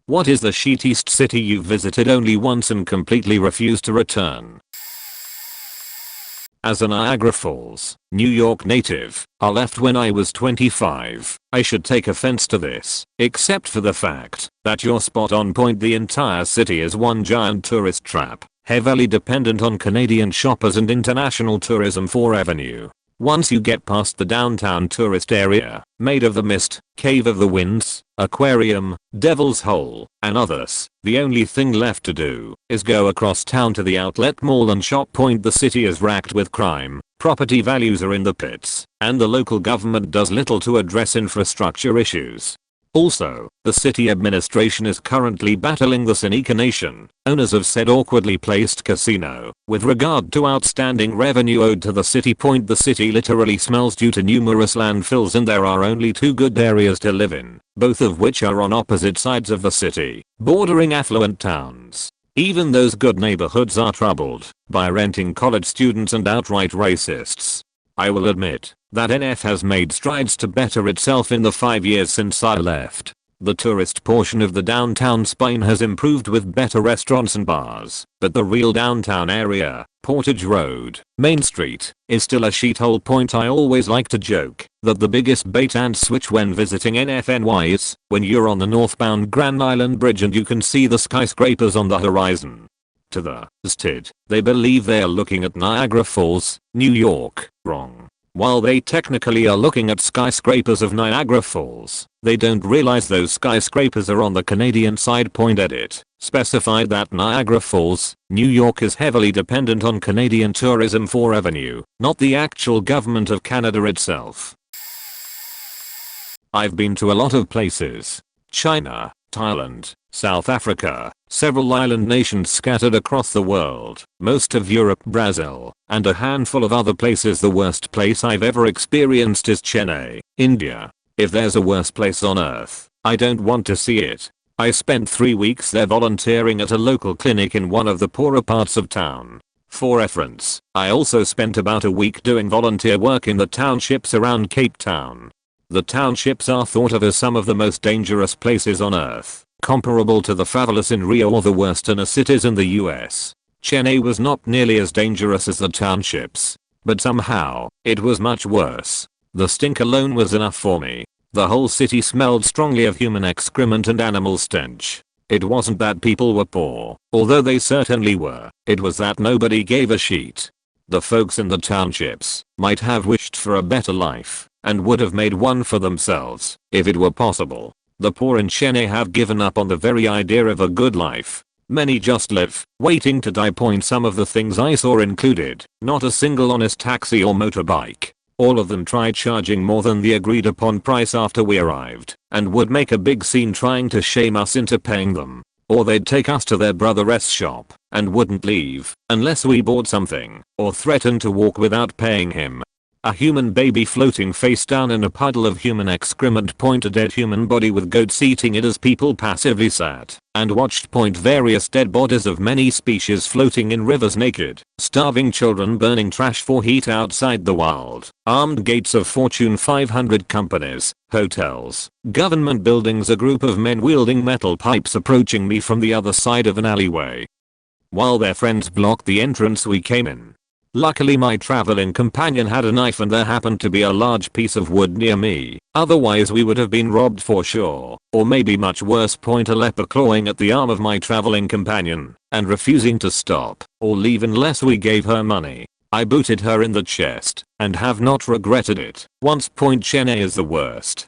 What is the shittiest city you've visited only once and completely refused to return? As a Niagara Falls, New York native, I left when I was 25. I should take offense to this, except for the fact that you're spot on point. The entire city is one giant tourist trap, heavily dependent on Canadian shoppers and international tourism for revenue. Once you get past the downtown tourist area, made of the mist, Cave of the Winds, Aquarium, Devil's Hole, and others, the only thing left to do is go across town to the outlet mall and shop. The city is racked with crime, property values are in the pits, and the local government does little to address infrastructure issues. Also, the city administration is currently battling the Seneca Nation, owners of said awkwardly placed casino, with regard to outstanding revenue owed to the city. The city literally smells due to numerous landfills, and there are only two good areas to live in, both of which are on opposite sides of the city, bordering affluent towns. Even those good neighborhoods are troubled by renting college students and outright racists. I will admit that NF has made strides to better itself in the 5 years since I left. The tourist portion of the downtown spine has improved with better restaurants and bars, but the real downtown area, Portage Road, Main Street, is still a shithole. I always like to joke that the biggest bait and switch when visiting NFNY is when you're on the northbound Grand Island Bridge and you can see the skyscrapers on the horizon. To the STID, they believe they are looking at Niagara Falls, New York. Wrong. While they technically are looking at skyscrapers of Niagara Falls, they don't realize those skyscrapers are on the Canadian side. Edit. Specified that Niagara Falls, New York is heavily dependent on Canadian tourism for revenue, not the actual government of Canada itself. I've been to a lot of places. China, Thailand, South Africa, several island nations scattered across the world, most of Europe, Brazil, and a handful of other places. The worst place I've ever experienced is Chennai, India. If there's a worse place on earth, I don't want to see it. I spent 3 weeks there volunteering at a local clinic in one of the poorer parts of town. For reference, I also spent about a week doing volunteer work in the townships around Cape Town. The townships are thought of as some of the most dangerous places on earth, comparable to the favelas in Rio or the worst inner cities in the US. Chennai was not nearly as dangerous as the townships, but somehow, it was much worse. The stink alone was enough for me. The whole city smelled strongly of human excrement and animal stench. It wasn't that people were poor, although they certainly were, it was that nobody gave a shit. The folks in the townships might have wished for a better life, and would have made one for themselves, if it were possible. The poor in Chennai have given up on the very idea of a good life. Many just live, waiting to die. Some of the things I saw included not a single honest taxi or motorbike. All of them tried charging more than the agreed upon price after we arrived, and would make a big scene trying to shame us into paying them. Or they'd take us to their brother's shop, and wouldn't leave, unless we bought something, or threatened to walk without paying him. A human baby floating face down in a puddle of human excrement. A dead human body with goats eating it as people passively sat and watched. Various dead bodies of many species floating in rivers naked. Starving children burning trash for heat outside the wild. Armed gates of Fortune 500 companies, hotels, government buildings. A group of men wielding metal pipes approaching me from the other side of an alleyway, while their friends blocked the entrance we came in. Luckily my traveling companion had a knife and there happened to be a large piece of wood near me, otherwise we would have been robbed for sure, or maybe much worse. A leper clawing at the arm of my traveling companion, and refusing to stop or leave unless we gave her money. I booted her in the chest, and have not regretted it once. Chennai is the worst.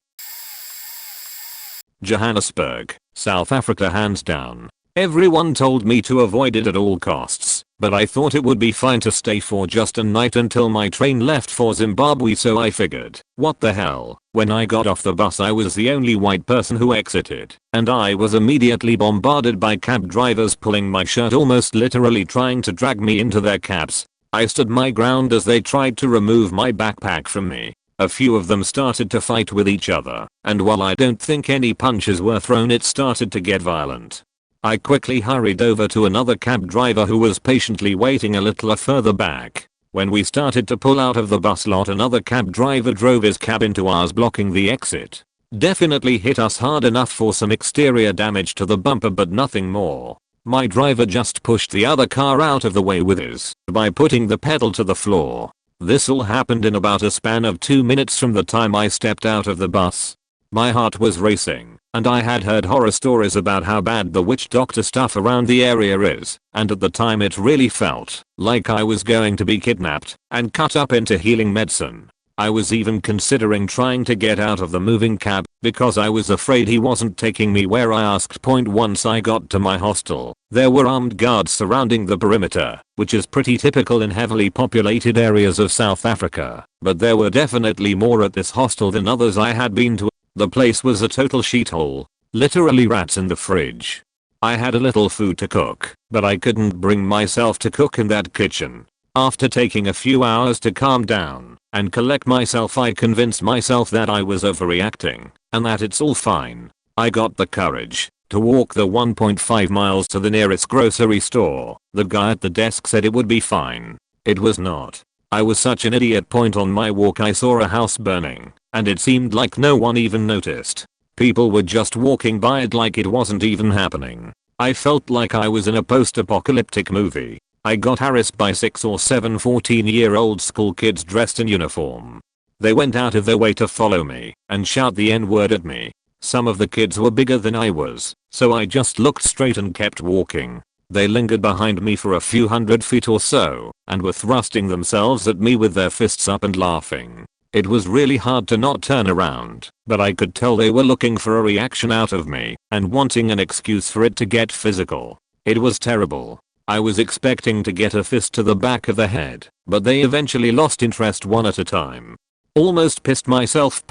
Johannesburg, South Africa hands down. Everyone told me to avoid it at all costs, but I thought it would be fine to stay for just a night until my train left for Zimbabwe, so I figured, what the hell. When I got off the bus I was the only white person who exited, and I was immediately bombarded by cab drivers pulling my shirt, almost literally trying to drag me into their cabs. I stood my ground as they tried to remove my backpack from me. A few of them started to fight with each other, and while I don't think any punches were thrown, it started to get violent. I quickly hurried over to another cab driver who was patiently waiting a little further back. When we started to pull out of the bus lot, another cab driver drove his cab into ours, blocking the exit. Definitely hit us hard enough for some exterior damage to the bumper but nothing more. My driver just pushed the other car out of the way with his by putting the pedal to the floor. This all happened in about a span of 2 minutes from the time I stepped out of the bus. My heart was racing, and I had heard horror stories about how bad the witch doctor stuff around the area is, and at the time it really felt like I was going to be kidnapped and cut up into healing medicine. I was even considering trying to get out of the moving cab because I was afraid he wasn't taking me where I asked. Once I got to my hostel, there were armed guards surrounding the perimeter, which is pretty typical in heavily populated areas of South Africa, but there were definitely more at this hostel than others I had been to. The place was a total shithole. Literally rats in the fridge. I had a little food to cook, but I couldn't bring myself to cook in that kitchen. After taking a few hours to calm down and collect myself, I convinced myself that I was overreacting and that it's all fine. I got the courage to walk the 1.5 miles to the nearest grocery store. The guy at the desk said it would be fine. It was not. I was such an idiot. On my walk I saw a house burning, and it seemed like no one even noticed. People were just walking by it like it wasn't even happening. I felt like I was in a post-apocalyptic movie. I got harassed by 6 or 7 14-year-old school kids dressed in uniform. They went out of their way to follow me and shout the N-word at me. Some of the kids were bigger than I was, so I just looked straight and kept walking. They lingered behind me for a few hundred feet or so and were thrusting themselves at me with their fists up and laughing. It was really hard to not turn around, but I could tell they were looking for a reaction out of me and wanting an excuse for it to get physical. It was terrible. I was expecting to get a fist to the back of the head, but they eventually lost interest one at a time. Almost pissed myself.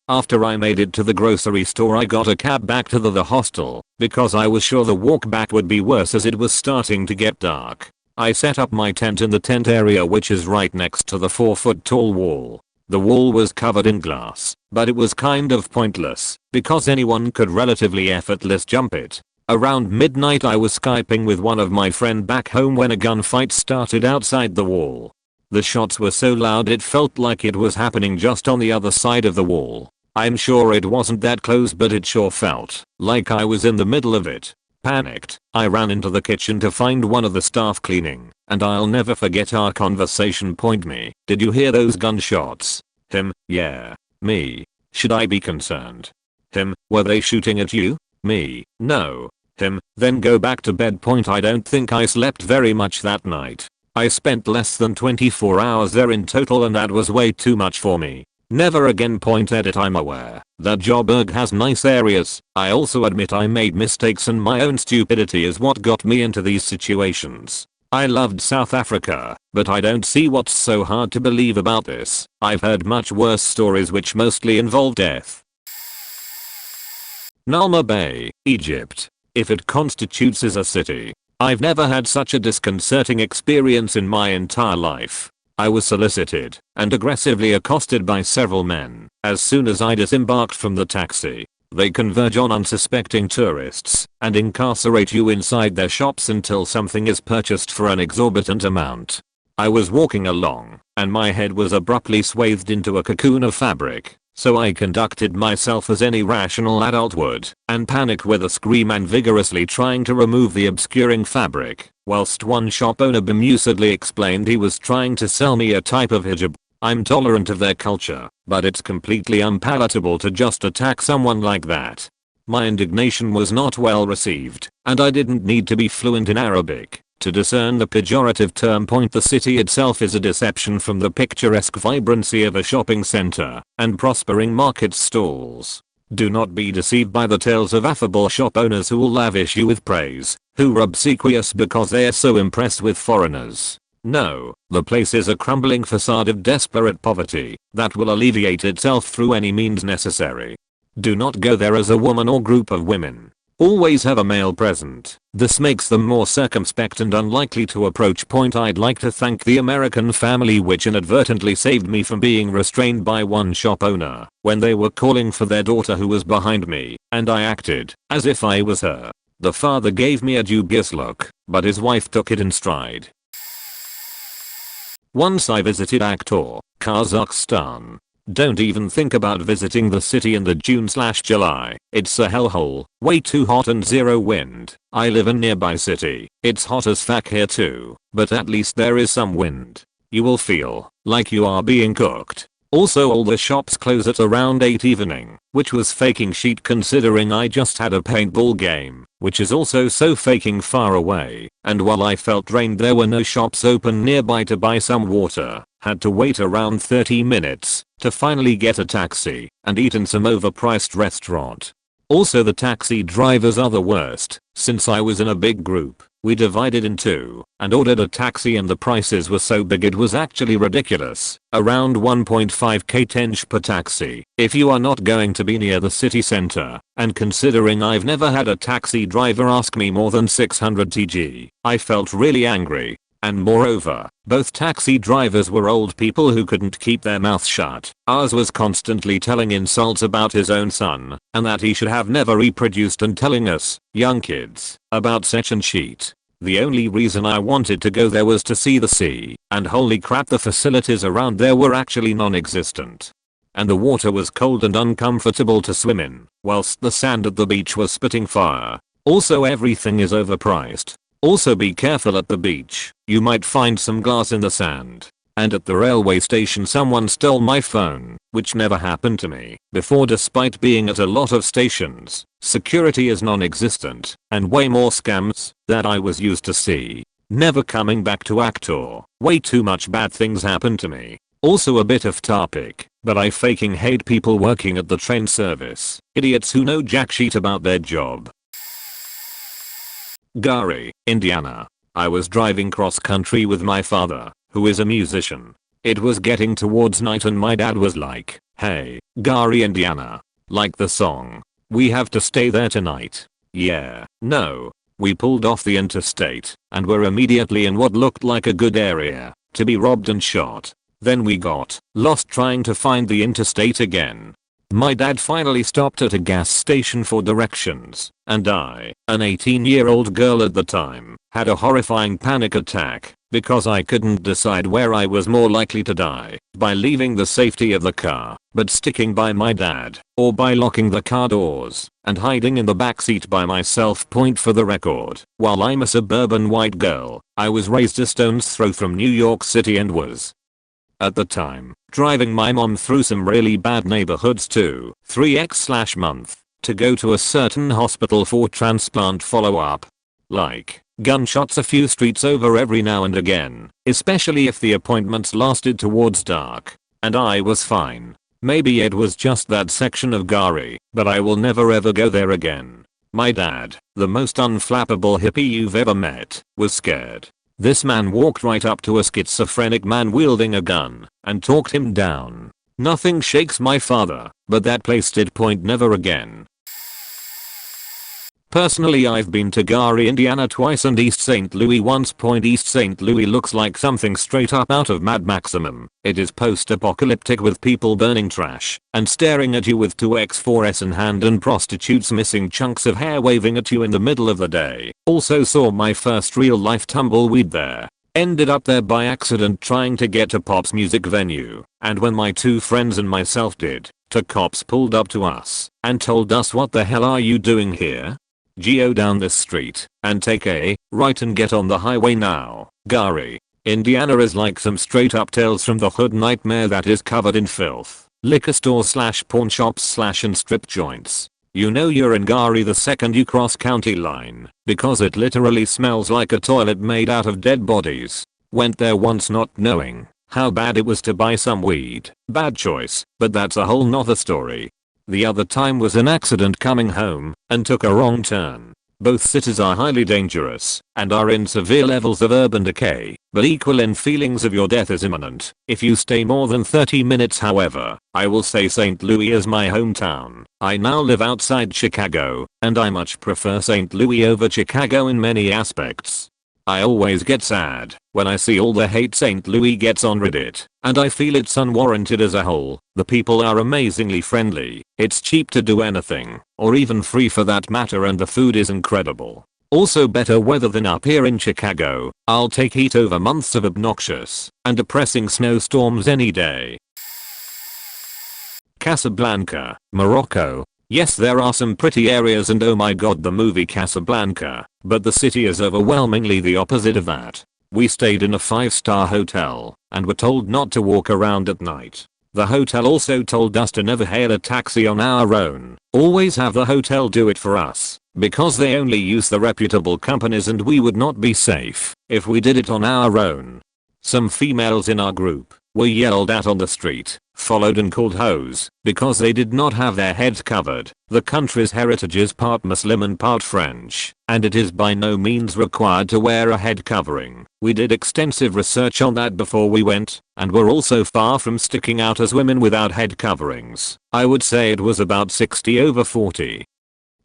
After I made it to the grocery store, I got a cab back to the hostel because I was sure the walk back would be worse as it was starting to get dark. I set up my tent in the tent area, which is right next to the 4-foot tall wall. The wall was covered in glass, but it was kind of pointless because anyone could relatively effortless jump it. Around midnight I was Skyping with one of my friend back home when a gunfight started outside the wall. The shots were so loud it felt like it was happening just on the other side of the wall. I'm sure it wasn't that close, but it sure felt like I was in the middle of it. Panicked, I ran into the kitchen to find one of the staff cleaning, and I'll never forget our conversation. Me, did you hear those gunshots? Him, yeah. Me, should I be concerned? Him, were they shooting at you? Me, no. Him, then go back to bed. I don't think I slept very much that night. I spent less than 24 hours there in total, and that was way too much for me. Never again. Edit. I'm aware that Joburg has nice areas. I also admit I made mistakes, and my own stupidity is what got me into these situations. I loved South Africa, but I don't see what's so hard to believe about this. I've heard much worse stories which mostly involve death. Nalma Bay, Egypt. If it constitutes as a city, I've never had such a disconcerting experience in my entire life. I was solicited and aggressively accosted by several men as soon as I disembarked from the taxi. They converge on unsuspecting tourists and incarcerate you inside their shops until something is purchased for an exorbitant amount. I was walking along, and my head was abruptly swathed into a cocoon of fabric. So I conducted myself as any rational adult would, and panicked with a scream and vigorously trying to remove the obscuring fabric, whilst one shop owner bemusedly explained he was trying to sell me a type of hijab. I'm tolerant of their culture, but it's completely unpalatable to just attack someone like that. My indignation was not well received, and I didn't need to be fluent in Arabic to discern the pejorative term. The city itself is a deception from the picturesque vibrancy of a shopping center and prospering market stalls. Do not be deceived by the tales of affable shop owners who will lavish you with praise, who are obsequious because they are so impressed with foreigners. No, the place is a crumbling facade of desperate poverty that will alleviate itself through any means necessary. Do not go there as a woman or group of women. Always have a male present. This makes them more circumspect and unlikely to approach. I'd like to thank the American family which inadvertently saved me from being restrained by one shop owner when they were calling for their daughter who was behind me, and I acted as if I was her. The father gave me a dubious look, but his wife took it in stride. Once I visited Alexandria, Kazakhstan. Don't even think about visiting the city in the June/July. It's a hellhole, way too hot and zero wind. I live in nearby city. It's hot as fuck here too, but at least there is some wind. You will feel like you are being cooked. Also all the shops close at around 8 evening, which was faking shit considering I just had a paintball game, which is also so faking far away, and while I felt drained there were no shops open nearby to buy some water, had to wait around 30 minutes to finally get a taxi and eat in some overpriced restaurant. Also the taxi drivers are the worst, since I was in a big group. We divided in two and ordered a taxi and the prices were so big it was actually ridiculous. Around 1.5k tench per taxi if you are not going to be near the city center, and considering I've never had a taxi driver ask me more than 600 TG, I felt really angry. And moreover, both taxi drivers were old people who couldn't keep their mouth shut. Ours was constantly telling insults about his own son, and that he should have never reproduced and telling us, young kids, about such and shit. The only reason I wanted to go there was to see the sea, and holy crap the facilities around there were actually non-existent. And the water was cold and uncomfortable to swim in, whilst the sand at the beach was spitting fire. Also everything is overpriced. Also be careful at the beach, you might find some glass in the sand. And at the railway station someone stole my phone, which never happened to me before despite being at a lot of stations. Security is non-existent, and way more scams that I was used to see. Never coming back to Actor, way too much bad things happened to me. Also a bit off topic, but I faking hate people working at the train service. Idiots who know jack shit about their job. Garry, Indiana. I was driving cross country with my father, who is a musician. It was getting towards night and my dad was like, "Hey, Garry, Indiana. Like the song. We have to stay there tonight." Yeah, no. We pulled off the interstate and were immediately in what looked like a good area to be robbed and shot. Then we got lost trying to find the interstate again. My dad finally stopped at a gas station for directions, and I, an 18-year-old girl at the time, had a horrifying panic attack because I couldn't decide where I was more likely to die, by leaving the safety of the car, but sticking by my dad, or by locking the car doors and hiding in the backseat by myself. Point for the record, while I'm a suburban white girl, I was raised a stone's throw from New York City and was, at the time, driving my mom through some really bad neighborhoods too, 3x/month, to go to a certain hospital for transplant follow-up. Like, gunshots a few streets over every now and again, especially if the appointments lasted towards dark. And I was fine. Maybe it was just that section of Garry, but I will never ever go there again. My dad, the most unflappable hippie you've ever met, was scared. This man walked right up to a schizophrenic man wielding a gun and talked him down. Nothing shakes my father, but that place did. Point never again. Personally I've been to Garry, Indiana twice and East St. Louis once. East St. Louis looks like something straight up out of Mad Maximum. It is post-apocalyptic with people burning trash and staring at you with 2x4s in hand and prostitutes missing chunks of hair waving at you in the middle of the day. Also saw my first real life tumbleweed there. Ended up there by accident trying to get to Pop's music venue, and when my two friends and myself did, two cops pulled up to us and told us, "What the hell are you doing here? Go down this street and take a right and get on the highway now." Garry, Indiana is like some straight up Tales from the Hood nightmare that is covered in filth, liquor stores/pawn shops/and strip joints. You know you're in Garry the second you cross county line, because it literally smells like a toilet made out of dead bodies. Went there once not knowing how bad it was to buy some weed. Bad choice, but that's a whole nother story. The other time was an accident coming home and took a wrong turn. Both cities are highly dangerous and are in severe levels of urban decay, but equal in feelings of your death is imminent if you stay more than 30 minutes. However, I will say St. Louis is my hometown. I now live outside Chicago, and I much prefer St. Louis over Chicago in many aspects. I always get sad when I see all the hate St. Louis gets on Reddit, and I feel it's unwarranted as a whole. The people are amazingly friendly, it's cheap to do anything, or even free for that matter, and the food is incredible. Also better weather than up here in Chicago. I'll take heat over months of obnoxious and depressing snowstorms any day. Casablanca, Morocco. Yes, there are some pretty areas and oh my god, the movie Casablanca, but the city is overwhelmingly the opposite of that. We stayed in a 5-star hotel and were told not to walk around at night. The hotel also told us to never hail a taxi on our own, always have the hotel do it for us, because they only use the reputable companies and we would not be safe if we did it on our own. Some females in our group were yelled at on the street, followed and called hoes, because they did not have their heads covered. The country's heritage is part Muslim and part French, and it is by no means required to wear a head covering. We did extensive research on that before we went, and were also far from sticking out as women without head coverings. I would say it was about 60/40.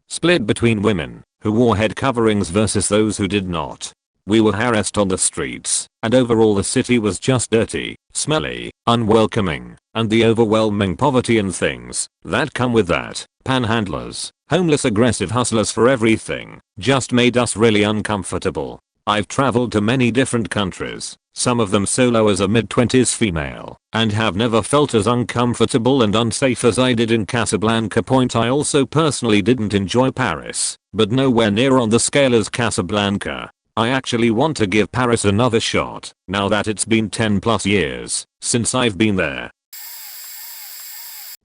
Split between women who wore head coverings versus those who did not. We were harassed on the streets, and overall the city was just dirty, smelly, unwelcoming, and the overwhelming poverty and things that come with that, panhandlers, homeless, aggressive hustlers for everything, just made us really uncomfortable. I've traveled to many different countries, some of them solo as a mid-20s female, and have never felt as uncomfortable and unsafe as I did in Casablanca. I also personally didn't enjoy Paris, but nowhere near on the scale as Casablanca. I actually want to give Paris another shot, now that it's been 10+ years since I've been there.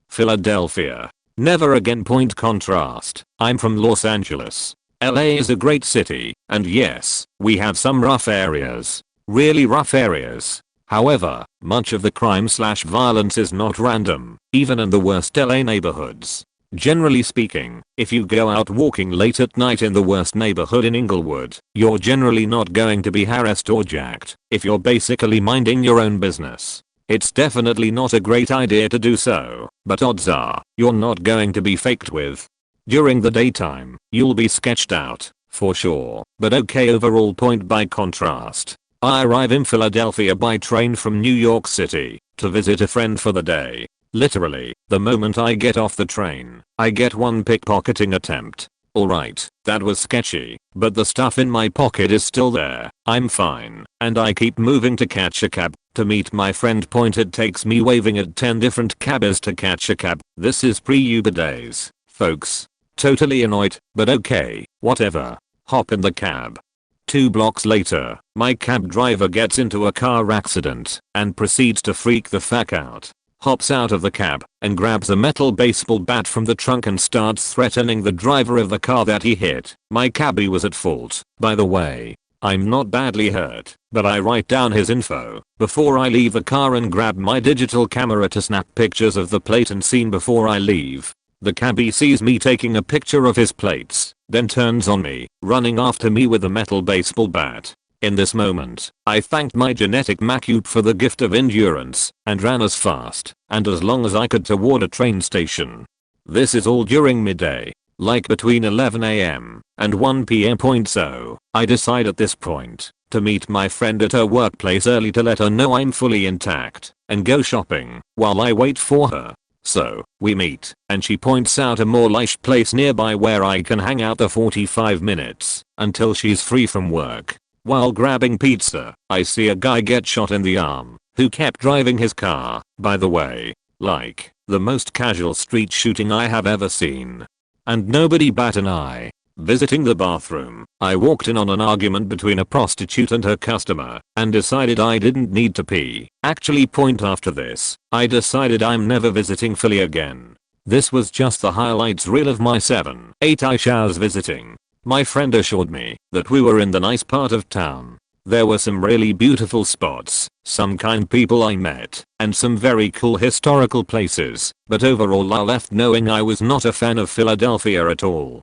Philadelphia. Never again. Contrast. I'm from Los Angeles. LA is a great city, and yes, we have some rough areas. Really rough areas. However, much of the crime/violence is not random, even in the worst LA neighborhoods. Generally speaking, if you go out walking late at night in the worst neighborhood in Inglewood, you're generally not going to be harassed or jacked if you're basically minding your own business. It's definitely not a great idea to do so, but odds are, you're not going to be faked with. During the daytime, you'll be sketched out, for sure, but okay overall. By contrast, I arrive in Philadelphia by train from New York City to visit a friend for the day. Literally, the moment I get off the train, I get one pickpocketing attempt. Alright, that was sketchy, but the stuff in my pocket is still there. I'm fine, and I keep moving to catch a cab to meet my friend. It takes me waving at 10 different cabs to catch a cab. This is pre-Uber days, folks. Totally annoyed, but okay, whatever. Hop in the cab. 2 blocks later, my cab driver gets into a car accident and proceeds to freak the fuck out. Hops out of the cab and grabs a metal baseball bat from the trunk and starts threatening the driver of the car that he hit. My cabbie was at fault, by the way. I'm not badly hurt, but I write down his info before I leave the car and grab my digital camera to snap pictures of the plate and scene before I leave. The cabbie sees me taking a picture of his plates, then turns on me, running after me with a metal baseball bat. In this moment, I thanked my genetic makeup for the gift of endurance and ran as fast and as long as I could toward a train station. This is all during midday, like between 11 AM and 1 PM. So, I decide at this point to meet my friend at her workplace early to let her know I'm fully intact and go shopping while I wait for her. So, we meet, and she points out a more lush place nearby where I can hang out the 45 minutes until she's free from work. While grabbing pizza, I see a guy get shot in the arm, who kept driving his car, by the way. Like, the most casual street shooting I have ever seen. And nobody bat an eye. Visiting the bathroom, I walked in on an argument between a prostitute and her customer, and decided I didn't need to pee. Actually, after this, I decided I'm never visiting Philly again. This was just the highlights reel of my 7-8 showers visiting. My friend assured me that we were in the nice part of town. There were some really beautiful spots, some kind people I met, and some very cool historical places, but overall I left knowing I was not a fan of Philadelphia at all.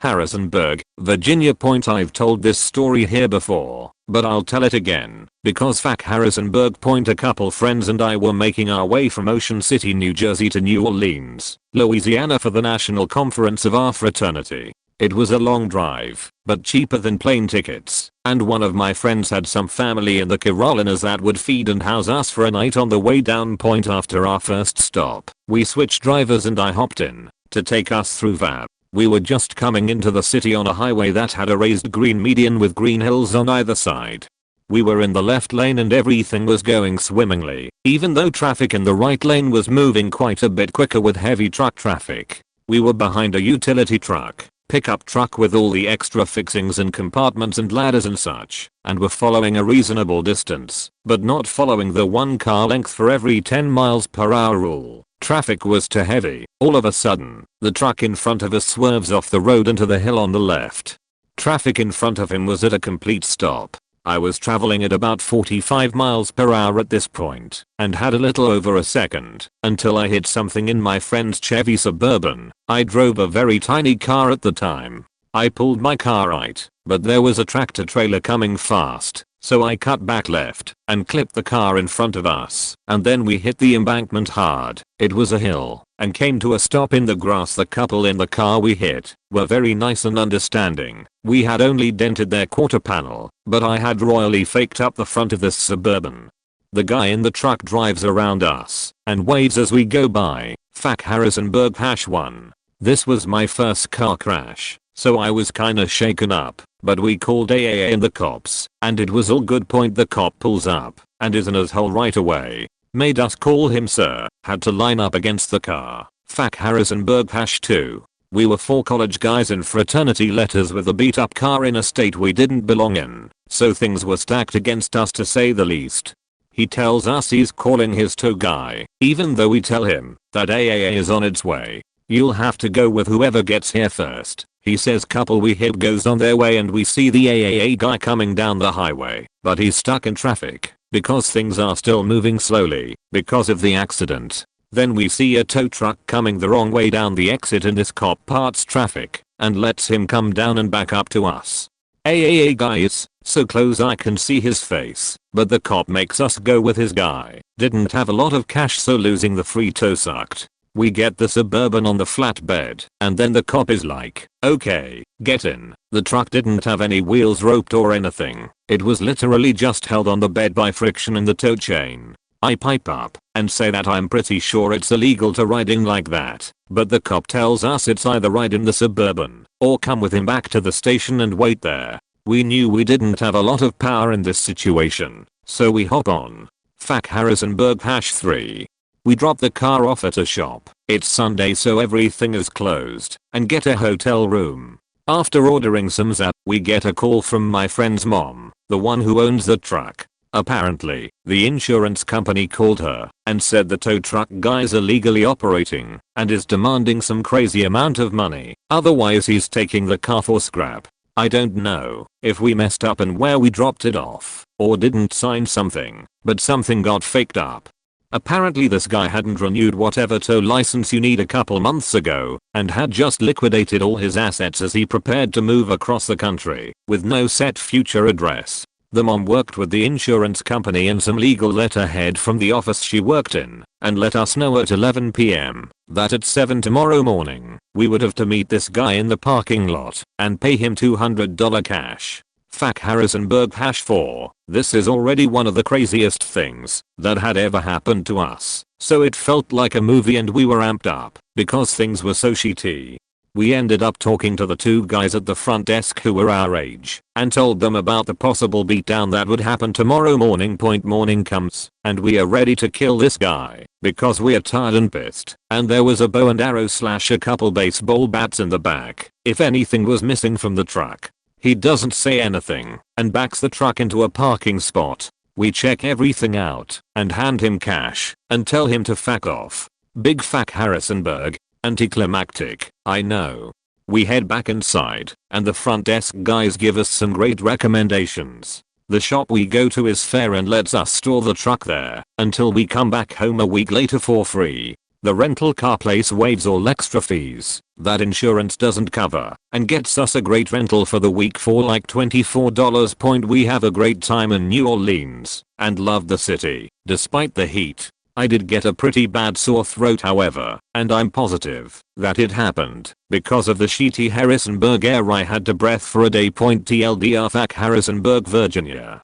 Harrisonburg, Virginia. I've told this story here before, but I'll tell it again, because Harrisonburg. A couple friends and I were making our way from Ocean City, New Jersey to New Orleans, Louisiana for the national conference of our fraternity. It was a long drive, but cheaper than plane tickets, and one of my friends had some family in the Carolinas that would feed and house us for a night on the way down. After our first stop, we switched drivers and I hopped in to take us through VAB. We were just coming into the city on a highway that had a raised green median with green hills on either side. We were in the left lane and everything was going swimmingly, even though traffic in the right lane was moving quite a bit quicker with heavy truck traffic. We were behind a utility truck, pickup truck with all the extra fixings and compartments and ladders and such, and were following a reasonable distance, but not following the 1 car length for every 10 miles per hour rule. Traffic was too heavy. All of a sudden, the truck in front of us swerves off the road into the hill on the left. Traffic in front of him was at a complete stop. I was traveling at about 45 miles per hour at this point, and had a little over a second until I hit something in my friend's Chevy Suburban. I drove a very tiny car at the time. I pulled my car right, but there was a tractor trailer coming fast, so I cut back left and clipped the car in front of us, and then we hit the embankment hard. It was a hill, and came to a stop in the grass. The couple in the car we hit were very nice and understanding. We had only dented their quarter panel, but I had royally faked up the front of this Suburban. The guy in the truck drives around us and waves as we go by. Fuck Harrisonburg #1. This was my first car crash, so I was kinda shaken up, but we called AAA and the cops, and it was all good. Point the cop pulls up and is an asshole right away. Made us call him sir, had to line up against the car. Fuck Harrisonburg #2. We were 4 college guys in fraternity letters with a beat up car in a state we didn't belong in, so things were stacked against us to say the least. He tells us he's calling his tow guy, even though we tell him that AAA is on its way. You'll have to go with whoever gets here first. He says couple we hit goes on their way and we see the AAA guy coming down the highway, but he's stuck in traffic because things are still moving slowly because of the accident. Then we see a tow truck coming the wrong way down the exit and this cop parts traffic and lets him come down and back up to us. AAA guy is so close I can see his face, but the cop makes us go with his guy. Didn't have a lot of cash, so losing the free tow sucked. We get the Suburban on the flatbed, and then the cop is like, okay, get in. The truck didn't have any wheels roped or anything. It was literally just held on the bed by friction in the tow chain. I pipe up and say that I'm pretty sure it's illegal to ride in like that, but the cop tells us it's either ride in the Suburban or come with him back to the station and wait there. We knew we didn't have a lot of power in this situation, so we hop on. Fuck Harrisonburg #3. We drop the car off at a shop. It's Sunday so everything is closed, and get a hotel room. After ordering some Zap, we get a call from my friend's mom, the one who owns the truck. Apparently, the insurance company called her and said the tow truck guy's illegally operating and is demanding some crazy amount of money, otherwise he's taking the car for scrap. I don't know if we messed up and where we dropped it off, or didn't sign something, but something got faked up. Apparently this guy hadn't renewed whatever tow license you need a couple months ago, and had just liquidated all his assets as he prepared to move across the country, with no set future address. The mom worked with the insurance company and some legal letterhead from the office she worked in, and let us know at 11 PM that at 7 tomorrow morning, we would have to meet this guy in the parking lot and pay him $200 cash. Fuck Harrisonburg #4. This is already one of the craziest things that had ever happened to us, so it felt like a movie and we were amped up because things were so shitty. We ended up talking to the 2 guys at the front desk who were our age and told them about the possible beatdown that would happen tomorrow morning. Morning comes and we are ready to kill this guy because we are tired and pissed, and there was a bow and arrow / a couple baseball bats in the back if anything was missing from the truck. He doesn't say anything and backs the truck into a parking spot. We check everything out and hand him cash and tell him to fuck off. Big fuck Harrisonburg. Anticlimactic, I know. We head back inside and the front desk guys give us some great recommendations. The shop we go to is fair and lets us store the truck there until we come back home a week later for free. The rental car place waives all extra fees that insurance doesn't cover and gets us a great rental for the week for like $24. We have a great time in New Orleans and loved the city despite the heat. I did get a pretty bad sore throat however, and I'm positive that it happened because of the shitty Harrisonburg air I had to breath for a day. TLDR. Fuck Harrisonburg, Virginia.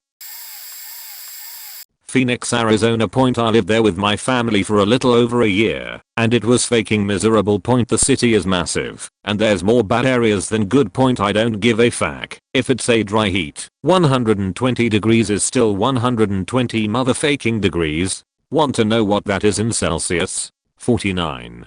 Phoenix, Arizona. I lived there with my family for a little over a year, and it was fucking miserable. The city is massive, and there's more bad areas than good. I don't give a fuck if it's a dry heat. 120 degrees is still 120 motherfucking degrees. Want to know what that is in Celsius? 49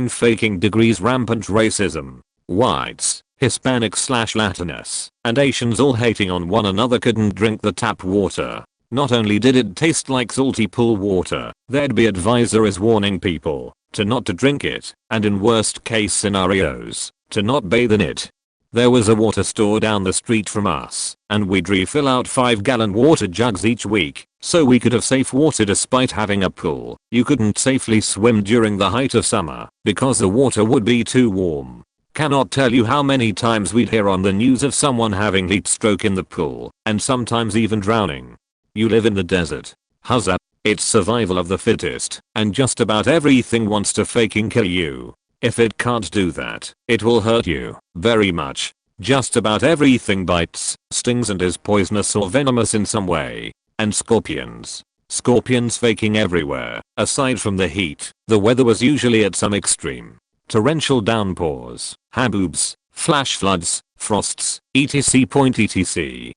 fucking degrees. Rampant racism. Whites, Hispanics/Latinos, and Asians all hating on one another couldn't drink the tap water. Not only did it taste like salty pool water, there'd be advisories warning people to not to drink it, and in worst case scenarios, to not bathe in it. There was a water store down the street from us, and we'd refill out 5-gallon water jugs each week, so we could have safe water despite having a pool. You couldn't safely swim during the height of summer, because the water would be too warm. Cannot tell you how many times we'd hear on the news of someone having heat stroke in the pool, and sometimes even drowning. You live in the desert. Huzzah. It's survival of the fittest, and just about everything wants to fucking kill you. If it can't do that, it will hurt you very much. Just about everything bites, stings, and is poisonous or venomous in some way. And scorpions. Scorpions fucking everywhere. Aside from the heat, the weather was usually at some extreme. Torrential downpours, haboobs, flash floods, frosts, etc.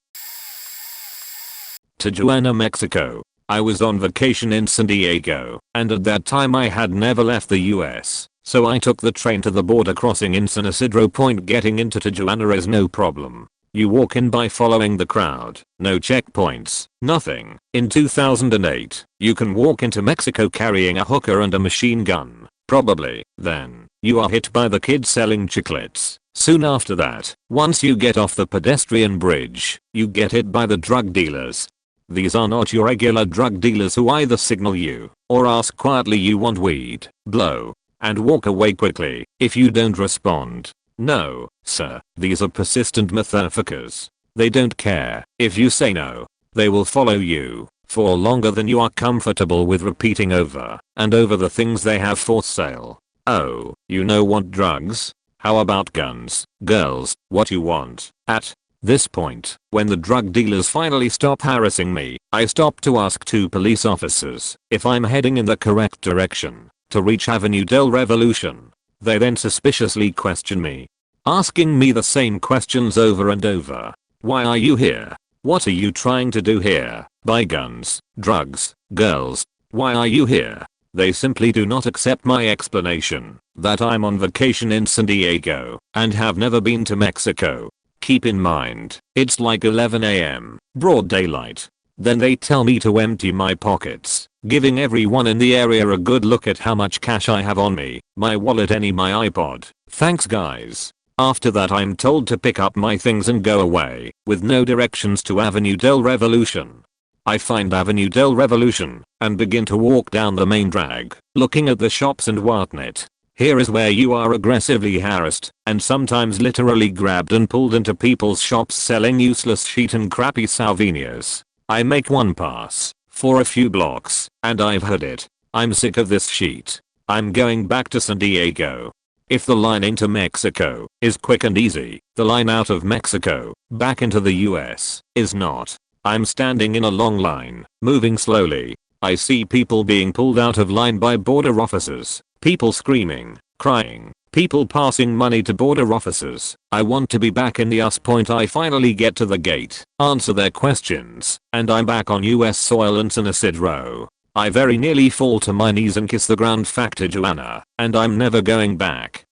Tijuana, Mexico. I was on vacation in San Diego, and at that time I had never left the US, so I took the train to the border crossing in San Isidro. Getting into Tijuana is no problem. You walk in by following the crowd, no checkpoints, nothing. In 2008, you can walk into Mexico carrying a hooker and a machine gun, probably. Then, you are hit by the kids selling chiclets. Soon after that, once you get off the pedestrian bridge, you get hit by the drug dealers. These are not your regular drug dealers who either signal you or ask quietly you want weed, blow, and walk away quickly if you don't respond. No, sir, these are persistent motherfuckers. They don't care if you say no. They will follow you for longer than you are comfortable with, repeating over and over the things they have for sale. Oh, you know what drugs? How about guns, girls, what you want? At this point, when the drug dealers finally stop harassing me, I stop to ask 2 police officers if I'm heading in the correct direction to reach Avenue del Revolution. They then suspiciously question me, asking me the same questions over and over. Why are you here? What are you trying to do here? Buy guns, drugs, girls? Why are you here? They simply do not accept my explanation that I'm on vacation in San Diego and have never been to Mexico. Keep in mind, it's like 11 AM, broad daylight. Then they tell me to empty my pockets, giving everyone in the area a good look at how much cash I have on me, my wallet, my iPod. Thanks guys. After that I'm told to pick up my things and go away, with no directions to Avenue del Revolution. I find Avenue del Revolution, and begin to walk down the main drag, looking at the shops and whatnot. Here is where you are aggressively harassed, and sometimes literally grabbed and pulled into people's shops selling useless shit and crappy souvenirs. I make one pass, for a few blocks, and I've heard it. I'm sick of this shit. I'm going back to San Diego. If the line into Mexico is quick and easy, the line out of Mexico, back into the US, is not. I'm standing in a long line, moving slowly. I see people being pulled out of line by border officers. People screaming, crying, people passing money to border officers. I want to be back in the US. I finally get to the gate, answer their questions, and I'm back on US soil in San Isidro. I very nearly fall to my knees and kiss the ground. Tijuana, and I'm never going back.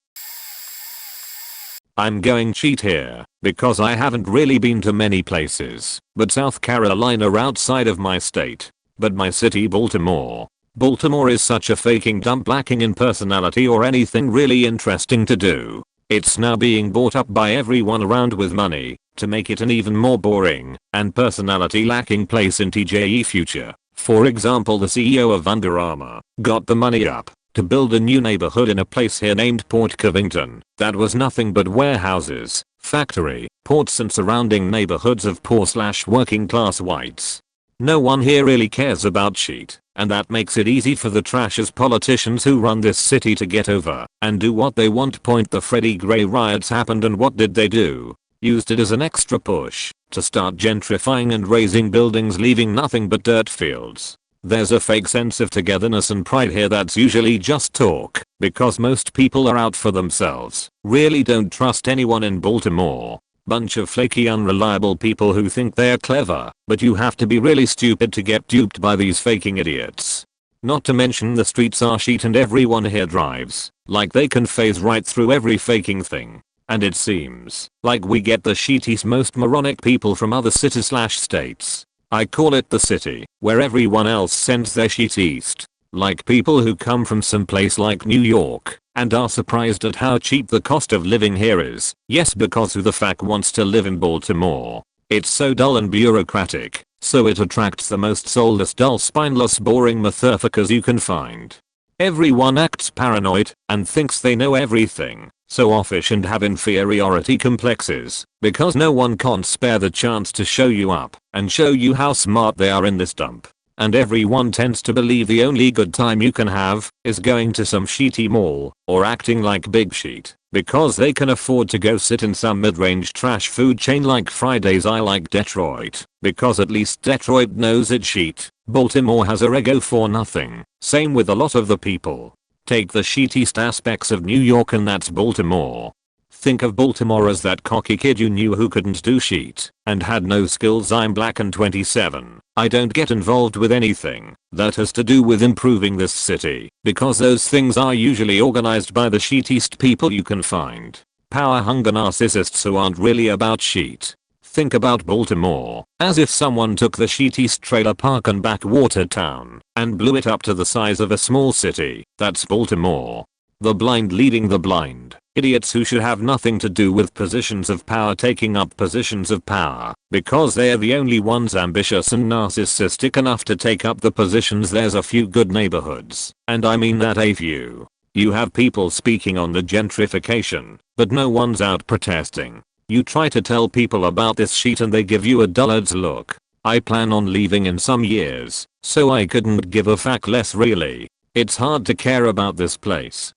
I'm going cheat here, because I haven't really been to many places, but South Carolina outside of my state. But my city, Baltimore. Baltimore is such a fucking dump, lacking in personality or anything really interesting to do. It's now being bought up by everyone around with money to make it an even more boring and personality lacking place in TJE future. For example, the CEO of Under Armour got the money up to build a new neighborhood in a place here named Port Covington that was nothing but warehouses, factory, ports, and surrounding neighborhoods of poor/working class whites. No one here really cares about shit, and that makes it easy for the trashes politicians who run this city to get over and do what they want. The Freddie Gray riots happened, and what did they do? Used it as an extra push to start gentrifying and raising buildings, leaving nothing but dirt fields. There's a fake sense of togetherness and pride here that's usually just talk, because most people are out for themselves. Really don't trust anyone in Baltimore. Bunch of flaky, unreliable people who think they're clever, but you have to be really stupid to get duped by these faking idiots. Not to mention the streets are shit and everyone here drives like they can phase right through every faking thing. And it seems like we get the shittiest, most moronic people from other cities/states. I call it the city, where everyone else sends their shit east. Like people who come from some place like New York and are surprised at how cheap the cost of living here is. Yes, because who the fuck wants to live in Baltimore? It's so dull and bureaucratic, so it attracts the most soulless, dull, spineless, boring motherfuckers you can find. Everyone acts paranoid and thinks they know everything, so offish and have inferiority complexes, because no one can't spare the chance to show you up and show you how smart they are in this dump. And everyone tends to believe the only good time you can have is going to some shitty mall or acting like big shit because they can afford to go sit in some mid-range trash food chain like Fridays. I like Detroit because at least Detroit knows it's shit. Baltimore has a ego for nothing. Same with a lot of the people. Take the shittiest aspects of New York and that's Baltimore. Think of Baltimore as that cocky kid you knew who couldn't do shit and had no skills. I'm black and 27. I don't get involved with anything that has to do with improving this city because those things are usually organized by the shittiest people you can find. Power hunger narcissists who aren't really about shit. Think about Baltimore as if someone took the shittiest trailer park and backwater town and blew it up to the size of a small city. That's Baltimore. The blind leading the blind. Idiots who should have nothing to do with positions of power taking up positions of power because they are the only ones ambitious and narcissistic enough to take up the positions. There's a few good neighborhoods, and I mean that a few. You have people speaking on the gentrification, but no one's out protesting. You try to tell people about this shit and they give you a dullard's look. I plan on leaving in some years, so I couldn't give a fuck less really. It's hard to care about this place.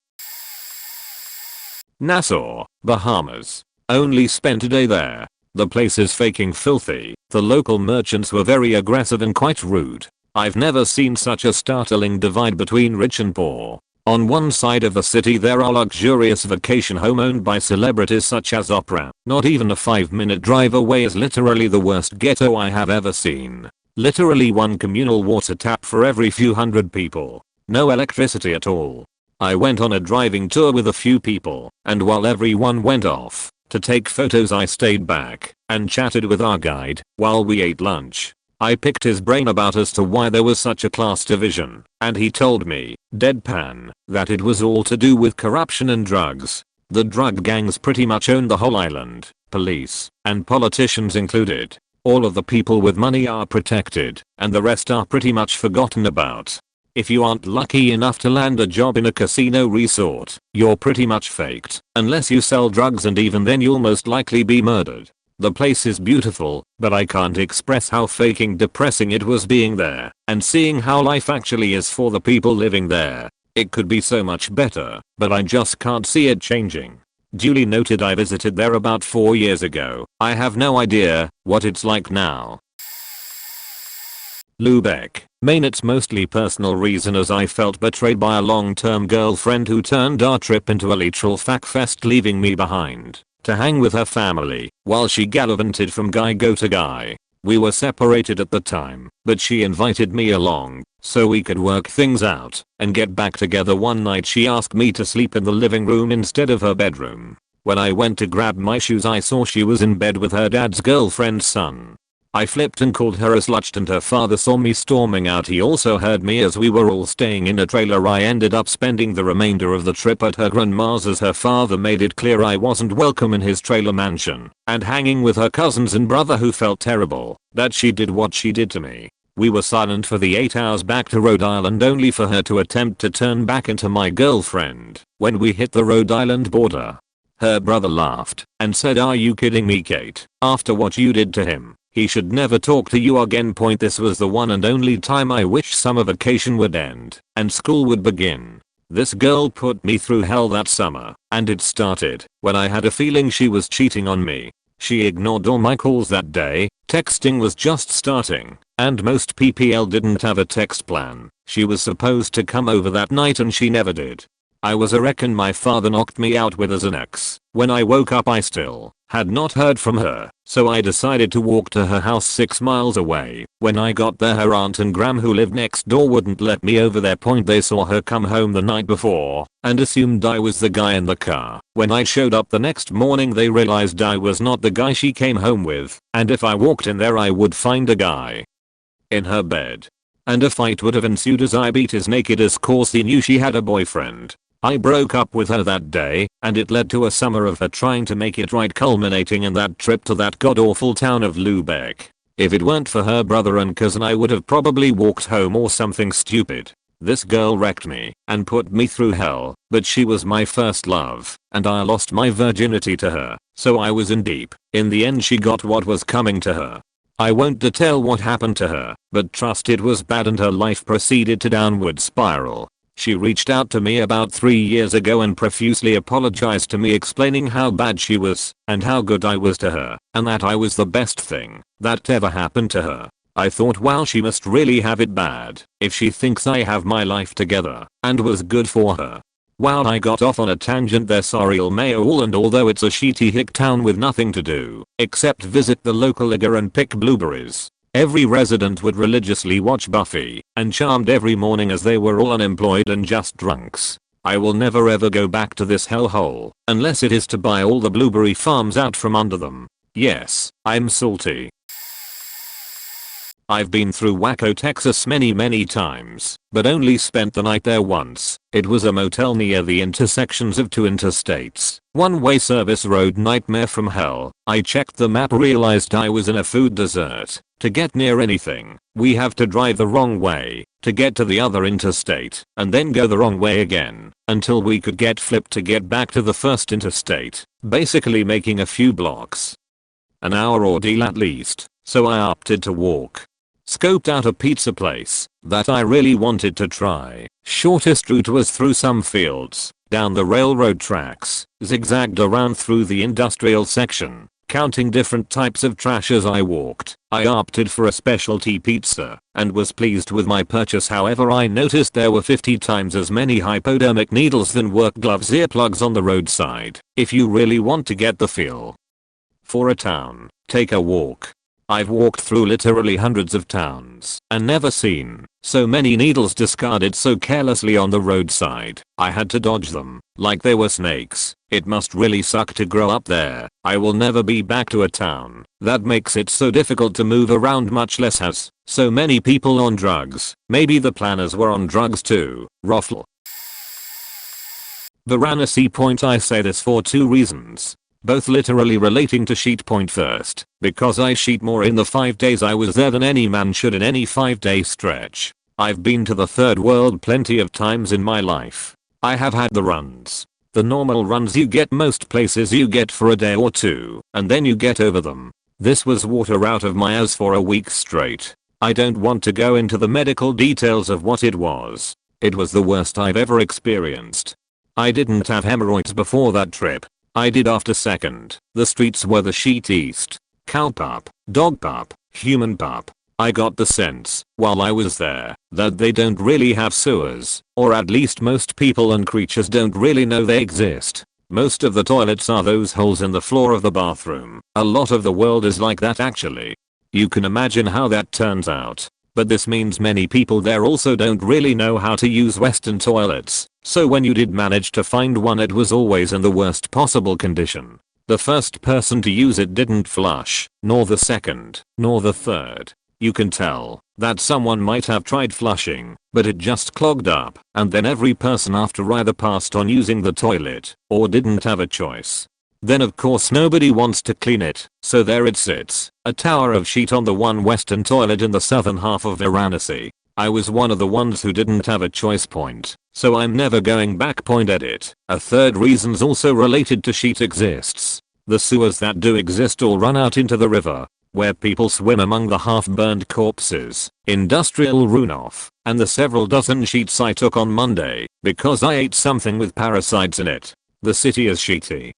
Nassau, Bahamas. Only spent a day there. The place is faking filthy. The local merchants were very aggressive and quite rude. I've never seen such a startling divide between rich and poor. On one side of the city there are luxurious vacation home owned by celebrities such as Oprah. Not even a 5-minute drive away is literally the worst ghetto I have ever seen. Literally one communal water tap for every few hundred people. No electricity at all. I went on a driving tour with a few people, and while everyone went off to take photos I stayed back and chatted with our guide while we ate lunch. I picked his brain about as to why there was such a class division, and he told me, deadpan, that it was all to do with corruption and drugs. The drug gangs pretty much own the whole island, police and politicians included. All of the people with money are protected, and the rest are pretty much forgotten about. If you aren't lucky enough to land a job in a casino resort, you're pretty much faked, unless you sell drugs, and even then you'll most likely be murdered. The place is beautiful, but I can't express how fucking depressing it was being there and seeing how life actually is for the people living there. It could be so much better, but I just can't see it changing. Duly noted. I visited there about 4 years ago. I have no idea what it's like now. Lubebeck, Maine. It's mostly personal reason as I felt betrayed by a long-term girlfriend who turned our trip into a literal fuckfest, leaving me behind to hang with her family while she gallivanted from guy go to guy. We were separated at the time, but she invited me along so we could work things out and get back together. One night she asked me to sleep in the living room instead of her bedroom. When I went to grab my shoes I saw she was in bed with her dad's girlfriend's son. I flipped and called her a slut, and her father saw me storming out. He also heard me as we were all staying in a trailer. I ended up spending the remainder of the trip at her grandma's as her father made it clear I wasn't welcome in his trailer mansion, and hanging with her cousins and brother who felt terrible that she did what she did to me. We were silent for the 8 hours back to Rhode Island, only for her to attempt to turn back into my girlfriend when we hit the Rhode Island border. Her brother laughed and said, "Are you kidding me, Kate? After what you did to him, he should never talk to you again." This was the one and only time I wish summer vacation would end and school would begin. This girl put me through hell that summer, and it started when I had a feeling she was cheating on me. She ignored all my calls that day. Texting was just starting, and most PPL didn't have a text plan. She was supposed to come over that night and she never did. I was a wreck and my father knocked me out with as an ex. When I woke up I still had not heard from her, so I decided to walk to her house 6 miles away. When I got there her aunt and Gram who lived next door wouldn't let me over there. They saw her come home the night before and assumed I was the guy in the car. When I showed up the next morning they realized I was not the guy she came home with, and if I walked in there I would find a guy in her bed. And a fight would have ensued as I beat his naked as course he knew she had a boyfriend. I broke up with her that day, and it led to a summer of her trying to make it right, culminating in that trip to that god-awful town of Lubeck. If it weren't for her brother and cousin I would have probably walked home or something stupid. This girl wrecked me and put me through hell, but she was my first love, and I lost my virginity to her, so I was in deep. In the end she got what was coming to her. I won't detail what happened to her, but trust it was bad and her life proceeded to downward spiral. She reached out to me about 3 years ago and profusely apologized to me, explaining how bad she was and how good I was to her and that I was the best thing that ever happened to her. I thought, wow, she must really have it bad if she thinks I have my life together and was good for her. Wow, I got off on a tangent there, sorry all, and although it's a shitty hick town with nothing to do except visit the local liger and pick blueberries, every resident would religiously watch Buffy and Charmed every morning as they were all unemployed and just drunks. I will never ever go back to this hellhole unless it is to buy all the blueberry farms out from under them. Yes, I'm salty. I've been through Wacko, Texas many times, but only spent the night there once. It was a motel near the intersections of 2 interstates. One-way service road nightmare from hell. I checked the map, realized I was in a food desert. To get near anything, we have to drive the wrong way to get to the other interstate and then go the wrong way again until we could get flipped to get back to the first interstate, basically making a few blocks an hour ordeal at least, so I opted to walk. Scoped out a pizza place that I really wanted to try. Shortest route was through some fields, down the railroad tracks, zigzagged around through the industrial section, counting different types of trash as I walked. I opted for a specialty pizza and was pleased with my purchase. However, I noticed there were 50 times as many hypodermic needles than work gloves earplugs on the roadside. If you really want to get the feel for a town, take a walk. I've walked through literally hundreds of towns and never seen so many needles discarded so carelessly on the roadside. I had to dodge them like they were snakes. It must really suck to grow up there. I will never be back to a town that makes it so difficult to move around, much less has so many people on drugs. Maybe the planners were on drugs too. Ruffle. Varanasi Point. I say this for 2 reasons, both literally relating to sheet point. First, because I sheet more in the 5 days I was there than any man should in any 5-day stretch. I've been to the third world plenty of times in my life. I have had the runs. The normal runs you get most places you get for a day or 2, and then you get over them. This was water out of my ass for a week straight. I don't want to go into the medical details of what it was. It was the worst I've ever experienced. I didn't have hemorrhoids before that trip. I did after second. The streets were the sheet east. Cow pup, dog pup, human pup. I got the sense, while I was there, that they don't really have sewers, or at least most people and creatures don't really know they exist. Most of the toilets are those holes in the floor of the bathroom. A lot of the world is like that actually. You can imagine how that turns out. But this means many people there also don't really know how to use Western toilets. So when you did manage to find one, it was always in the worst possible condition. The first person to use it didn't flush, nor the second, nor the third. You can tell that someone might have tried flushing, but it just clogged up, and then every person after either passed on using the toilet, or didn't have a choice. Then of course nobody wants to clean it, so there it sits, a tower of sheet on the one Western toilet in the southern half of Varanasi. I was one of the ones who didn't have a choice point, so I'm never going back. Point edit. A third reason's also related to sheet exists. The sewers that do exist all run out into the river, where people swim among the half-burned corpses, industrial runoff, and the several dozen sheets I took on Monday because I ate something with parasites in it. The city is sheety.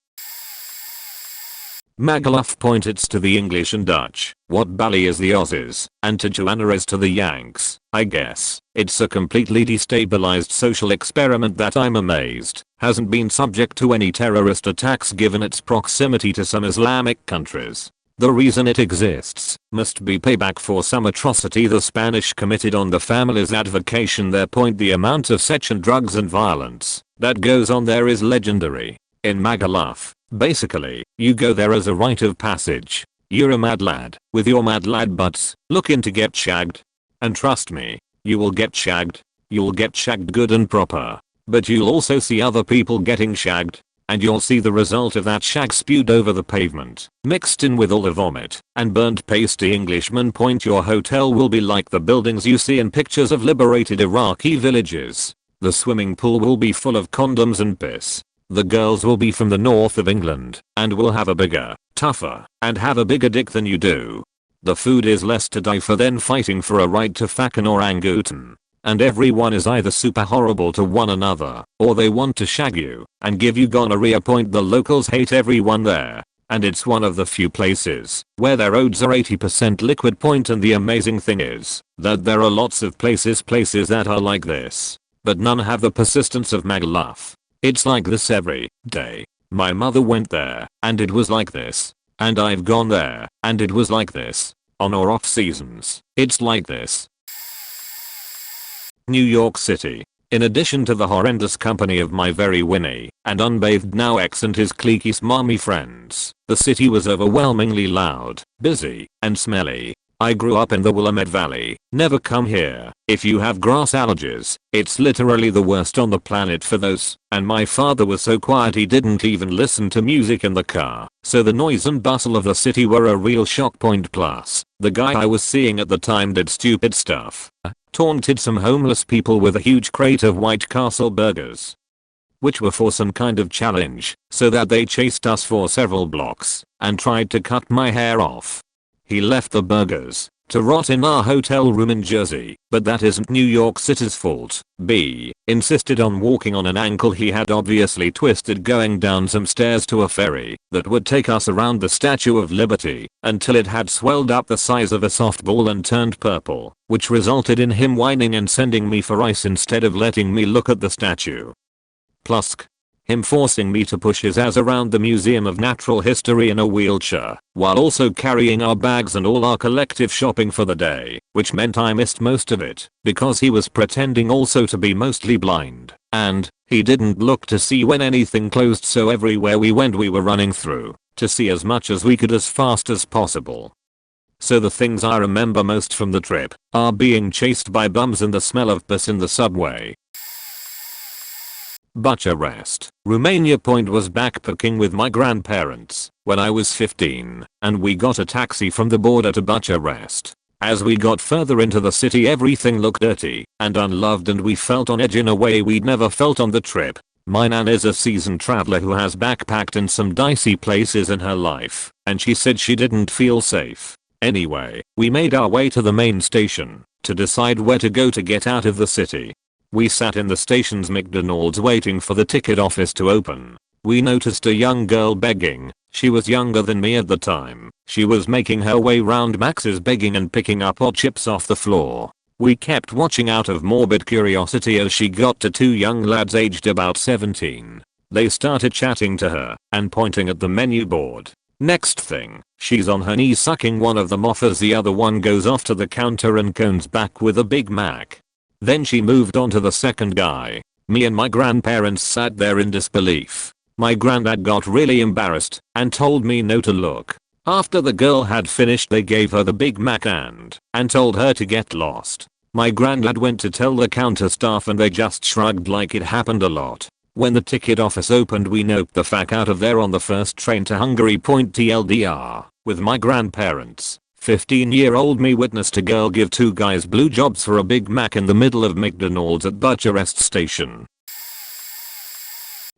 Magaluf points to the English and Dutch, what Bali is the Aussies, and Tijuana is to the Yanks, I guess. It's a completely destabilized social experiment that I'm amazed hasn't been subject to any terrorist attacks given its proximity to some Islamic countries. The reason it exists must be payback for some atrocity the Spanish committed on the family's advocation. Their point, the amount of sex and drugs and violence that goes on there is legendary. In Magaluf, basically, you go there as a rite of passage. You're a mad lad with your mad lad butts looking to get shagged. And trust me, you will get shagged. You'll get shagged good and proper. But you'll also see other people getting shagged. And you'll see the result of that shag spewed over the pavement, mixed in with all the vomit and burnt pasty. Englishmen point, your hotel will be like the buildings you see in pictures of liberated Iraqi villages. The swimming pool will be full of condoms and piss. The girls will be from the north of England and will have a bigger, tougher, and have a bigger dick than you do. The food is less to die for than fighting for a right to fuck an orangutan. And everyone is either super horrible to one another, or they want to shag you and give you gonorrhea. Point, the locals hate everyone there. And it's one of the few places where their roads are 80% liquid. Point, and the amazing thing is that there are lots of places that are like this, but none have the persistence of Magaluf. It's like this every day. My mother went there, and it was like this. And I've gone there, and it was like this. On or off seasons, it's like this. New York City. In addition to the horrendous company of my very Winnie and unbathed now ex and his cliquey smarmy friends, the city was overwhelmingly loud, busy, and smelly. I grew up in the Willamette Valley. Never come here if you have grass allergies. It's literally the worst on the planet for those. And my father was so quiet he didn't even listen to music in the car. So the noise and bustle of the city were a real shock. Point, plus, the guy I was seeing at the time did stupid stuff. Taunted some homeless people with a huge crate of White Castle burgers, which were for some kind of challenge, so that they chased us for several blocks and tried to cut my hair off. He left the burgers to rot in our hotel room in Jersey, but that isn't New York City's fault. B insisted on walking on an ankle he had obviously twisted going down some stairs to a ferry that would take us around the Statue of Liberty until it had swelled up the size of a softball and turned purple, which resulted in him whining and sending me for ice instead of letting me look at the statue. Plus, him forcing me to push his ass around the Museum of Natural History in a wheelchair, while also carrying our bags and all our collective shopping for the day, which meant I missed most of it, because he was pretending also to be mostly blind, and he didn't look to see when anything closed, so everywhere we went we were running through to see as much as we could as fast as possible. So the things I remember most from the trip are being chased by bums and the smell of piss in the subway. Bucharest, Romania. Point, was backpacking with my grandparents when I was 15, and we got a taxi from the border to Bucharest. As we got further into the city everything looked dirty and unloved, and we felt on edge in a way we'd never felt on the trip. My nan is a seasoned traveler who has backpacked in some dicey places in her life, and she said she didn't feel safe. Anyway, we made our way to the main station to decide where to go to get out of the city. We sat in the station's McDonald's waiting for the ticket office to open. We noticed a young girl begging. She was younger than me at the time. She was making her way round Max's begging and picking up hot chips off the floor. We kept watching out of morbid curiosity as she got to two young lads aged about 17. They started chatting to her and pointing at the menu board. Next thing, she's on her knees sucking one of them off as the other one goes off to the counter and comes back with a Big Mac. Then she moved on to the second guy. Me and my grandparents sat there in disbelief. My granddad got really embarrassed and told me no to look. After the girl had finished they gave her the Big Mac and told her to get lost. My granddad went to tell the counter staff and they just shrugged like it happened a lot. When the ticket office opened we noped the fuck out of there on the first train to Hungary. TLDR, with my grandparents. 15-year-old me witnessed a girl give two guys blowjobs for a Big Mac in the middle of McDonald's at Bucharest station.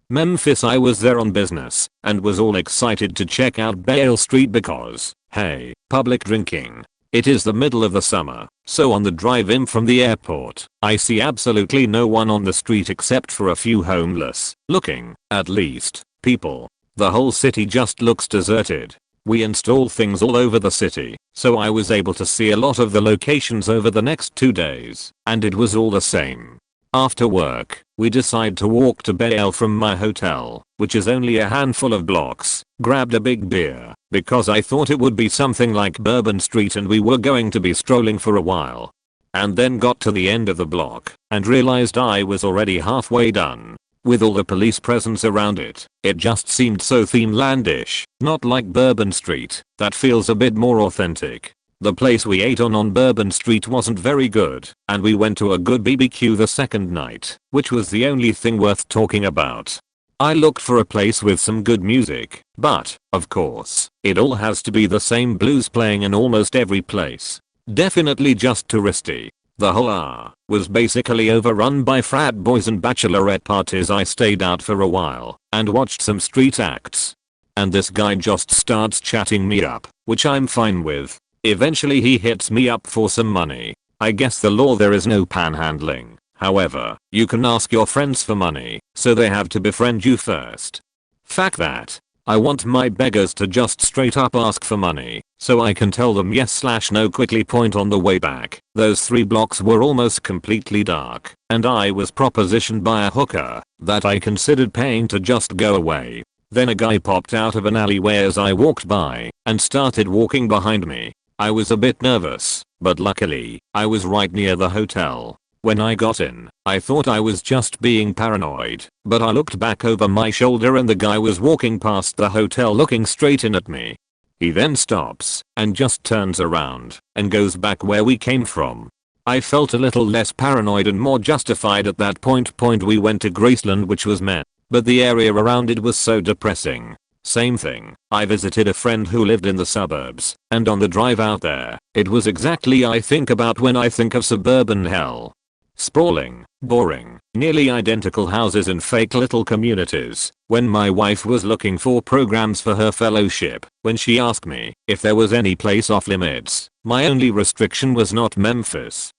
Memphis. I was there on business and was all excited to check out Bale Street because, hey, public drinking. It is the middle of the summer, so on the drive in from the airport, I see absolutely no one on the street except for a few homeless looking, at least, people. The whole city just looks deserted. We installed things all over the city, so I was able to see a lot of the locations over the next 2 days, and it was all the same. After work, we decided to walk to Bay L from my hotel, which is only a handful of blocks, grabbed a big beer, because I thought it would be something like Bourbon Street and we were going to be strolling for a while. And then got to the end of the block, and realized I was already halfway done. With all the police presence around it, it just seemed so themelandish, not like Bourbon Street, that feels a bit more authentic. The place we ate on Bourbon Street wasn't very good, and we went to a good BBQ the second night, which was the only thing worth talking about. I looked for a place with some good music, but, of course, it all has to be the same blues playing in almost every place. Definitely just touristy. The whole was basically overrun by frat boys and bachelorette parties. I stayed out for a while and watched some street acts. And this guy just starts chatting me up, which I'm fine with. Eventually he hits me up for some money. I guess the law there is no panhandling. However, you can ask your friends for money, so they have to befriend you first. Fact that. I want my beggars to just straight up ask for money, so I can tell them yes/no quickly. Point on the way back, those 3 blocks were almost completely dark, and I was propositioned by a hooker that I considered paying to just go away. Then a guy popped out of an alleyway as I walked by, and started walking behind me. I was a bit nervous, but luckily, I was right near the hotel. When I got in, I thought I was just being paranoid, but I looked back over my shoulder and the guy was walking past the hotel looking straight in at me. He then stops and just turns around and goes back where we came from. I felt a little less paranoid and more justified at that point. We went to Graceland, which was meh, but the area around it was so depressing. Same thing, I visited a friend who lived in the suburbs, and on the drive out there, it was exactly I think about when I think of suburban hell. Sprawling, boring, nearly identical houses in fake little communities. When my wife was looking for programs for her fellowship, when she asked me if there was any place off limits, my only restriction was not Memphis.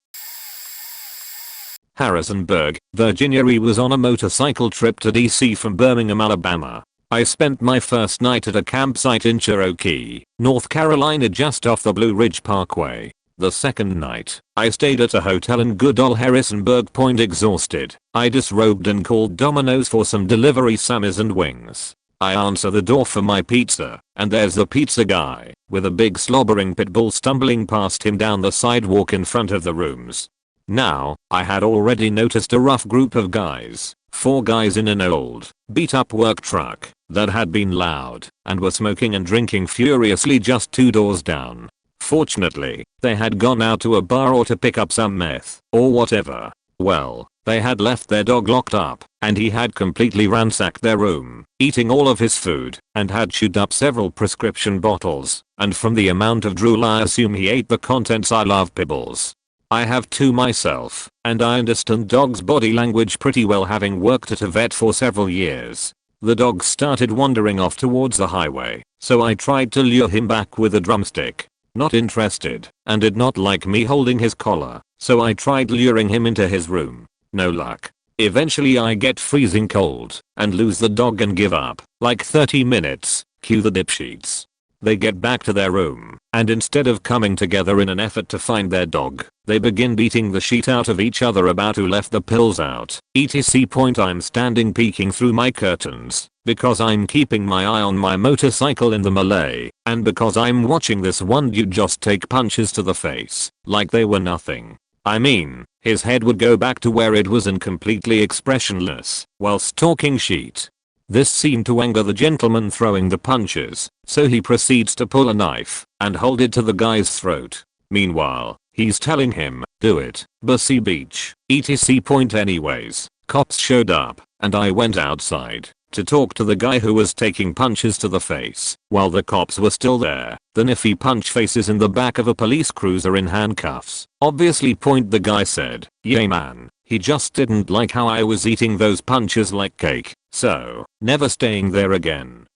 Harrisonburg, Virginia. I was on a motorcycle trip to DC from Birmingham, Alabama. I spent my first night at a campsite in Cherokee, North Carolina, just off the Blue Ridge Parkway. The second night, I stayed at a hotel in good ol' Harrisonburg. Exhausted, I disrobed and called Domino's for some delivery Sammys and wings. I answer the door for my pizza, and there's the pizza guy, with a big slobbering pit bull stumbling past him down the sidewalk in front of the rooms. Now, I had already noticed a rough group of guys, 4 guys in an old, beat-up work truck, that had been loud, and were smoking and drinking furiously just 2 doors down. Fortunately, they had gone out to a bar or to pick up some meth, or whatever. Well, they had left their dog locked up, and he had completely ransacked their room, eating all of his food, and had chewed up several prescription bottles, and from the amount of drool I assume he ate the contents. I love pibbles. I have 2 myself, and I understand dogs' body language pretty well, having worked at a vet for several years. The dog started wandering off towards the highway, so I tried to lure him back with a drumstick. Not interested, and did not like me holding his collar, so I tried luring him into his room. No luck. Eventually I get freezing cold, and lose the dog and give up. Like 30 minutes, cue the dipsheets. They get back to their room, and instead of coming together in an effort to find their dog, they begin beating the shit out of each other about who left the pills out, etc. I'm standing peeking through my curtains, because I'm keeping my eye on my motorcycle in the melee, and because I'm watching this one dude just take punches to the face, like they were nothing. I mean, his head would go back to where it was and completely expressionless, whilst talking shit. This seemed to anger the gentleman throwing the punches, so he proceeds to pull a knife and hold it to the guy's throat. Meanwhile, he's telling him, do it, Bussy Beach, etc. Anyways, cops showed up, and I went outside to talk to the guy who was taking punches to the face. While the cops were still there, the nifty punch faces in the back of a police cruiser in handcuffs. Obviously. The guy said, yeah man, he just didn't like how I was eating those punches like cake, so, never staying there again.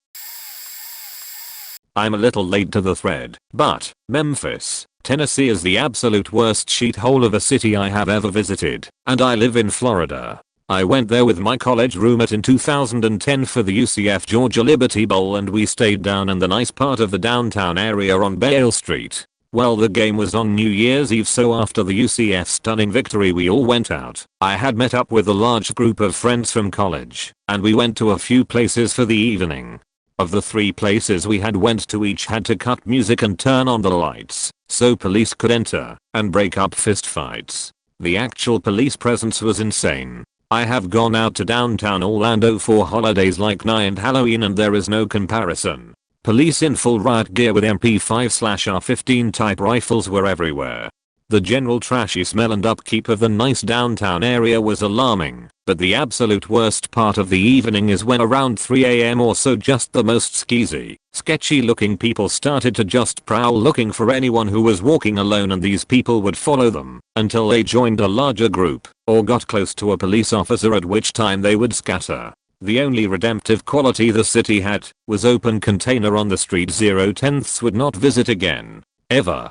I'm a little late to the thread, but Memphis, Tennessee is the absolute worst shithole of a city I have ever visited, and I live in Florida. I went there with my college roommate in 2010 for the UCF Georgia Liberty Bowl and we stayed down in the nice part of the downtown area on Bale Street. Well, the game was on New Year's Eve, so after the UCF stunning victory we all went out. I had met up with a large group of friends from college, and we went to a few places for the evening. Of the 3 places we had went to, each had to cut music and turn on the lights, so police could enter and break up fistfights. The actual police presence was insane. I have gone out to downtown Orlando for holidays like Nye and Halloween and there is no comparison. Police in full riot gear with MP5/R15 type rifles were everywhere. The general trashy smell and upkeep of the nice downtown area was alarming, but the absolute worst part of the evening is when around 3 AM or so just the most skeezy, sketchy looking people started to just prowl looking for anyone who was walking alone, and these people would follow them until they joined a larger group or got close to a police officer, at which time they would scatter. The only redemptive quality the city had was open container on the street 0/10ths would not visit again. Ever.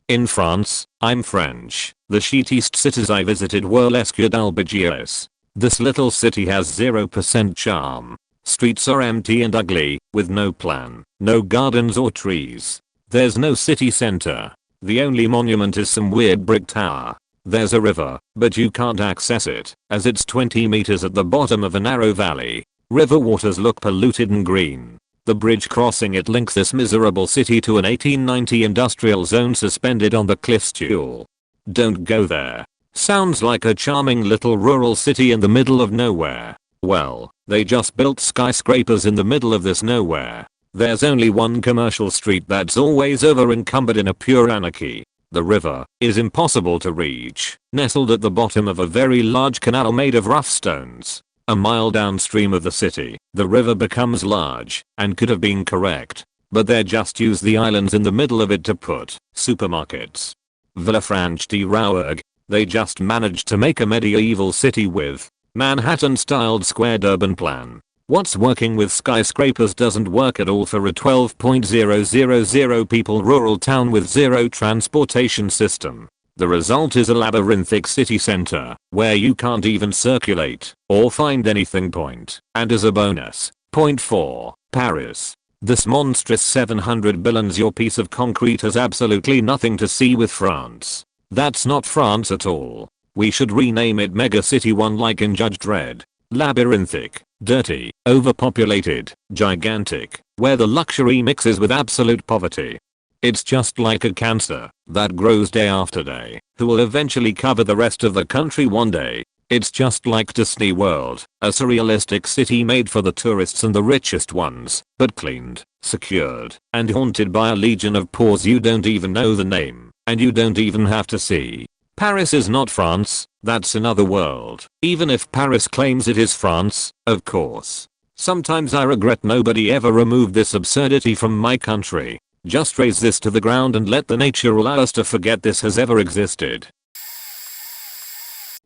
In France, I'm French. The shittiest cities I visited were Lescure d'Albigés. This little city has 0% charm. Streets are empty and ugly, with no plan, no gardens or trees. There's no city center. The only monument is some weird brick tower. There's a river, but you can't access it, as it's 20 meters at the bottom of a narrow valley. River waters look polluted and green. The bridge crossing it links this miserable city to an 1890 industrial zone suspended on the cliff stool. Don't go there. Sounds like a charming little rural city in the middle of nowhere. Well, they just built skyscrapers in the middle of this nowhere. There's only one commercial street that's always over encumbered in a pure anarchy. The river is impossible to reach, nestled at the bottom of a very large canal made of rough stones. A mile downstream of the city, the river becomes large and could have been correct, but they just use the islands in the middle of it to put supermarkets. Villefranche-de-Rouergue, they just managed to make a medieval city with Manhattan-styled squared urban plan. What's working with skyscrapers doesn't work at all for a 12,000 people rural town with zero transportation system. The result is a labyrinthic city center, where you can't even circulate or find anything. And as a bonus, point 4, Paris. This monstrous 700 billions your piece of concrete has absolutely nothing to see with France. That's not France at all. We should rename it Mega City 1 like in Judge Dredd. Labyrinthic, dirty, overpopulated, gigantic, where the luxury mixes with absolute poverty. It's just like a cancer that grows day after day, who will eventually cover the rest of the country one day. It's just like Disney World, a surrealistic city made for the tourists and the richest ones, but cleaned, secured, and haunted by a legion of paws you don't even know the name, and you don't even have to see. Paris is not France, that's another world, even if Paris claims it is France, of course. Sometimes I regret nobody ever removed this absurdity from my country. Just raise this to the ground and let the nature allow us to forget this has ever existed.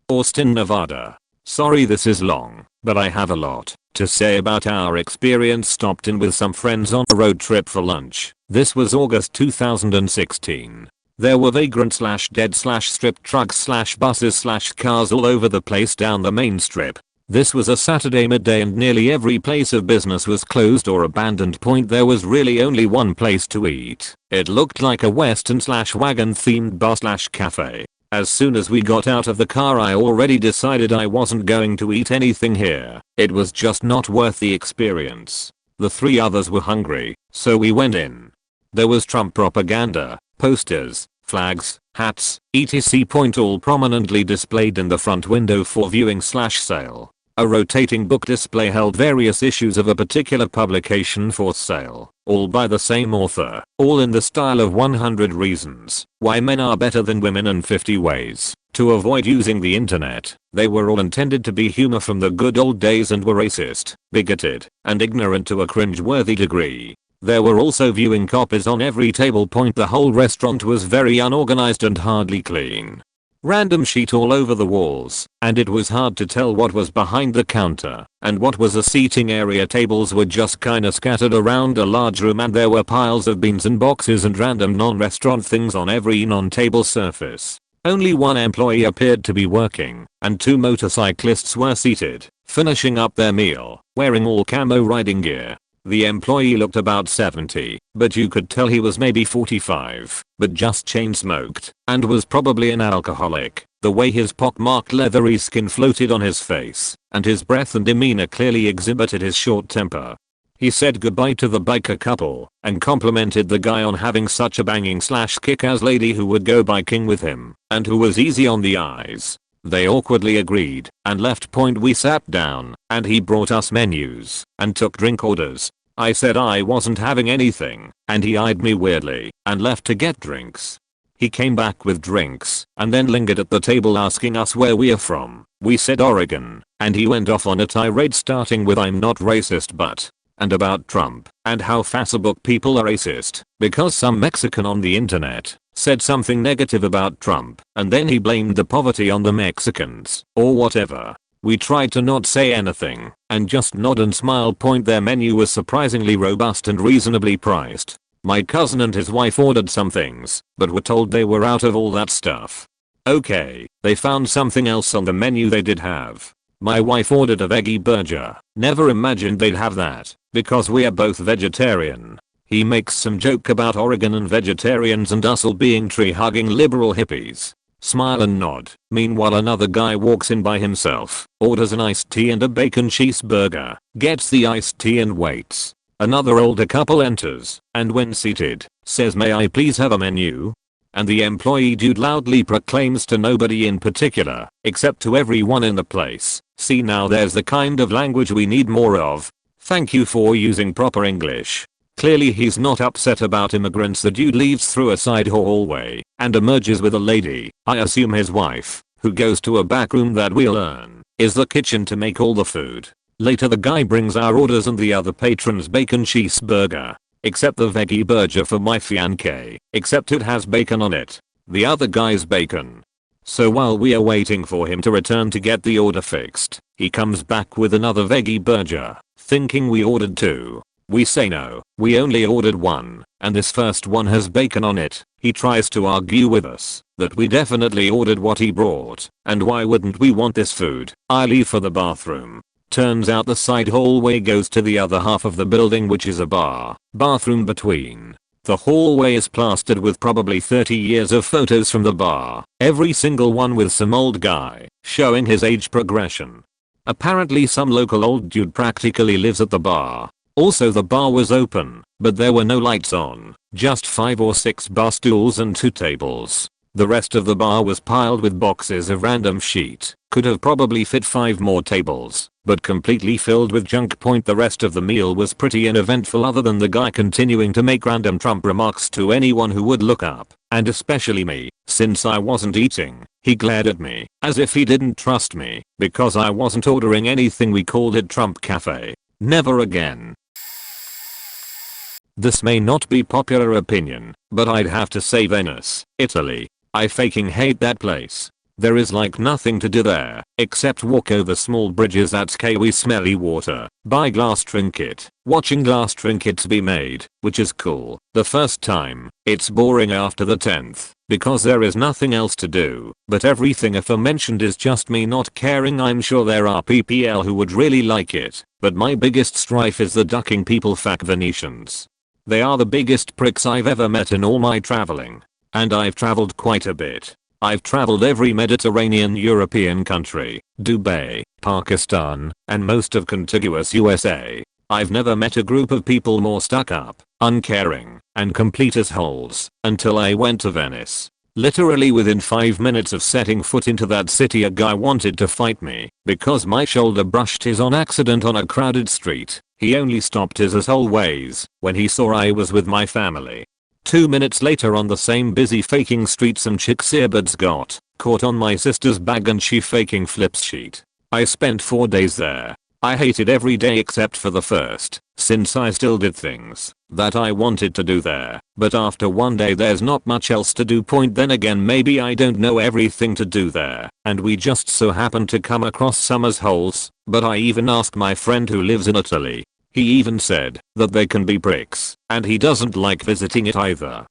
Austin, Nevada. Sorry this is long, but I have a lot to say about our experience. Stopped in with some friends on a road trip for lunch. This was August 2016. There were vagrant/dead/strip trucks/buses/cars all over the place down the main strip. This was a Saturday midday and nearly every place of business was closed or abandoned. There was really only one place to eat. It looked like a western/wagon themed bar/cafe. As soon as we got out of the car I already decided I wasn't going to eat anything here. It was just not worth the experience. The 3 others were hungry, so we went in. There was Trump propaganda, posters, flags, hats, etc. All prominently displayed in the front window for viewing/sale. A rotating book display held various issues of a particular publication for sale, all by the same author, all in the style of 100 Reasons Why Men Are Better Than Women and 50 Ways to Avoid Using the Internet. They were all intended to be humor from the good old days and were racist, bigoted, and ignorant to a cringe-worthy degree. There were also viewing copies on every table. The whole restaurant was very unorganized and hardly clean. Random sheet all over the walls, and it was hard to tell what was behind the counter and what was a seating area. Tables were just kinda scattered around a large room and there were piles of beans and boxes and random non-restaurant things on every non-table surface. Only one employee appeared to be working, and 2 motorcyclists were seated, finishing up their meal, wearing all camo riding gear. The employee looked about 70, but you could tell he was maybe 45, but just chain smoked, and was probably an alcoholic. The way his pockmarked leathery skin floated on his face, and his breath and demeanor clearly exhibited his short temper. He said goodbye to the biker couple, and complimented the guy on having such a banging / kick-ass lady who would go biking with him, and who was easy on the eyes. They awkwardly agreed, and left. We sat down, and he brought us menus, and took drink orders. I said I wasn't having anything, and he eyed me weirdly, and left to get drinks. He came back with drinks, and then lingered at the table asking us where we are from. We said Oregon, and he went off on a tirade starting with "I'm not racist but," and about Trump, and how Facebook people are racist, because some Mexican on the internet said something negative about Trump, and then he blamed the poverty on the Mexicans, or whatever. We tried to not say anything, and just nod and smile. Their menu was surprisingly robust and reasonably priced. My cousin and his wife ordered some things, but were told they were out of all that stuff. Okay, they found something else on the menu they did have. My wife ordered a veggie burger. Never imagined they'd have that, because we are both vegetarian. He makes some joke about Oregon and vegetarians and us all being tree-hugging liberal hippies. Smile and nod. Meanwhile another guy walks in by himself, orders an iced tea and a bacon cheeseburger, gets the iced tea and waits. Another older couple enters, and when seated, says, "May I please have a menu?" And the employee dude loudly proclaims to nobody in particular, except to everyone in the place, "See, now there's the kind of language we need more of. Thank you for using proper English." Clearly he's not upset about immigrants. The dude leaves through a side hallway, and emerges with a lady, I assume his wife, who goes to a back room that we'll learn is the kitchen to make all the food. Later the guy brings our orders and the other patron's bacon cheeseburger, except the veggie burger for my fiancé, except it has bacon on it. The other guy's bacon. So while we are waiting for him to return to get the order fixed, he comes back with another veggie burger, thinking we ordered 2. We say no, we only ordered 1, and this first one has bacon on it. He tries to argue with us that we definitely ordered what he brought, and why wouldn't we want this food. I leave for the bathroom. Turns out the side hallway goes to the other half of the building, which is a bathroom between. The hallway is plastered with probably 30 years of photos from the bar, every single one with some old guy showing his age progression. Apparently some local old dude practically lives at the bar. Also the bar was open, but there were no lights on, just 5 or 6 bar stools and 2 tables. The rest of the bar was piled with boxes of random shit. Could have probably fit 5 more tables, but completely filled with junk. The rest of the meal was pretty uneventful other than the guy continuing to make random Trump remarks to anyone who would look up, and especially me, since I wasn't eating. He glared at me, as if he didn't trust me, because I wasn't ordering anything. We called it Trump Cafe. Never again. This may not be popular opinion, but I'd have to say Venice, Italy. I fucking hate that place. There is like nothing to do there, except walk over small bridges at scaly smelly water, buy glass trinket, watching glass trinkets be made, which is cool, the first time. It's boring after the 10th, because there is nothing else to do, but everything aforementioned is just me not caring. I'm sure there are PPL who would really like it, but my biggest strife is the ducking people. Fuck Venetians. They are the biggest pricks I've ever met in all my traveling. And I've traveled quite a bit. I've traveled every Mediterranean European country, Dubai, Pakistan, and most of contiguous USA. I've never met a group of people more stuck up, uncaring, and complete assholes, until I went to Venice. Literally within 5 minutes of setting foot into that city a guy wanted to fight me, because my shoulder brushed his on accident on a crowded street. He only stopped his asshole ways when he saw I was with my family. 2 minutes later on the same busy faking street some chick's earbuds got caught on my sister's bag and she faking flips sheet. I spent 4 days there. I hated every day except for the first, since I still did things that I wanted to do there, but after 1 day there's not much else to do. Then again, maybe I don't know everything to do there, and we just so happened to come across some assholes. But I even asked my friend who lives in Italy. He even said that they can be pricks, and he doesn't like visiting it either.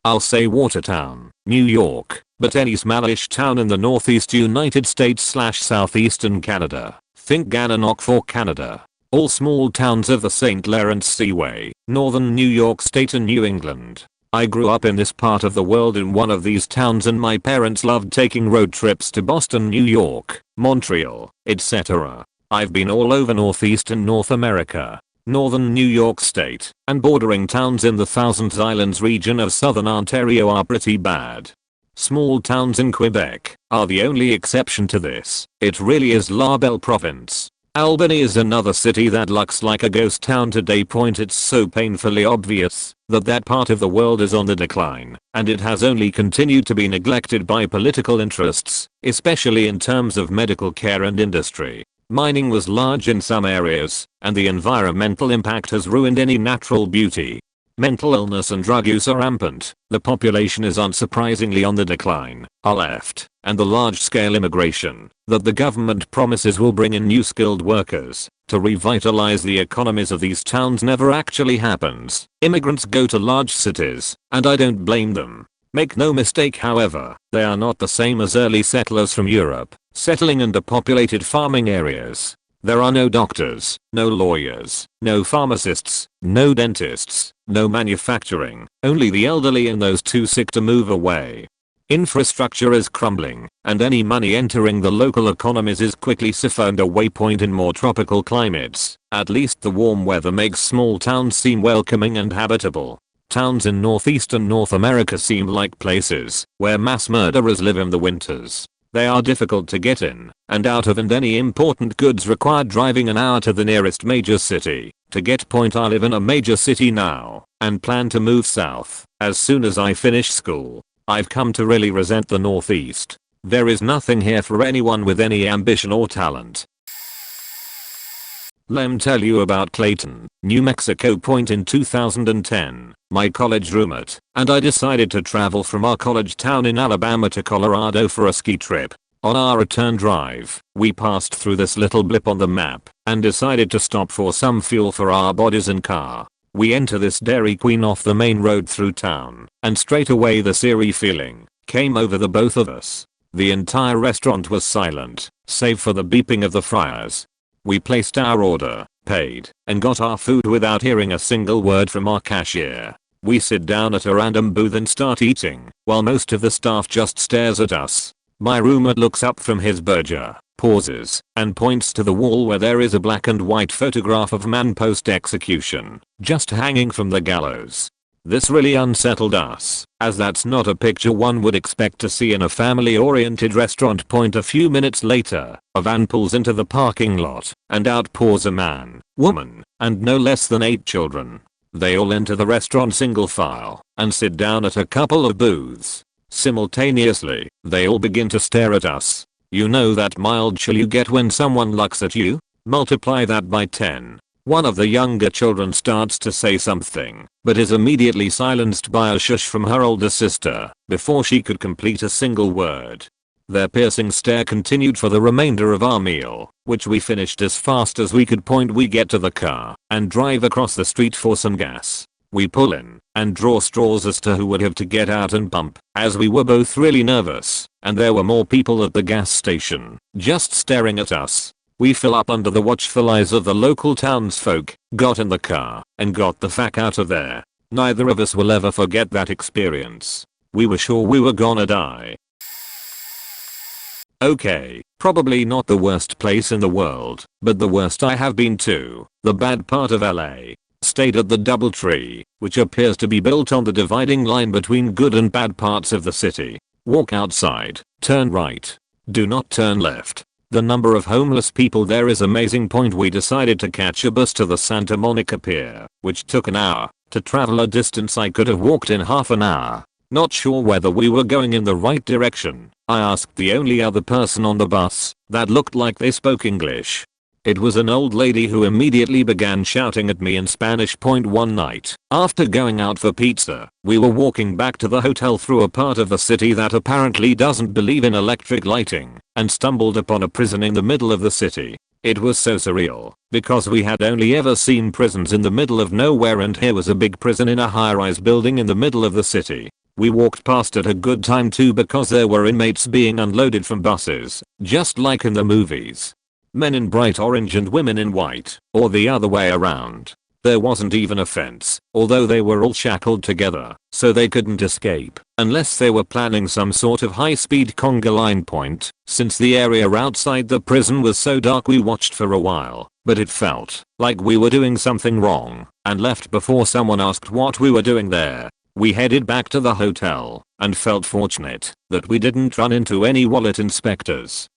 I'll say Watertown, New York, but any smallish town in the northeast United States/southeastern Canada. Think Gananoque for Canada. All small towns of the St. Lawrence Seaway, northern New York State and New England. I grew up in this part of the world in one of these towns, and my parents loved taking road trips to Boston, New York, Montreal, etc. I've been all over northeastern North America, northern New York State, and bordering towns in the Thousand Islands region of southern Ontario are pretty bad. Small towns in Quebec are the only exception to this. It really is La Belle Province. Albany is another city that looks like a ghost town today. It's so painfully obvious that that part of the world is on the decline, and it has only continued to be neglected by political interests, especially in terms of medical care and industry. Mining was large in some areas, and the environmental impact has ruined any natural beauty. Mental illness and drug use are rampant. The population is unsurprisingly on the decline. Our left, and the large-scale immigration that the government promises will bring in new skilled workers to revitalize the economies of these towns never actually happens. Immigrants go to large cities, and I don't blame them. Make no mistake, however, they are not the same as early settlers from Europe, settling in depopulated farming areas. There are no doctors, no lawyers, no pharmacists, no dentists, no manufacturing, only the elderly and those too sick to move away. Infrastructure is crumbling, and any money entering the local economies is quickly siphoned away. In more tropical climates, at least the warm weather makes small towns seem welcoming and habitable. Towns in northeastern North America seem like places where mass murderers live in the winters. They are difficult to get in and out of, and any important goods require driving an hour to the nearest major city. To get point, I live in a major city now and plan to move south as soon as I finish school. I've come to really resent the Northeast. There is nothing here for anyone with any ambition or talent. Lemme tell you about Clayton, New Mexico. In 2010, my college roommate and I decided to travel from our college town in Alabama to Colorado for a ski trip. On our return drive, we passed through this little blip on the map and decided to stop for some fuel for our bodies and car. We enter this Dairy Queen off the main road through town, and straight away this eerie feeling came over the both of us. The entire restaurant was silent, save for the beeping of the fryers. We placed our order, paid, and got our food without hearing a single word from our cashier. We sit down at a random booth and start eating, while most of the staff just stares at us. My roommate looks up from his burger, pauses, and points to the wall where there is a black and white photograph of a man post-execution, just hanging from the gallows. This really unsettled us, as that's not a picture one would expect to see in a family-oriented restaurant. A few minutes later, a van pulls into the parking lot, and out pours a man, woman, and no less than 8 children. They all enter the restaurant single file, and sit down at a couple of booths. Simultaneously, they all begin to stare at us. You know that mild chill you get when someone looks at you? Multiply that by 10. One of the younger children starts to say something, but is immediately silenced by a shush from her older sister before she could complete a single word. Their piercing stare continued for the remainder of our meal, which we finished as fast as we could. We get to the car and drive across the street for some gas. We pull in and draw straws as to who would have to get out and pump, as we were both really nervous, and there were more people at the gas station just staring at us. We fill up under the watchful eyes of the local townsfolk, got in the car, and got the fuck out of there. Neither of us will ever forget that experience. We were sure we were gonna die. Okay, probably not the worst place in the world, but the worst I have been to, the bad part of LA. Stayed at the DoubleTree, which appears to be built on the dividing line between good and bad parts of the city. Walk outside, turn right. Do not turn left. The number of homeless people there is amazing. We decided to catch a bus to the Santa Monica Pier, which took an hour to travel, a distance I could have walked in half an hour. Not sure whether we were going in the right direction. I asked the only other person on the bus that looked like they spoke English. It was an old lady who immediately began shouting at me in Spanish. One night, after going out for pizza, we were walking back to the hotel through a part of the city that apparently doesn't believe in electric lighting, and stumbled upon a prison in the middle of the city. It was so surreal, because we had only ever seen prisons in the middle of nowhere, and here was a big prison in a high-rise building in the middle of the city. We walked past at a good time too because there were inmates being unloaded from buses, just like in the movies. Men in bright orange and women in white, or the other way around. There wasn't even a fence, although they were all shackled together, so they couldn't escape, unless they were planning some sort of high-speed conga line point, since the area outside the prison was so dark we watched for a while, but it felt like we were doing something wrong, and left before someone asked what we were doing there. We headed back to the hotel, and felt fortunate that we didn't run into any wallet inspectors.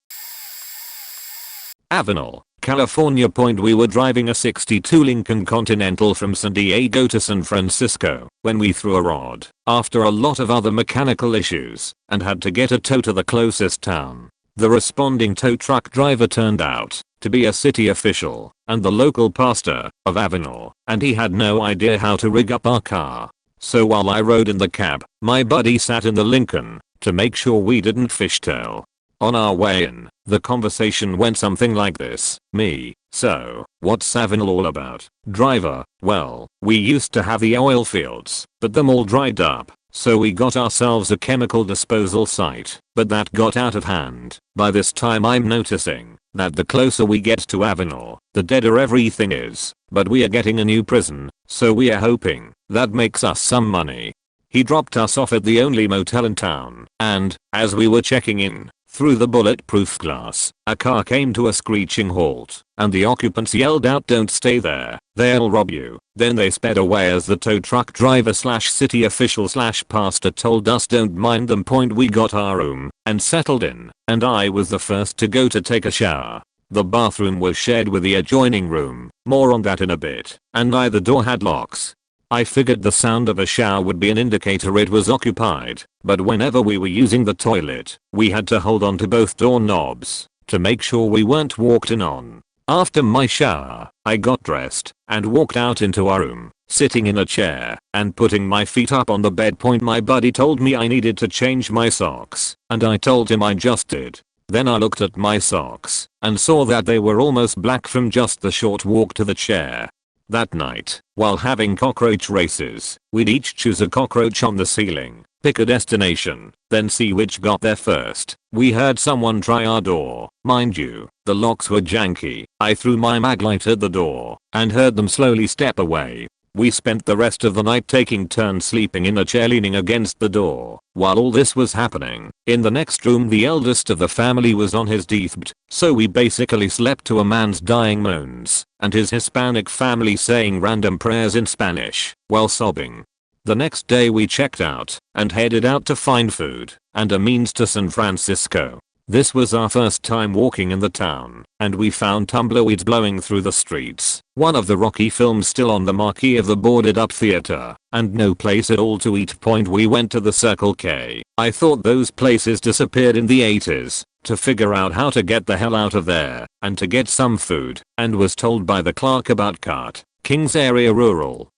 Avenal, California. We were driving a 62 Lincoln Continental from San Diego to San Francisco when we threw a rod after a lot of other mechanical issues and had to get a tow to the closest town. The responding tow truck driver turned out to be a city official and the local pastor of Avenal, and he had no idea how to rig up our car. So while I rode in the cab, my buddy sat in the Lincoln to make sure we didn't fishtail. On our way in, the conversation went something like this. Me: so, what's Avenal all about? Driver: well, we used to have the oil fields, but them all dried up, so we got ourselves a chemical disposal site, but that got out of hand. By this time I'm noticing that the closer we get to Avenal, the deader everything is, but we are getting a new prison, so we are hoping that makes us some money. He dropped us off at the only motel in town, and, as we were checking in, through the bulletproof glass, a car came to a screeching halt, and the occupants yelled out, "Don't stay there, they'll rob you." Then they sped away as the tow truck driver slash city official slash pastor told us don't mind them. We got our room and settled in, and I was the first to go to take a shower. The bathroom was shared with the adjoining room, more on that in a bit, and neither door had locks. I figured the sound of a shower would be an indicator it was occupied, but whenever we were using the toilet, we had to hold on to both door knobs to make sure we weren't walked in on. After my shower, I got dressed and walked out into our room, sitting in a chair and putting my feet up on the bed. My buddy told me I needed to change my socks, and I told him I just did. Then I looked at my socks and saw that they were almost black from just the short walk to the chair. That night, while having cockroach races, we'd each choose a cockroach on the ceiling, pick a destination, then see which got there first. We heard someone try our door. Mind you, the locks were janky. I threw my mag light at the door and heard them slowly step away. We spent the rest of the night taking turns sleeping in a chair leaning against the door. While all this was happening, in the next room the eldest of the family was on his deathbed, so we basically slept to a man's dying moans and his Hispanic family saying random prayers in Spanish while sobbing. The next day we checked out and headed out to find food and a means to San Francisco. This was our first time walking in the town, and we found tumbleweeds blowing through the streets, one of the Rocky films still on the marquee of the boarded up theater, and no place at all to eat. We went to the Circle K. I thought those places disappeared in the 80s, to figure out how to get the hell out of there, and to get some food, and was told by the clerk about CART, Kings Area Rural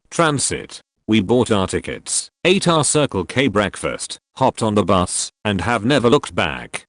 Transit. We bought our tickets, ate our Circle K breakfast, hopped on the bus, and have never looked back.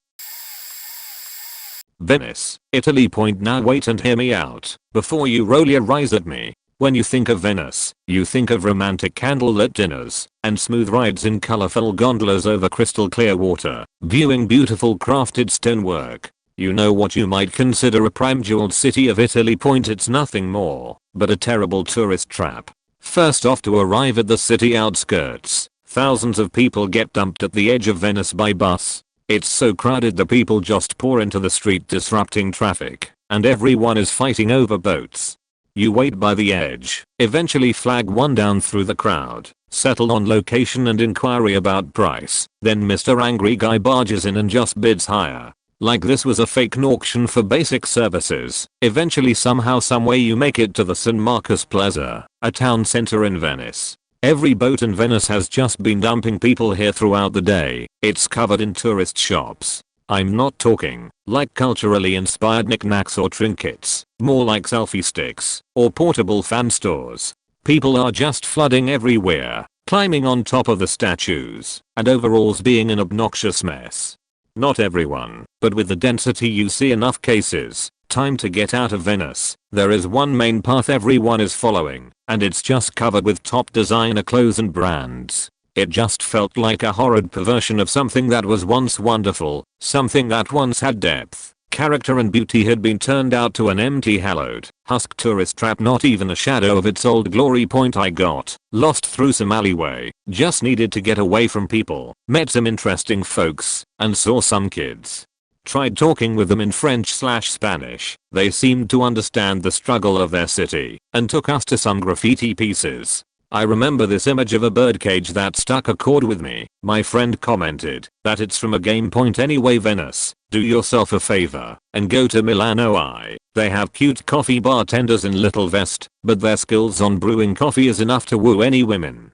Venice, Italy. Now wait and hear me out before you roll your eyes at me. When you think of Venice, you think of romantic candlelit dinners and smooth rides in colorful gondolas over crystal clear water, viewing beautiful crafted stonework. You know what you might consider a prime jeweled city of Italy. It's nothing more but a terrible tourist trap. First off, to arrive at the city outskirts, thousands of people get dumped at the edge of Venice by bus. It's so crowded the people just pour into the street disrupting traffic, and everyone is fighting over boats. You wait by the edge, eventually flag one down through the crowd, settle on location and inquiry about price, then Mr. Angry Guy barges in and just bids higher. Like this was a fake auction for basic services. Eventually somehow someway you make it to the San Marcos Plaza, a town center in Venice. Every boat in Venice has just been dumping people here throughout the day. It's covered in tourist shops. I'm not talking like culturally inspired knickknacks or trinkets, more like selfie sticks or portable fan stores. People are just flooding everywhere, climbing on top of the statues, and overalls being an obnoxious mess. Not everyone, but with the density you see enough cases. Time to get out of Venice. There is one main path everyone is following, and it's just covered with top designer clothes and brands. It just felt like a horrid perversion of something that was once wonderful, something that once had depth, character and beauty had been turned out to an empty hallowed, husk tourist trap. Not even a shadow of its old glory. Point. I got lost through some alleyway, just needed to get away from people, met some interesting folks, and saw some kids. Tried talking with them in French/Spanish, they seemed to understand the struggle of their city, and took us to some graffiti pieces. I remember this image of a birdcage that stuck a chord with me. My friend commented that it's from a game. Point. Anyway, Venice, do yourself a favor and go to Milano. They have cute coffee bartenders in little vest, but their skills on brewing coffee is enough to woo any women.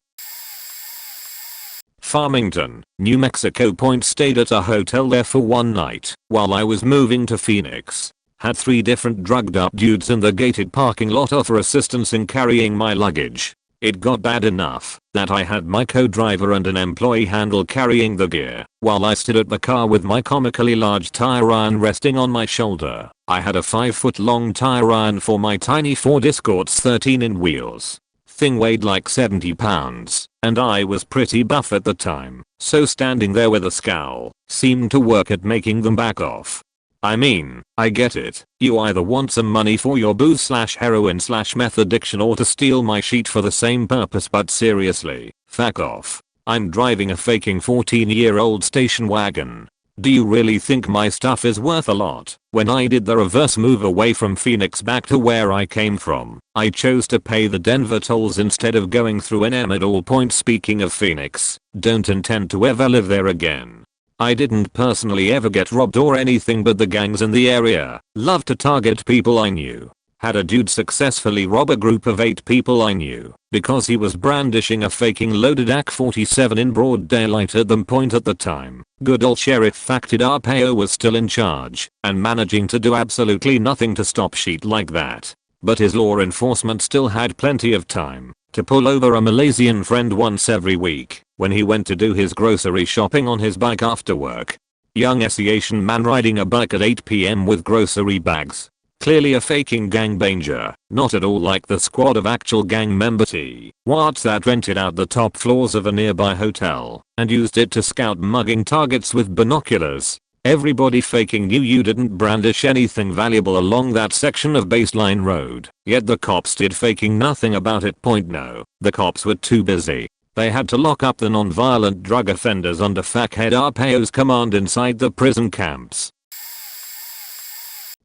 Farmington, New Mexico. Point. Stayed at a hotel there for one night while I was moving to Phoenix. Had 3 different drugged up dudes in the gated parking lot offer assistance in carrying my luggage. It got bad enough that I had my co-driver and an employee handle carrying the gear while I stood at the car with my comically large tire iron resting on my shoulder. I had a 5-foot long tire iron for my tiny Ford Escort's 13-inch wheels. Thing weighed like 70 pounds, and I was pretty buff at the time, so standing there with a scowl seemed to work at making them back off. I mean, I get it. You either want some money for your booze/heroin/meth addiction or to steal my sheet for the same purpose, but seriously, fuck off. I'm driving a faking 14-year-old station wagon. Do you really think my stuff is worth a lot? When I did the reverse move away from Phoenix back to where I came from, I chose to pay the Denver tolls instead of going through an at all. Point. Speaking of Phoenix, don't intend to ever live there again. I didn't personally ever get robbed or anything, but the gangs in the area loved to target people I knew. Had a dude successfully rob a group of 8 people I knew because he was brandishing a faking loaded AK-47 in broad daylight at them. Point. At the time, good old Sheriff Facted Arpaio was still in charge and managing to do absolutely nothing to stop shit like that. But his law enforcement still had plenty of time to pull over a Malaysian friend once every week when he went to do his grocery shopping on his bike after work. Young Asian man riding a bike at 8 PM with grocery bags. Clearly a faking gangbanger, not at all like the squad of actual gang member T.Wats that rented out the top floors of a nearby hotel and used it to scout mugging targets with binoculars. Everybody faking knew you didn't brandish anything valuable along that section of Baseline Road, yet the cops did faking nothing about it. Point. No, the cops were too busy. They had to lock up the non-violent drug offenders under Fuckhead Arpaio's command inside the prison camps.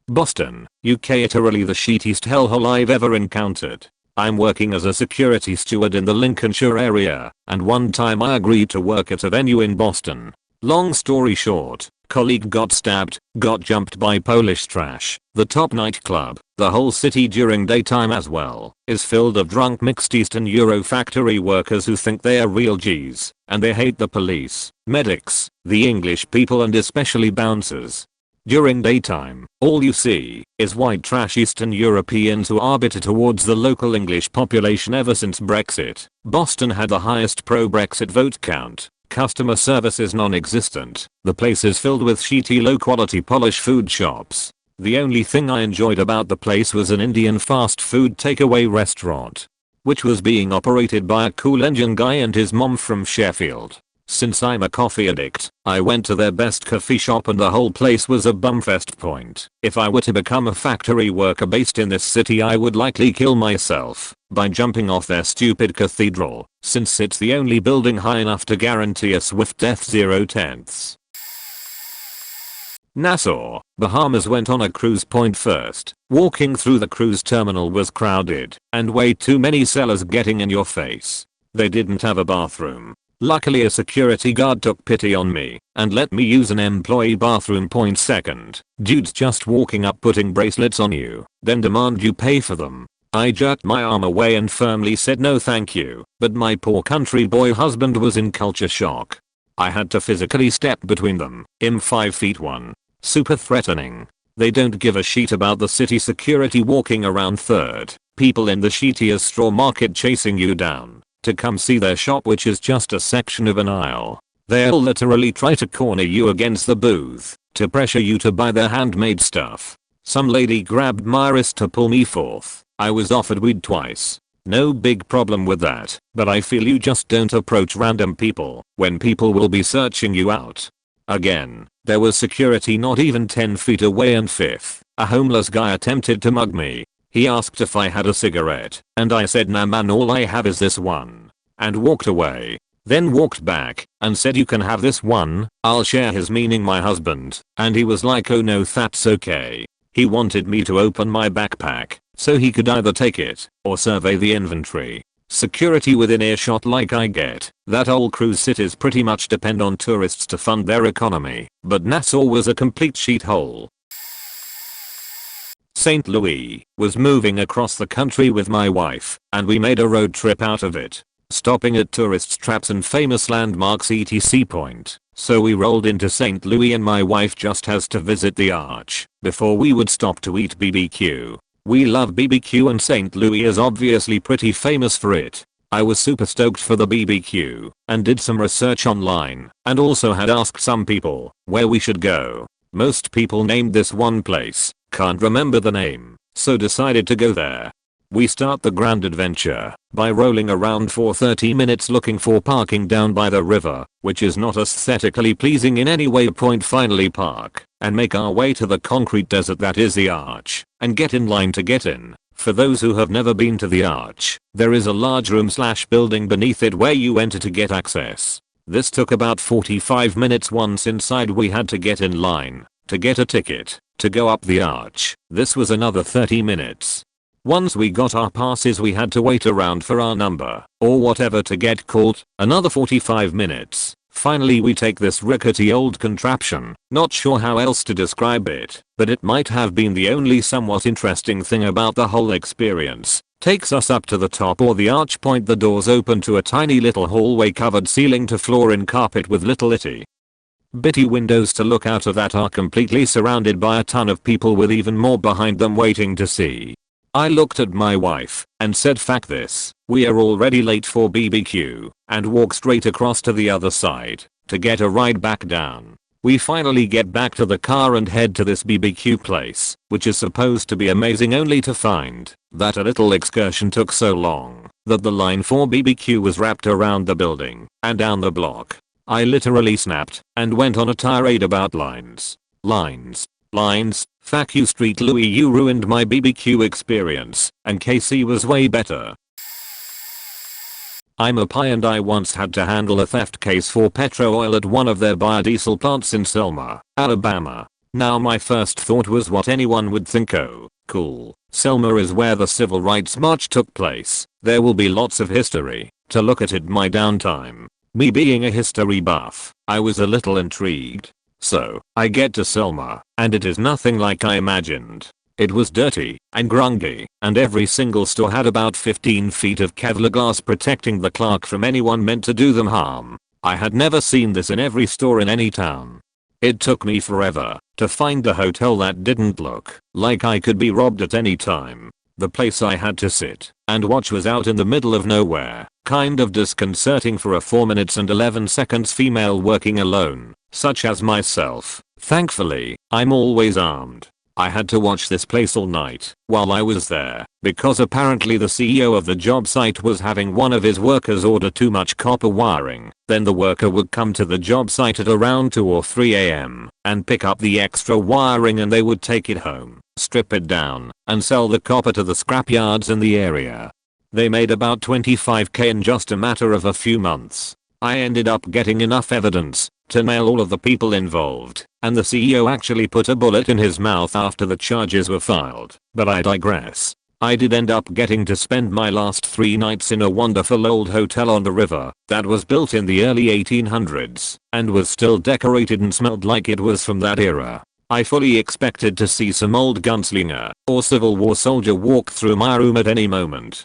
Boston, UK. Literally the shittiest hellhole I've ever encountered. I'm working as a security steward in the Lincolnshire area, and one time I agreed to work at a venue in Boston. Long story short, colleague got stabbed, got jumped by Polish trash. The top nightclub, the whole city during daytime as well, is filled of drunk mixed Eastern Euro factory workers who think they are real G's, and they hate the police, medics, the English people and especially bouncers. During daytime, all you see is white trash Eastern Europeans who are bitter towards the local English population ever since Brexit. Boston had the highest pro-Brexit vote count. Customer service is non-existent. The place is filled with shitty low-quality Polish food shops. The only thing I enjoyed about the place was an Indian fast food takeaway restaurant, which was being operated by a cool Indian guy and his mom from Sheffield. Since I'm a coffee addict, I went to their best coffee shop and the whole place was a bumfest. Point. If I were to become a factory worker based in this city, I would likely kill myself by jumping off their stupid cathedral, since it's the only building high enough to guarantee a swift death. 0/10. Nassau, Bahamas. Went on a cruise. Point. First, walking through the cruise terminal was crowded and way too many sellers getting in your face. They didn't have a bathroom. Luckily a security guard took pity on me and let me use an employee bathroom. Point. Second, dudes just walking up putting bracelets on you, then demand you pay for them. I jerked my arm away and firmly said no thank you, but my poor country boy husband was in culture shock. I had to physically step between them. I'm 5'1". Super threatening. They don't give a shit about the city security walking around. Third, people in the shittiest straw market chasing you down to come see their shop, which is just a section of an aisle. They'll literally try to corner you against the booth to pressure you to buy their handmade stuff. Some lady grabbed my wrist to pull me forth. I was offered weed twice. No big problem with that, but I feel you just don't approach random people when people will be searching you out. Again, there was security not even 10 feet away, and fifth, a homeless guy attempted to mug me. He asked if I had a cigarette, and I said nah man, all I have is this one, and walked away. Then walked back and said you can have this one, I'll share his, meaning my husband, and he was like oh no that's okay. He wanted me to open my backpack so he could either take it or survey the inventory. Security within earshot, like I get that all cruise cities pretty much depend on tourists to fund their economy, but Nassau was a complete shithole. St. Louis was moving across the country with my wife, and we made a road trip out of it, stopping at tourist traps and famous landmarks etc. point. So we rolled into St. Louis and my wife just has to visit the Arch before we would stop to eat BBQ. We love BBQ and St. Louis is obviously pretty famous for it. I was super stoked for the BBQ and did some research online and also had asked some people where we should go. Most people named this one place, can't remember the name, so decided to go there. We start the grand adventure by rolling around for 30 minutes looking for parking down by the river, which is not aesthetically pleasing in any way. Finally park and make our way to the concrete desert that is the Arch and get in line to get in. For those who have never been to the Arch, there is a large room/building beneath it where you enter to get access. This took about 45 minutes. Once inside we had to get in line to get a ticket to go up the Arch. This was another 30 minutes. Once we got our passes we had to wait around for our number or whatever to get called, another 45 minutes. Finally we take this rickety old contraption, not sure how else to describe it, but it might have been the only somewhat interesting thing about the whole experience. Takes us up to the top or the arch point. The doors open to a tiny little hallway covered ceiling to floor in carpet with little itty bitty windows to look out of that are completely surrounded by a ton of people with even more behind them waiting to see. I looked at my wife and said fuck this, we are already late for BBQ, and walk straight across to the other side to get a ride back down. We finally get back to the car and head to this BBQ place, which is supposed to be amazing, only to find that a little excursion took so long that the line for BBQ was wrapped around the building and down the block. I literally snapped and went on a tirade about lines. Fuck you Street Louis, you ruined my BBQ experience, and KC was way better. I'm a pie and I once had to handle a theft case for petro oil at one of their biodiesel plants in Selma, Alabama. Now my first thought was what anyone would think, oh, cool, Selma is where the Civil Rights March took place, there will be lots of history to look at. My downtime. Me being a history buff, I was a little intrigued. So, I get to Selma, and it is nothing like I imagined. It was dirty and grungy, and every single store had about 15 feet of Kevlar glass protecting the clerk from anyone meant to do them harm. I had never seen this in every store in any town. It took me forever to find a hotel that didn't look like I could be robbed at any time. The place I had to sit and watch was out in the middle of nowhere, kind of disconcerting for a 4 minutes and 11 seconds female working alone, such as myself. Thankfully, I'm always armed. I had to watch this place all night while I was there, because apparently the CEO of the job site was having one of his workers order too much copper wiring. Then the worker would come to the job site at around 2 or 3 AM and pick up the extra wiring, and they would take it home, strip it down, and sell the copper to the scrap yards in the area. They made about $25K in just a matter of a few months. I ended up getting enough evidence to nail all of the people involved, and the CEO actually put a bullet in his mouth after the charges were filed. But I digress. I did end up getting to spend my last 3 nights in a wonderful old hotel on the river that was built in the early 1800s and was still decorated and smelled like it was from that era. I fully expected to see some old gunslinger or Civil War soldier walk through my room at any moment.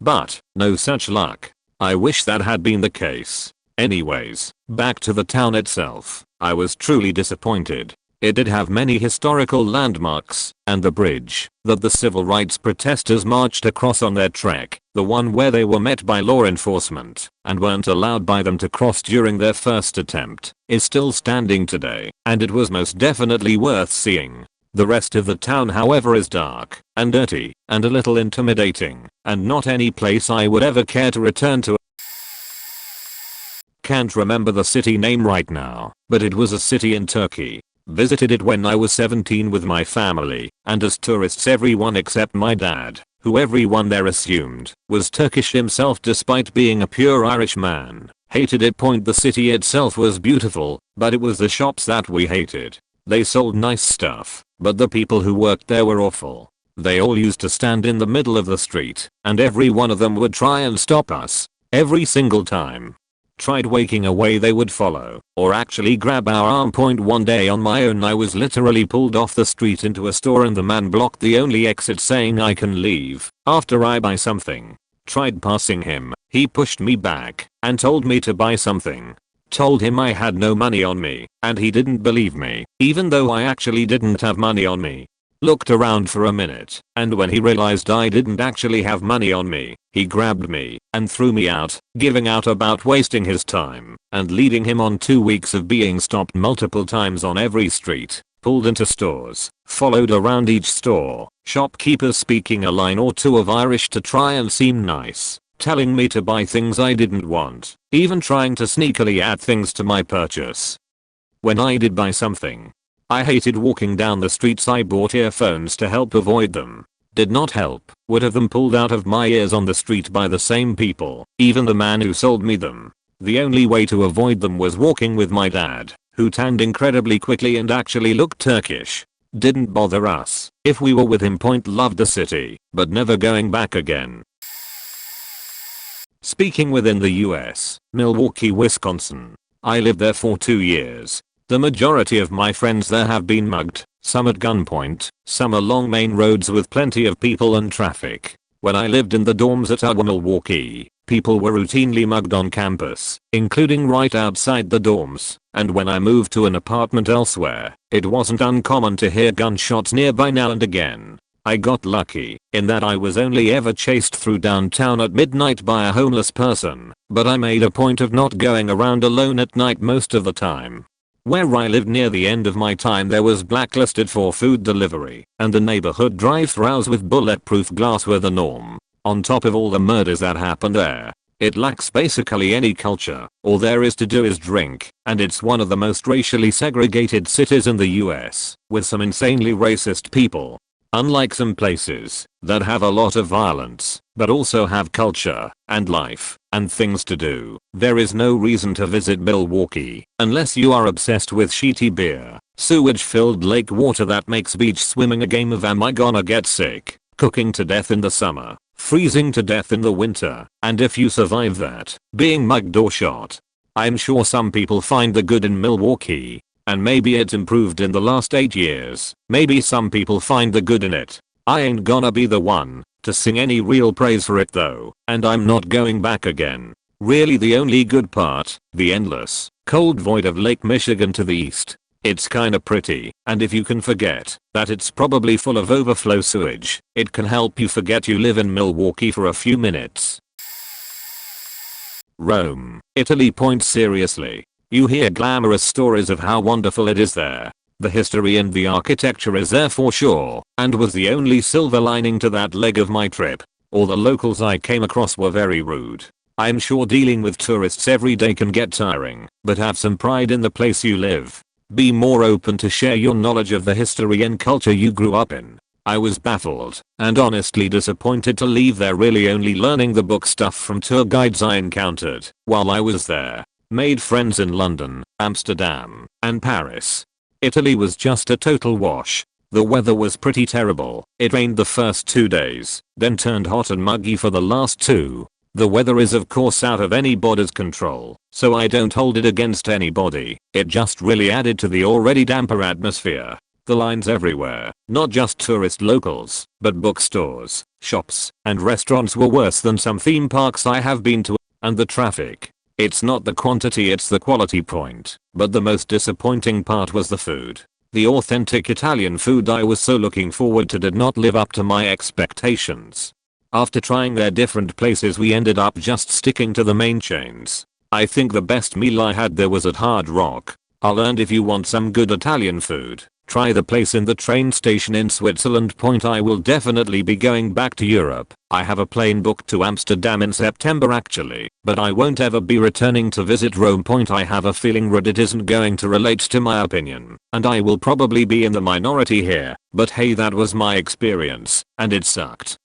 But no such luck. I wish that had been the case. Anyways, back to the town itself. I was truly disappointed. It did have many historical landmarks, and the bridge that the civil rights protesters marched across on their trek, the one where they were met by law enforcement and weren't allowed by them to cross during their first attempt, is still standing today, and it was most definitely worth seeing. The rest of the town however is dark and dirty and a little intimidating and not any place I would ever care to return to. Can't remember the city name right now, but it was a city in Turkey. Visited it when I was 17 with my family, and as tourists everyone except my dad, who everyone there assumed was Turkish himself despite being a pure Irish man, hated it. The city itself was beautiful, but it was the shops that we hated. They sold nice stuff, but the people who worked there were awful. They all used to stand in the middle of the street, and every one of them would try and stop us. Every single time. Tried waking away they would follow, or actually grab our arm. One day on my own I was literally pulled off the street into a store and the man blocked the only exit saying I can leave after I buy something. Tried passing him, he pushed me back and told me to buy something. Told him I had no money on me, and he didn't believe me, even though I actually didn't have money on me. Looked around for a minute, and when he realized I didn't actually have money on me, he grabbed me and threw me out, giving out about wasting his time and leading him on 2 weeks of being stopped multiple times on every street, pulled into stores, followed around each store, shopkeepers speaking a line or two of Irish to try and seem nice, telling me to buy things I didn't want, even trying to sneakily add things to my purchase. When I did buy something, I hated walking down the streets. I bought earphones to help avoid them. Did not help. Would have them pulled out of my ears on the street by the same people, even the man who sold me them. The only way to avoid them was walking with my dad, who tanned incredibly quickly and actually looked Turkish. Didn't bother us if we were with him. Loved the city, but never going back again. Speaking within the US, Milwaukee, Wisconsin. I lived there for 2 years. The majority of my friends there have been mugged, some at gunpoint, some along main roads with plenty of people and traffic. When I lived in the dorms at UW Milwaukee, people were routinely mugged on campus, including right outside the dorms, and when I moved to an apartment elsewhere, it wasn't uncommon to hear gunshots nearby now and again. I got lucky in that I was only ever chased through downtown at midnight by a homeless person, but I made a point of not going around alone at night most of the time. Where I lived near the end of my time there was blacklisted for food delivery, and the neighborhood drive-thrus with bulletproof glass were the norm. On top of all the murders that happened there, it lacks basically any culture. All there is to do is drink, and it's one of the most racially segregated cities in the US, with some insanely racist people. Unlike some places that have a lot of violence, but also have culture and life and things to do, there is no reason to visit Milwaukee unless you are obsessed with shitty beer, sewage-filled lake water that makes beach swimming a game of am I gonna get sick, cooking to death in the summer, freezing to death in the winter, and if you survive that, being mugged or shot. I'm sure some people find the good in Milwaukee. And maybe it's improved in the last 8 years. Maybe some people find the good in it. I ain't gonna be the one to sing any real praise for it though, and I'm not going back again. Really the only good part, the endless, cold void of Lake Michigan to the east. It's kinda pretty, and if you can forget that it's probably full of overflow sewage, it can help you forget you live in Milwaukee for a few minutes. Rome, Italy. Seriously. You hear glamorous stories of how wonderful it is there. The history and the architecture is there for sure, and was the only silver lining to that leg of my trip. All the locals I came across were very rude. I'm sure dealing with tourists every day can get tiring, but have some pride in the place you live. Be more open to share your knowledge of the history and culture you grew up in. I was baffled and honestly disappointed to leave there really only learning the book stuff from tour guides I encountered while I was there. Made friends in London, Amsterdam, and Paris. Italy was just a total wash. The weather was pretty terrible. It rained the first 2 days, then turned hot and muggy for the last 2. The weather is of course out of anybody's control, so I don't hold it against anybody. It just really added to the already damper atmosphere. The lines everywhere, not just tourist locals, but bookstores, shops, and restaurants were worse than some theme parks I have been to, and the traffic. It's not the quantity, it's the quality point. But the most disappointing part was the food. The authentic Italian food I was so looking forward to did not live up to my expectations. After trying their different places we ended up just sticking to the main chains. I think the best meal I had there was at Hard Rock. I learned if you want some good Italian food, Try the place in the train station in Switzerland. I will definitely be going back to Europe. I have a plane booked to Amsterdam in September actually, but I won't ever be returning to visit Rome. I have a feeling Reddit isn't going to relate to my opinion, and I will probably be in the minority here, but hey, that was my experience, and it sucked.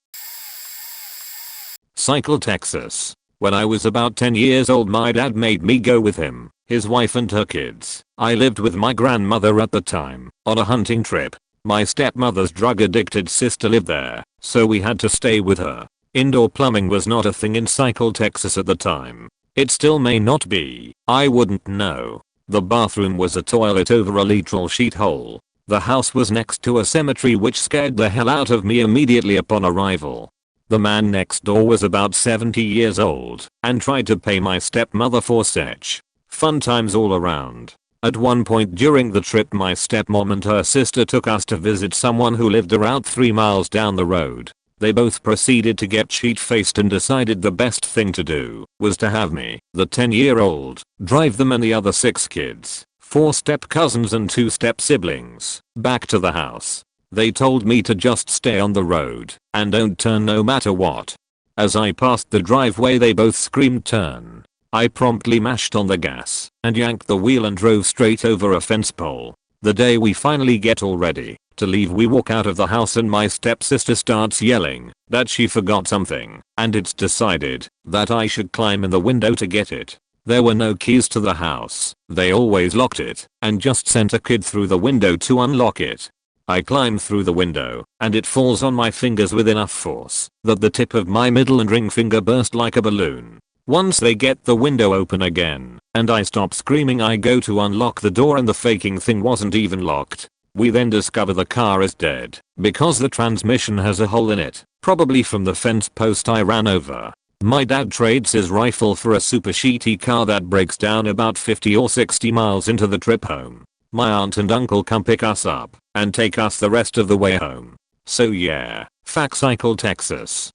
Cycle, Texas. When I was about 10 years old, my dad made me go with him, his wife and her kids. I lived with my grandmother at the time, on a hunting trip. My stepmother's drug addicted sister lived there, so we had to stay with her. Indoor plumbing was not a thing in Cycle, Texas at the time. It still may not be, I wouldn't know. The bathroom was a toilet over a literal sheet hole. The house was next to a cemetery, which scared the hell out of me immediately upon arrival. The man next door was about 70 years old and tried to pay my stepmother for sex. Fun times all around. At one point during the trip, my stepmom and her sister took us to visit someone who lived around 3 miles down the road. They both proceeded to get sheet-faced and decided the best thing to do was to have me, the 10-year-old, drive them and the other 6 kids, 4 step-cousins and 2 step-siblings, back to the house. They told me to just stay on the road and don't turn no matter what. As I passed the driveway, they both screamed turn. I promptly mashed on the gas and yanked the wheel and drove straight over a fence pole. The day we finally get all ready to leave, we walk out of the house and my stepsister starts yelling that she forgot something, and it's decided that I should climb in the window to get it. There were no keys to the house. They always locked it and just sent a kid through the window to unlock it. I climb through the window and it falls on my fingers with enough force that the tip of my middle and ring finger burst like a balloon. Once they get the window open again and I stop screaming, I go to unlock the door and the faking thing wasn't even locked. We then discover the car is dead because the transmission has a hole in it, probably from the fence post I ran over. My dad trades his rifle for a super shitty car that breaks down about 50 or 60 miles into the trip home. My aunt and uncle come pick us up and take us the rest of the way home. So yeah, Cycle, Texas.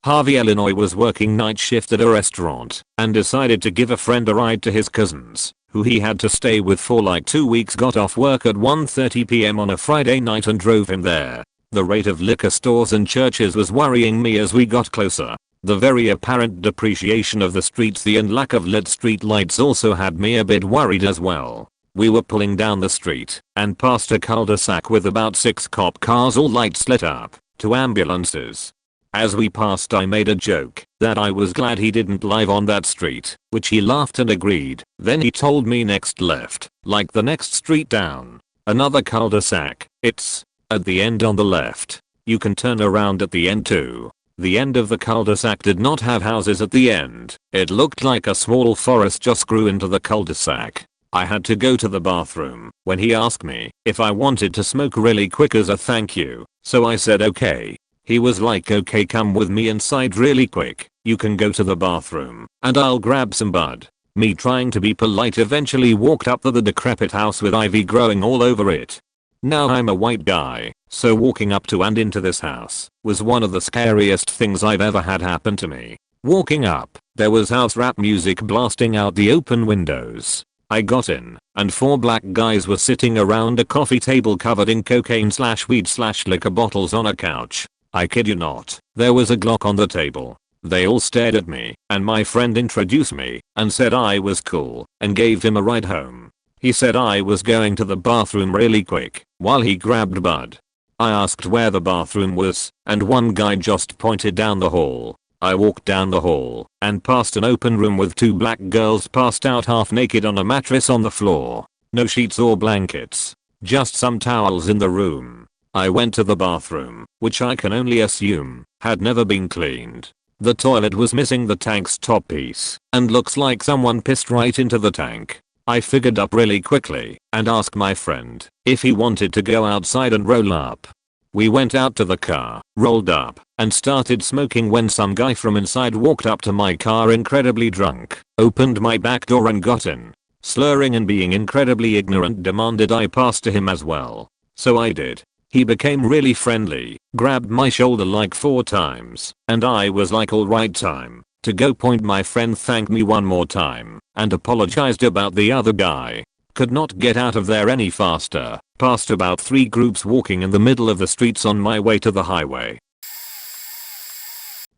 Harvey, Illinois was working night shift at a restaurant and decided to give a friend a ride to his cousins, who he had to stay with for like 2 weeks. Got off work at 1:30 p.m. on a Friday night and drove him there. The rate of liquor stores and churches was worrying me as we got closer. The very apparent depreciation of the streets and lack of lit street lights also had me a bit worried as well. We were pulling down the street and past a cul-de-sac with about 6 cop cars, all lights lit up, to ambulances. As we passed, I made a joke that I was glad he didn't live on that street, which he laughed and agreed. Then he told me next left, like the next street down. Another cul-de-sac. It's at the end on the left. You can turn around at the end too. The end of the cul-de-sac did not have houses at the end. It looked like a small forest just grew into the cul-de-sac. I had to go to the bathroom when he asked me if I wanted to smoke really quick as a thank you, so I said okay. He was like, okay, come with me inside really quick. You can go to the bathroom and I'll grab some bud. Me trying to be polite eventually walked up to the decrepit house with ivy growing all over it. Now I'm a white guy, so walking up to and into this house was one of the scariest things I've ever had happen to me. Walking up, there was house rap music blasting out the open windows. I got in, and 4 black guys were sitting around a coffee table covered in cocaine/weed/liquor bottles on a couch. I kid you not, there was a Glock on the table. They all stared at me, and my friend introduced me and said I was cool and gave him a ride home. He said I was going to the bathroom really quick while he grabbed bud. I asked where the bathroom was, and one guy just pointed down the hall. I walked down the hall and past an open room with 2 black girls passed out half naked on a mattress on the floor. No sheets or blankets, just some towels in the room. I went to the bathroom, which I can only assume had never been cleaned. The toilet was missing the tank's top piece and looks like someone pissed right into the tank. I figured up really quickly and asked my friend if he wanted to go outside and roll up. We went out to the car, rolled up, and started smoking when some guy from inside walked up to my car incredibly drunk, opened my back door and got in. Slurring and being incredibly ignorant, demanded I pass to him as well. So I did. He became really friendly, grabbed my shoulder like 4 times, and I was like alright, time to go. My friend thanked me one more time and apologized about the other guy. Could not get out of there any faster. Passed about 3 groups walking in the middle of the streets on my way to the highway.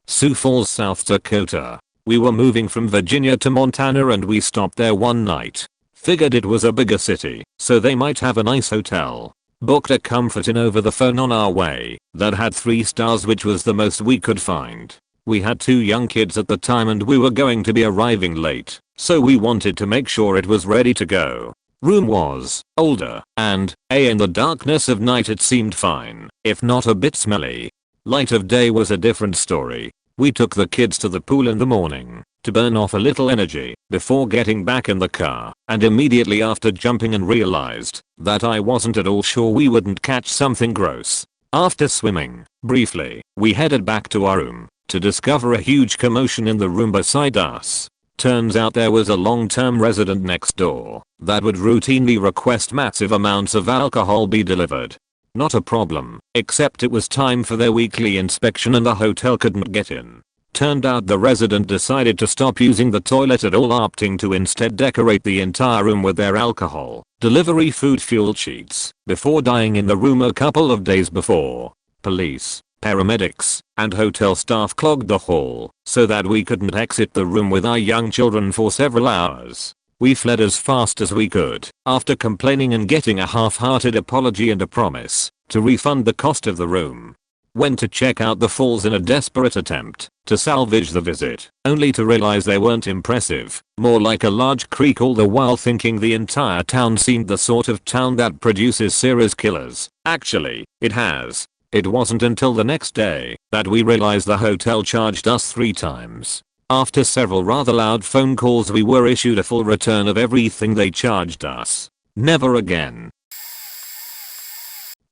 Sioux Falls, South Dakota. We were moving from Virginia to Montana and we stopped there one night. Figured it was a bigger city, so they might have a nice hotel. Booked a Comfort Inn over the phone on our way that had 3 stars, which was the most we could find. We had 2 young kids at the time and we were going to be arriving late, so we wanted to make sure it was ready to go. Room was older and, in the darkness of night it seemed fine, if not a bit smelly. Light of day was a different story. We took the kids to the pool in the morning to burn off a little energy before getting back in the car, and immediately after jumping in realized that I wasn't at all sure we wouldn't catch something gross. After swimming briefly, we headed back to our room to discover a huge commotion in the room beside us. Turns out there was a long-term resident next door that would routinely request massive amounts of alcohol be delivered. Not a problem, except it was time for their weekly inspection and the hotel couldn't get in. Turned out the resident decided to stop using the toilet at all, opting to instead decorate the entire room with their alcohol delivery food fuel sheets before dying in the room a couple of days before. Police, paramedics, and hotel staff clogged the hall so that we couldn't exit the room with our young children for several hours. We fled as fast as we could after complaining and getting a half-hearted apology and a promise to refund the cost of the room. Went to check out the falls in a desperate attempt to salvage the visit, only to realize they weren't impressive, more like a large creek, all the while thinking the entire town seemed the sort of town that produces serial killers. Actually, it has. It wasn't until the next day that we realized the hotel charged us 3 times. After several rather loud phone calls we were issued a full return of everything they charged us. Never again.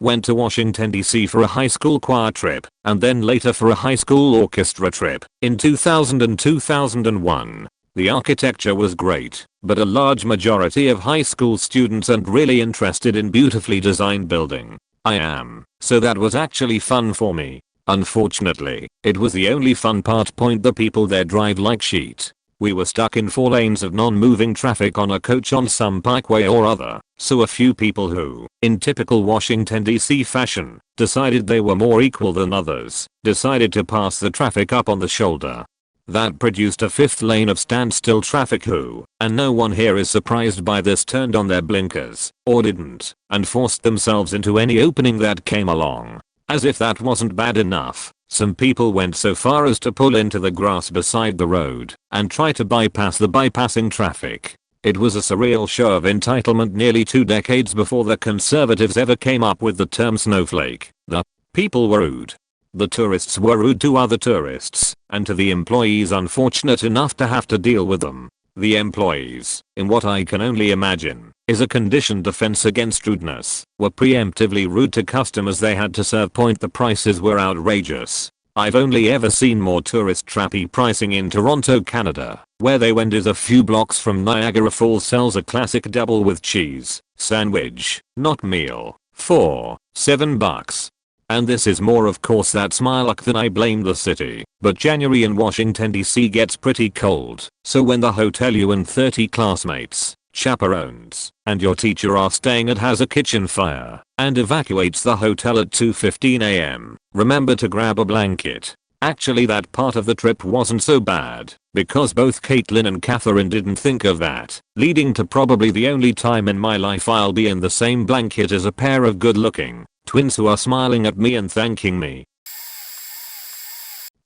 Went to Washington DC for a high school choir trip, and then later for a high school orchestra trip in 2000 and 2001. The architecture was great, but a large majority of high school students aren't really interested in beautifully designed building. I am, so that was actually fun for me. Unfortunately, it was the only fun part. Point, the people there drive like sheet. We were stuck in 4 lanes of non-moving traffic on a coach on some pikeway or other, so a few people who, in typical Washington DC fashion, decided they were more equal than others, decided to pass the traffic up on the shoulder. That produced a 5th lane of standstill traffic who, and no one here is surprised by this, turned on their blinkers, or didn't, and forced themselves into any opening that came along. As if that wasn't bad enough, some people went so far as to pull into the grass beside the road and try to bypass the bypassing traffic. It was a surreal show of entitlement nearly 2 decades before the conservatives ever came up with the term snowflake. The people were rude. The tourists were rude to other tourists, and to the employees unfortunate enough to have to deal with them. The employees, in what I can only imagine is a conditioned defense against rudeness, were preemptively rude to customers they had to serve. Point, the prices were outrageous. I've only ever seen more tourist trappy pricing in Toronto, Canada, where they went is a few blocks from Niagara Falls sells a classic double with cheese sandwich, not meal, for $7. And this is more, of course, that's my luck than I blame the city, but January in Washington DC gets pretty cold, so when the hotel you and 30 classmates, chaperones, and your teacher are staying at has a kitchen fire and evacuates the hotel at 2:15 am, remember to grab a blanket. Actually, that part of the trip wasn't so bad, because both Caitlin and Catherine didn't think of that, leading to probably the only time in my life I'll be in the same blanket as a pair of good-looking twins who are smiling at me and thanking me.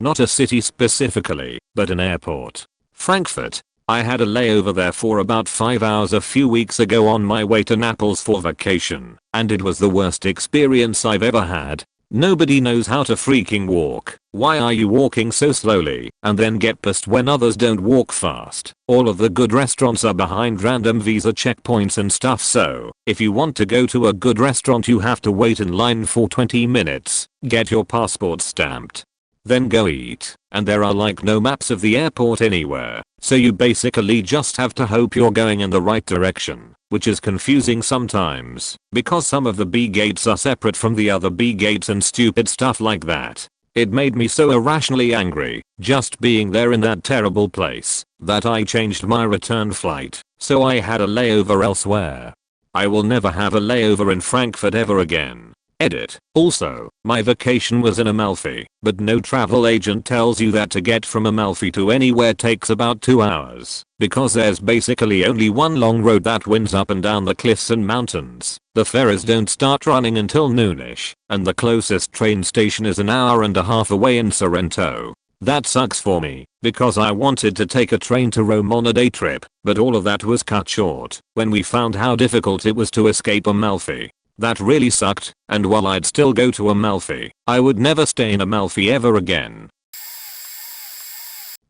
Not a city specifically, but an airport. Frankfurt. I had a layover there for about 5 hours a few weeks ago on my way to Naples for vacation, and it was the worst experience I've ever had. Nobody knows how to freaking walk. Why are you walking so slowly? And then get pissed when others don't walk fast. All of the good restaurants are behind random visa checkpoints and stuff, so if you want to go to a good restaurant you have to wait in line for 20 minutes, get your passport stamped, then go eat, and there are like no maps of the airport anywhere, so you basically just have to hope you're going in the right direction, which is confusing sometimes, because some of the B gates are separate from the other B gates and stupid stuff like that. It made me so irrationally angry, just being there in that terrible place. that I changed my return flight, so I had a layover elsewhere. I will never have a layover in Frankfurt ever again. Edit. Also, my vacation was in Amalfi, but no travel agent tells you that to get from Amalfi to anywhere takes about 2 hours, because there's basically only one long road that winds up and down the cliffs and mountains. The ferries don't start running until noonish, and the closest train station is an hour and a half away in Sorrento. That sucks for me, because I wanted to take a train to Rome on a day trip, but all of that was cut short when we found how difficult it was to escape Amalfi. That really sucked, and while I'd still go to Amalfi, I would never stay in Amalfi ever again.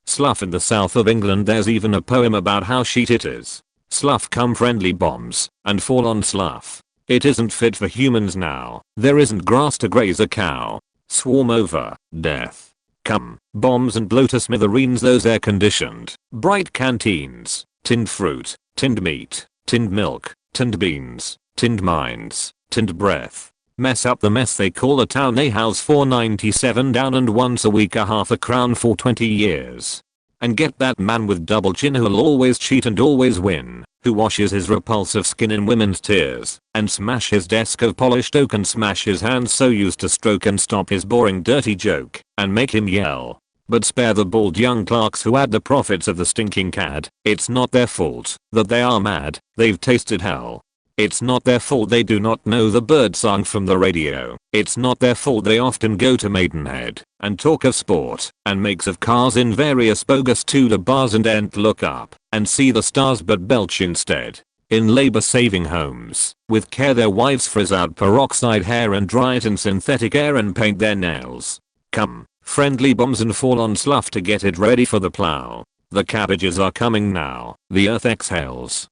Slough in the south of England. There's even a poem about how shit it is. Slough come friendly bombs, and fall on slough. It isn't fit for humans now, there isn't grass to graze a cow. Swarm over, death. Come, bombs and blow to smithereens those air conditioned, bright canteens, tinned fruit, tinned meat, tinned milk, tinned beans, tinned minds, tinned breath. Mess up the mess they call a town. A house for 97 down and once a week a half a crown for 20 years. And get that man with double chin who'll always cheat and always win, who washes his repulsive skin in women's tears, and smash his desk of polished oak and smash his hands so used to stroke and stop his boring dirty joke, and make him yell. But spare the bald young clerks who add the profits of the stinking cad. It's not their fault that they are mad, they've tasted hell. It's not their fault they do not know the bird song from the radio. It's not their fault they often go to Maidenhead and talk of sport and makes of cars in various bogus Tudor bars and ain't look up and see the stars but belch instead. In labor-saving homes, with care their wives frizz out peroxide hair and dry it in synthetic air and paint their nails. Come, friendly bombs and fall on slough to get it ready for the plow. The cabbages are coming now, the earth exhales.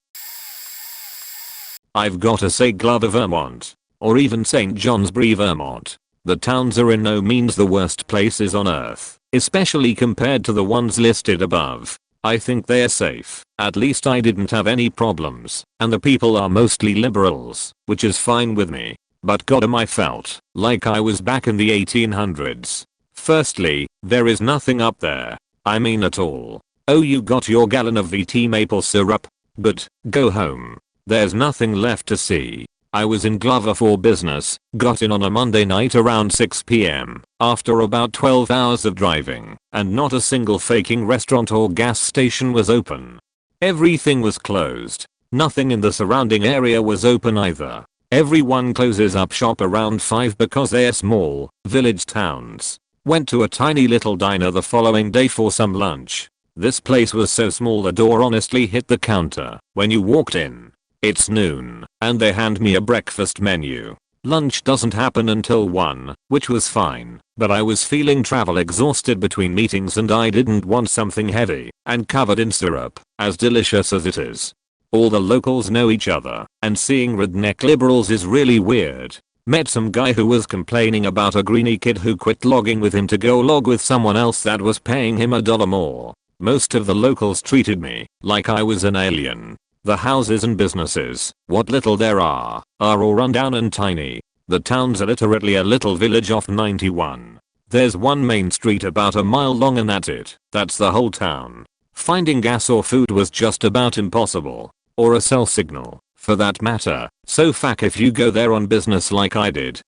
I've gotta say Glover, Vermont, or even St. Johnsbury, Vermont. The towns are in no means the worst places on earth, especially compared to the ones listed above. I think they're safe, at least I didn't have any problems, and the people are mostly liberals, which is fine with me. But goddamn, I felt like I was back in the 1800s. Firstly, there is nothing up there. I mean at all. Oh, you got your gallon of VT maple syrup? Good, go home. There's nothing left to see. I was in Glover for business, got in on a Monday night around 6 PM, after about 12 hours of driving, and not a single faking restaurant or gas station was open. Everything was closed. Nothing in the surrounding area was open either. Everyone closes up shop around 5 because they're small, village towns. Went to a tiny little diner the following day for some lunch. This place was so small the door honestly hit the counter when you walked in. It's noon, and they hand me a breakfast menu. Lunch doesn't happen until 1, which was fine, but I was feeling travel exhausted between meetings and I didn't want something heavy and covered in syrup, as delicious as it is. All the locals know each other, and seeing redneck liberals is really weird. Met some guy who was complaining about a greenie kid who quit logging with him to go log with someone else that was paying him $1 more. Most of the locals treated me like I was an alien. The houses and businesses, what little there are all run down and tiny. The town's literally a little village off 91. There's one main street about a mile long and that's it. That's the whole town. Finding gas or food was just about impossible. Or a cell signal, for that matter, so fuck if you go there on business like I did.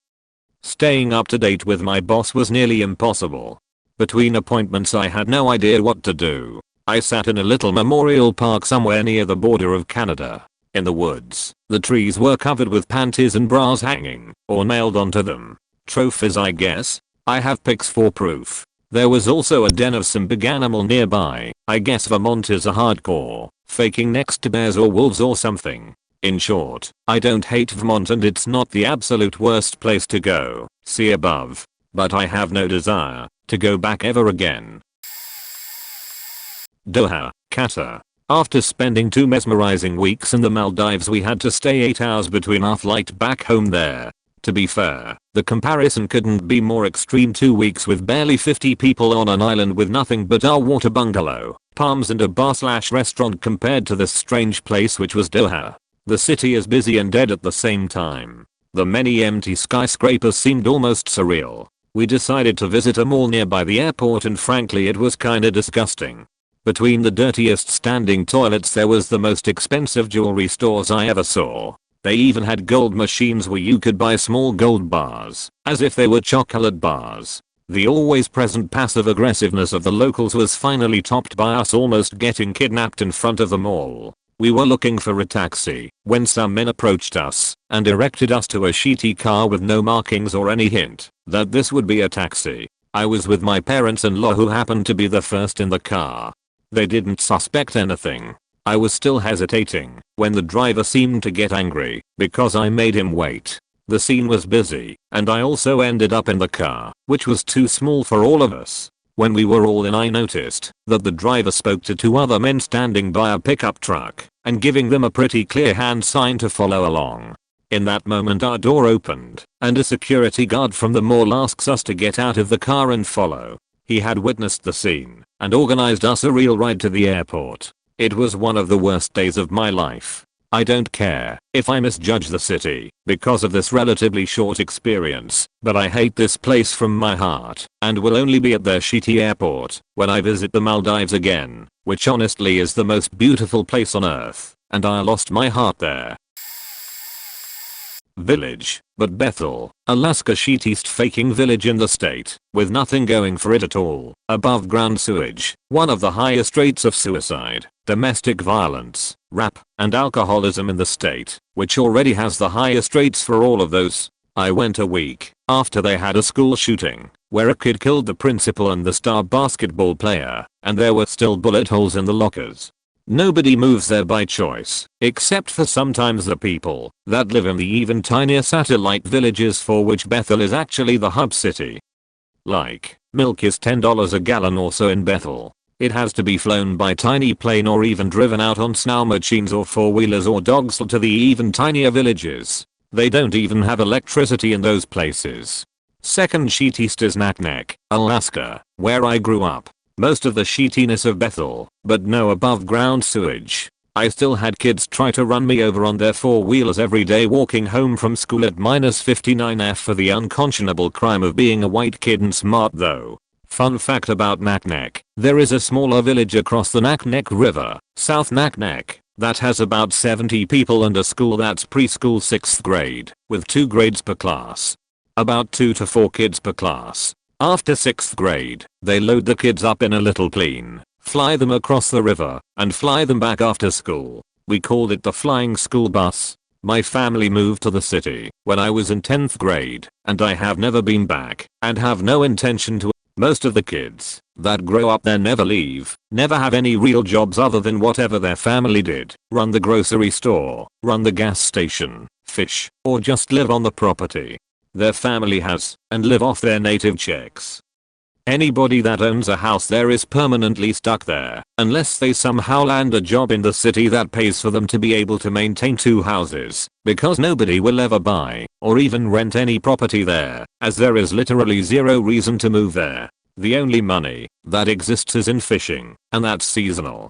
Staying up to date with my boss was nearly impossible. Between appointments I had no idea what to do. I sat in a little memorial park somewhere near the border of Canada. In the woods, the trees were covered with panties and bras hanging, or nailed onto them. Trophies, I guess. I have pics for proof. There was also a den of some big animal nearby. I guess Vermont is a hardcore, faking next to bears or wolves or something. In short, I don't hate Vermont and it's not the absolute worst place to go, see above. But I have no desire to go back ever again. Doha, Qatar. After spending 2 mesmerizing weeks in the Maldives, we had to stay 8 hours between our flight back home there. To be fair, the comparison couldn't be more extreme. 2 weeks with barely 50 people on an island with nothing but our water bungalow, palms and a bar/restaurant compared to this strange place which was Doha. The city is busy and dead at the same time. The many empty skyscrapers seemed almost surreal. We decided to visit a mall nearby the airport and frankly it was kinda disgusting. Between the dirtiest standing toilets there was the most expensive jewelry stores I ever saw. They even had gold machines where you could buy small gold bars, as if they were chocolate bars. The always present passive aggressiveness of the locals was finally topped by us almost getting kidnapped in front of the mall. We were looking for a taxi when some men approached us and directed us to a shitty car with no markings or any hint that this would be a taxi. I was with my parents-in-law who happened to be the first in the car. They didn't suspect anything. I was still hesitating when the driver seemed to get angry because I made him wait. The scene was busy and I also ended up in the car, which was too small for all of us. When we were all in, I noticed that the driver spoke to two other men standing by a pickup truck and giving them a pretty clear hand sign to follow along. In that moment our door opened and a security guard from the mall asks us to get out of the car and follow. He had witnessed the scene and organized us a real ride to the airport. It was one of the worst days of my life. I don't care if I misjudge the city because of this relatively short experience, but I hate this place from my heart and will only be at their shitty airport when I visit the Maldives again, which honestly is the most beautiful place on earth, and I lost my heart there. Village, but Bethel, Alaska, shittiest faking village in the state, with nothing going for it at all. Above ground sewage, one of the highest rates of suicide, domestic violence, rap, and alcoholism in the state, which already has the highest rates for all of those. I went a week after they had a school shooting, where a kid killed the principal and the star basketball player, and there were still bullet holes in the lockers. Nobody moves there by choice, except for sometimes the people that live in the even tinier satellite villages for which Bethel is actually the hub city. Like, milk is $10 a gallon or so in Bethel. It has to be flown by tiny plane or even driven out on snow machines or four-wheelers or dogs to the even tinier villages. They don't even have electricity in those places. Second shittiest is Naknek, Alaska, where I grew up. Most of the shittiness of Bethel, but no above ground sewage. I still had kids try to run me over on their four-wheelers every day walking home from school at -59 for the unconscionable crime of being a white kid and smart though. Fun fact about Naknek, there is a smaller village across the Naknek River, South Naknek, that has about 70 people and a school that's preschool 6th grade, with 2 grades per class. About 2 to 4 kids per class. After 6th grade, they load the kids up in a little plane, fly them across the river, and fly them back after school. We called it the flying school bus. My family moved to the city when I was in 10th grade, and I have never been back, and have no intention to. Most of the kids that grow up there never leave, never have any real jobs other than whatever their family did, run the grocery store, run the gas station, fish, or just live on the property their family has, and live off their native checks. Anybody that owns a house there is permanently stuck there, unless they somehow land a job in the city that pays for them to be able to maintain 2 houses, because nobody will ever buy, or even rent any property there, as there is literally zero reason to move there. The only money that exists is in fishing, and that's seasonal.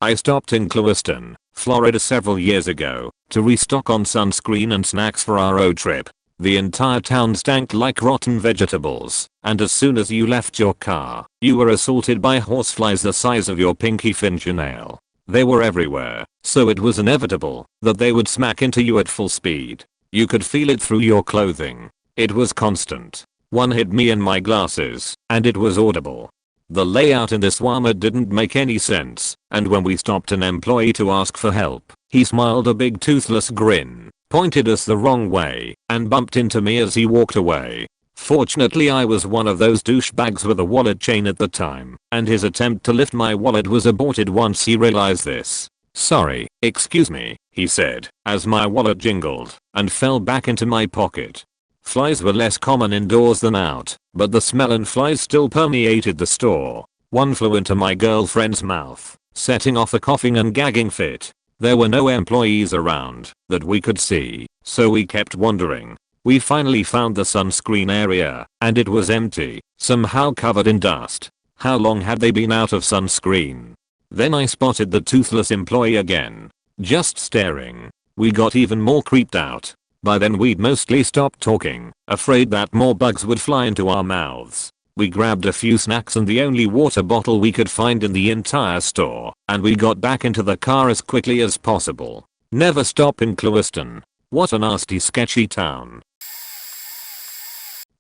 I stopped in Clewiston, Florida several years ago to restock on sunscreen and snacks for our road trip. The entire town stank like rotten vegetables, and as soon as you left your car, you were assaulted by horseflies the size of your pinky fingernail. They were everywhere, so it was inevitable that they would smack into you at full speed. You could feel it through your clothing. It was constant. One hit me in my glasses, and it was audible. The layout in this Walmart didn't make any sense, and when we stopped an employee to ask for help, he smiled a big toothless grin, pointed us the wrong way, and bumped into me as he walked away. Fortunately I was one of those douchebags with a wallet chain at the time, and his attempt to lift my wallet was aborted once he realized this. "Sorry, excuse me," he said, as my wallet jingled and fell back into my pocket. Flies were less common indoors than out, but the smell and flies still permeated the store. One flew into my girlfriend's mouth, setting off a coughing and gagging fit. There were no employees around that we could see, so we kept wandering. We finally found the sunscreen area, and it was empty, somehow covered in dust. How long had they been out of sunscreen? Then I spotted the toothless employee again, just staring. We got even more creeped out. By then we'd mostly stopped talking, afraid that more bugs would fly into our mouths. We grabbed a few snacks and the only water bottle we could find in the entire store, and we got back into the car as quickly as possible. Never stop in Clewiston. What a nasty sketchy town.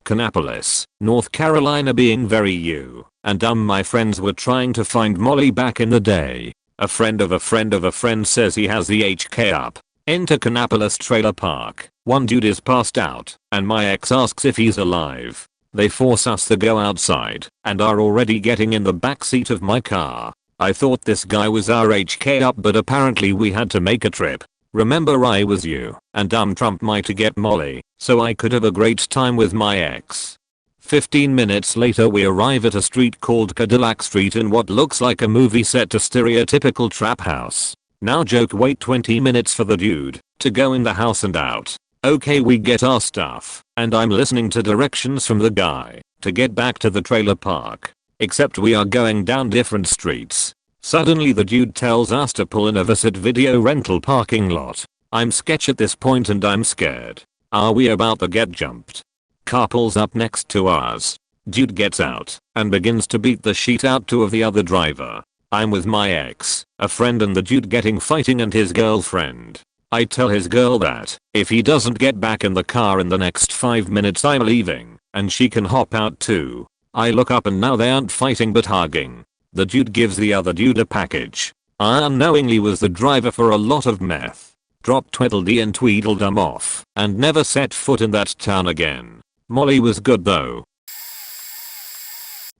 Kannapolis, North Carolina. Being very you and dumb, my friends were trying to find Molly back in the day. A friend of a friend of a friend says he has the HK up. Enter Kannapolis trailer park. One dude is passed out, and my ex asks if he's alive. They force us to go outside, and are already getting in the backseat of my car. I thought this guy was our HK up, but apparently we had to make a trip. Remember, I was you and dumb Trump might to get Molly, so I could have a great time with my ex. 15 minutes later we arrive at a street called Cadillac Street in what looks like a movie set to stereotypical trap house. Now joke, wait 20 minutes for the dude to go in the house and out. Okay, we get our stuff, and I'm listening to directions from the guy to get back to the trailer park. Except we are going down different streets. Suddenly the dude tells us to pull in a visit video rental parking lot. I'm sketch at this point and I'm scared. Are we about to get jumped? Car pulls up next to ours. Dude gets out and begins to beat the shit out of the other driver. I'm with my ex, a friend, and the dude getting fighting and his girlfriend. I tell his girl that if he doesn't get back in the car in the next 5 minutes I'm leaving, and she can hop out too. I look up and now they aren't fighting but hugging. The dude gives the other dude a package. I unknowingly was the driver for a lot of meth. Dropped Tweedledee and Tweedledum off and never set foot in that town again. Molly was good though.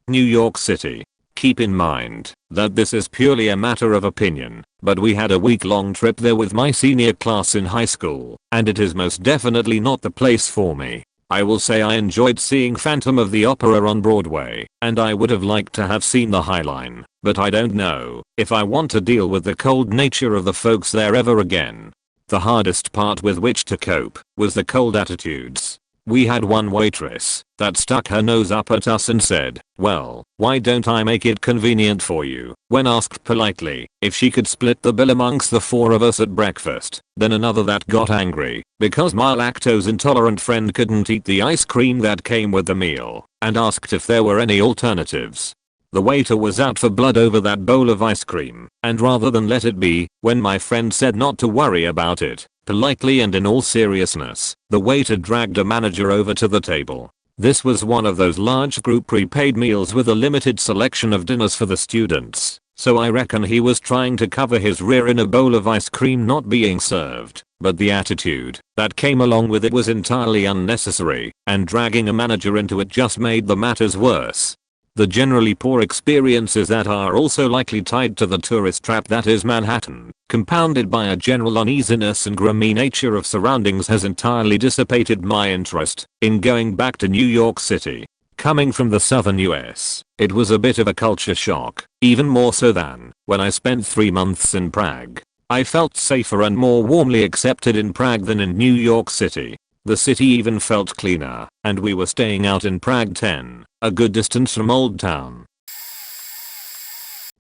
New York City. Keep in mind that this is purely a matter of opinion, but we had a week-long trip there with my senior class in high school, and it is most definitely not the place for me. I will say I enjoyed seeing Phantom of the Opera on Broadway, and I would have liked to have seen the High Line, but I don't know if I want to deal with the cold nature of the folks there ever again. The hardest part with which to cope was the cold attitudes. We had one waitress that stuck her nose up at us and said, "Well, why don't I make it convenient for you?" when asked politely if she could split the bill amongst the four of us at breakfast. Then another that got angry because my lactose intolerant friend couldn't eat the ice cream that came with the meal and asked if there were any alternatives. The waiter was out for blood over that bowl of ice cream, and rather than let it be, when my friend said not to worry about it, politely and in all seriousness, the waiter dragged a manager over to the table. This was one of those large group prepaid meals with a limited selection of dinners for the students, so I reckon he was trying to cover his rear in a bowl of ice cream not being served, but the attitude that came along with it was entirely unnecessary, and dragging a manager into it just made the matters worse. The generally poor experiences that are also likely tied to the tourist trap that is Manhattan, compounded by a general uneasiness and grimy nature of surroundings, has entirely dissipated my interest in going back to New York City. Coming from the southern US, it was a bit of a culture shock, even more so than when I spent 3 months in Prague. I felt safer and more warmly accepted in Prague than in New York City. The city even felt cleaner, and we were staying out in Prague 10, a good distance from Old Town.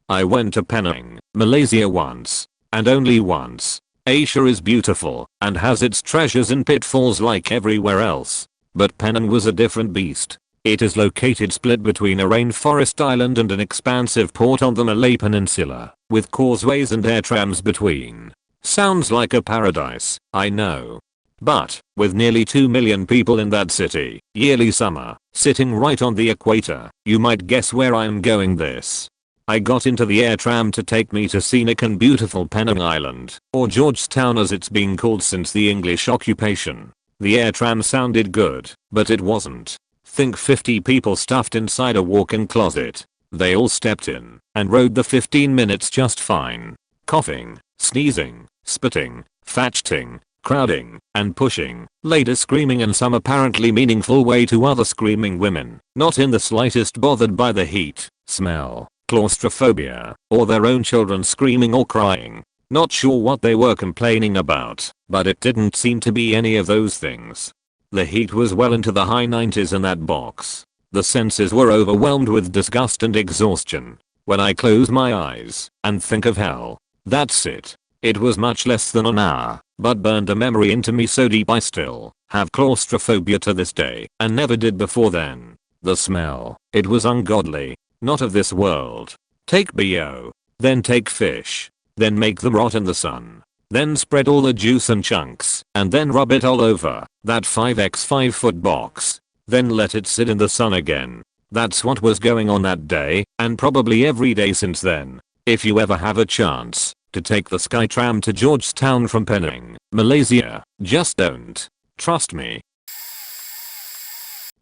I went to Penang, Malaysia once, and only once. Asia is beautiful and has its treasures and pitfalls like everywhere else, but Penang was a different beast. It is located split between a rainforest island and an expansive port on the Malay Peninsula, with causeways and air trams between. Sounds like a paradise, I know. But, with nearly 2 million people in that city, yearly summer, sitting right on the equator, you might guess where I'm going this. I got into the air tram to take me to scenic and beautiful Penang Island, or Georgetown as it's been called since the English occupation. The air tram sounded good, but it wasn't. Think 50 people stuffed inside a walk-in closet. They all stepped in and rode the 15 minutes just fine. Coughing, sneezing, spitting, fidgeting, crowding, and pushing, later screaming in some apparently meaningful way to other screaming women, not in the slightest bothered by the heat, smell, claustrophobia, or their own children screaming or crying. Not sure what they were complaining about, but it didn't seem to be any of those things. The heat was well into the high 90s in that box. The senses were overwhelmed with disgust and exhaustion. When I close my eyes and think of hell, that's it. It was much less than an hour, but burned a memory into me so deep I still have claustrophobia to this day, and never did before then. The smell, it was ungodly. Not of this world. Take BO. Then take fish. Then make them rot in the sun. Then spread all the juice and chunks, and then rub it all over that 5x5 foot box. Then let it sit in the sun again. That's what was going on that day, and probably every day since then. If you ever have a chance to take the Skytram to Georgetown from Penang, Malaysia, just don't. Trust me.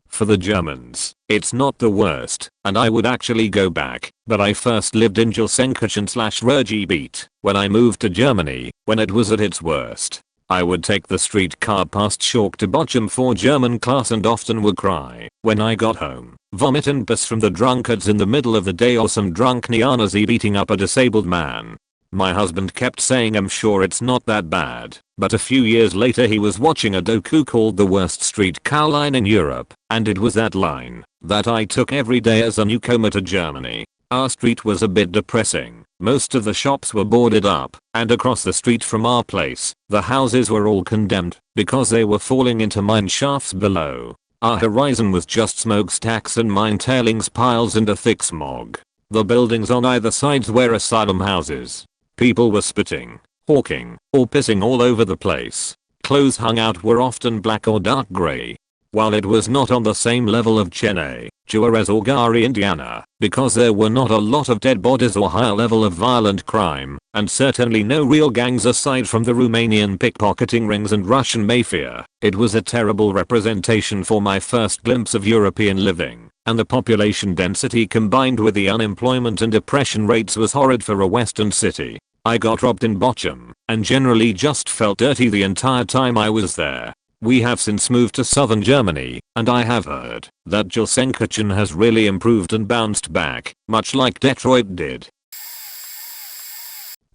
For the Germans, it's not the worst, and I would actually go back, but I first lived in Gelsenkirchen/Ruhrgebiet when I moved to Germany, when it was at its worst. I would take the streetcar past Schalke to Bochum for German class and often would cry when I got home, vomit and piss from the drunkards in the middle of the day or some drunk neo-Nazi beating up a disabled man. My husband kept saying I'm sure it's not that bad, but a few years later he was watching a docu called The Worst Streetcar Line in Europe, and it was that line that I took every day as a newcomer to Germany. Our street was a bit depressing. Most of the shops were boarded up, and across the street from our place, the houses were all condemned because they were falling into mine shafts below. Our horizon was just smokestacks and mine tailings piles and a thick smog. The buildings on either sides were asylum houses. People were spitting, hawking, or pissing all over the place. Clothes hung out were often black or dark grey. While it was not on the same level of Chennai, Juarez or Garry, Indiana, because there were not a lot of dead bodies or higher level of violent crime, and certainly no real gangs aside from the Romanian pickpocketing rings and Russian mafia, it was a terrible representation for my first glimpse of European living, and the population density combined with the unemployment and depression rates was horrid for a western city. I got robbed in Bochum, and generally just felt dirty the entire time I was there. We have since moved to southern Germany, and I have heard that Gelsenkirchen has really improved and bounced back, much like Detroit did.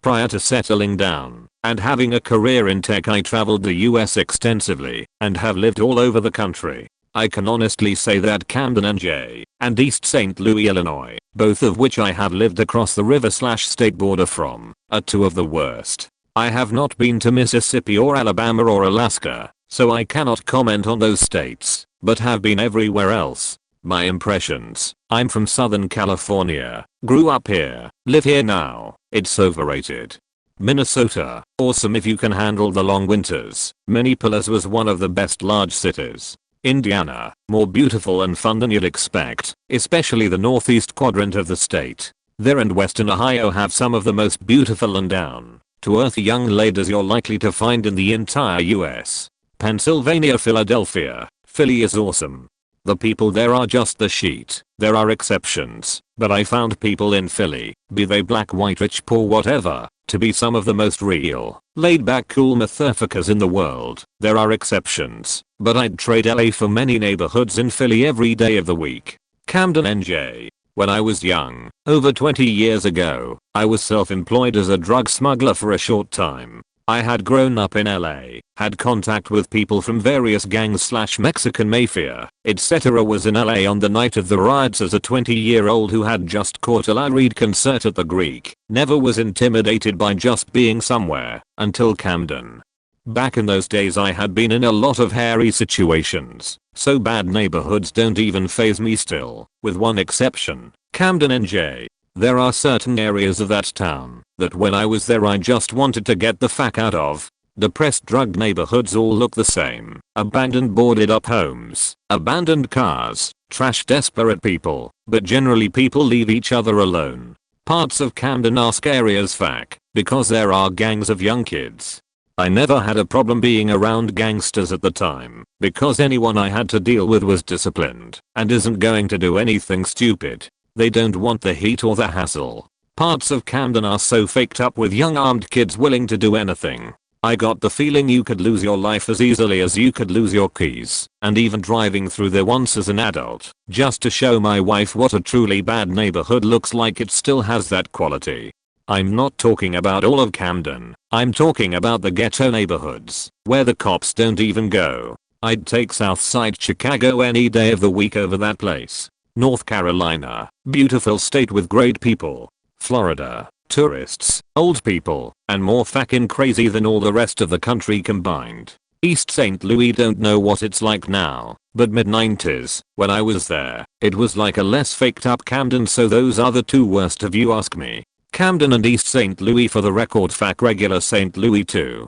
Prior to settling down and having a career in tech, I traveled the US extensively and have lived all over the country. I can honestly say that Camden, NJ, and East St. Louis, Illinois, both of which I have lived across the river/state border from, are two of the worst. I have not been to Mississippi or Alabama or Alaska, so I cannot comment on those states, but have been everywhere else. My impressions: I'm from Southern California, grew up here, live here now. It's overrated. Minnesota, awesome if you can handle the long winters. Minneapolis was one of the best large cities. Indiana, more beautiful and fun than you'd expect, especially the northeast quadrant of the state. There and western Ohio have some of the most beautiful and down-to-earth young ladies you're likely to find in the entire US. Pennsylvania, Philadelphia. Philly is awesome. The people there are just the shit. There are exceptions, but I found people in Philly, be they black, white, rich, poor, whatever, to be some of the most real, laid-back, cool motherfuckers in the world. There are exceptions, but I'd trade LA for many neighborhoods in Philly every day of the week. Camden, NJ. When I was young, over 20 years ago, I was self-employed as a drug smuggler for a short time. I had grown up in LA, had contact with people from various gangs/Mexican mafia, etc. Was in LA on the night of the riots as a 20-year-old who had just caught a Lou Reed concert at the Greek. Never was intimidated by just being somewhere, until Camden. Back in those days I had been in a lot of hairy situations, so bad neighborhoods don't even faze me still, with one exception, Camden, NJ. There are certain areas of that town that when I was there I just wanted to get the fuck out of. Depressed, drugged neighborhoods all look the same. Abandoned, boarded up homes, abandoned cars, trash, desperate people, but generally people leave each other alone. Parts of Camden are scary as fuck because there are gangs of young kids. I never had a problem being around gangsters at the time because anyone I had to deal with was disciplined and isn't going to do anything stupid. They don't want the heat or the hassle. Parts of Camden are so faked up with young armed kids willing to do anything. I got the feeling you could lose your life as easily as you could lose your keys, and even driving through there once as an adult, just to show my wife what a truly bad neighborhood looks like. It still has that quality. I'm not talking about all of Camden, I'm talking about the ghetto neighborhoods, where the cops don't even go. I'd take Southside Chicago any day of the week over that place. North Carolina, beautiful state with great people. Florida, tourists, old people, and more fucking crazy than all the rest of the country combined. East St. Louis, don't know what it's like now, but mid-90s, when I was there, it was like a less faked up Camden, so those are the two worst if you ask me. Camden and East St. Louis for the record, fact regular St. Louis too.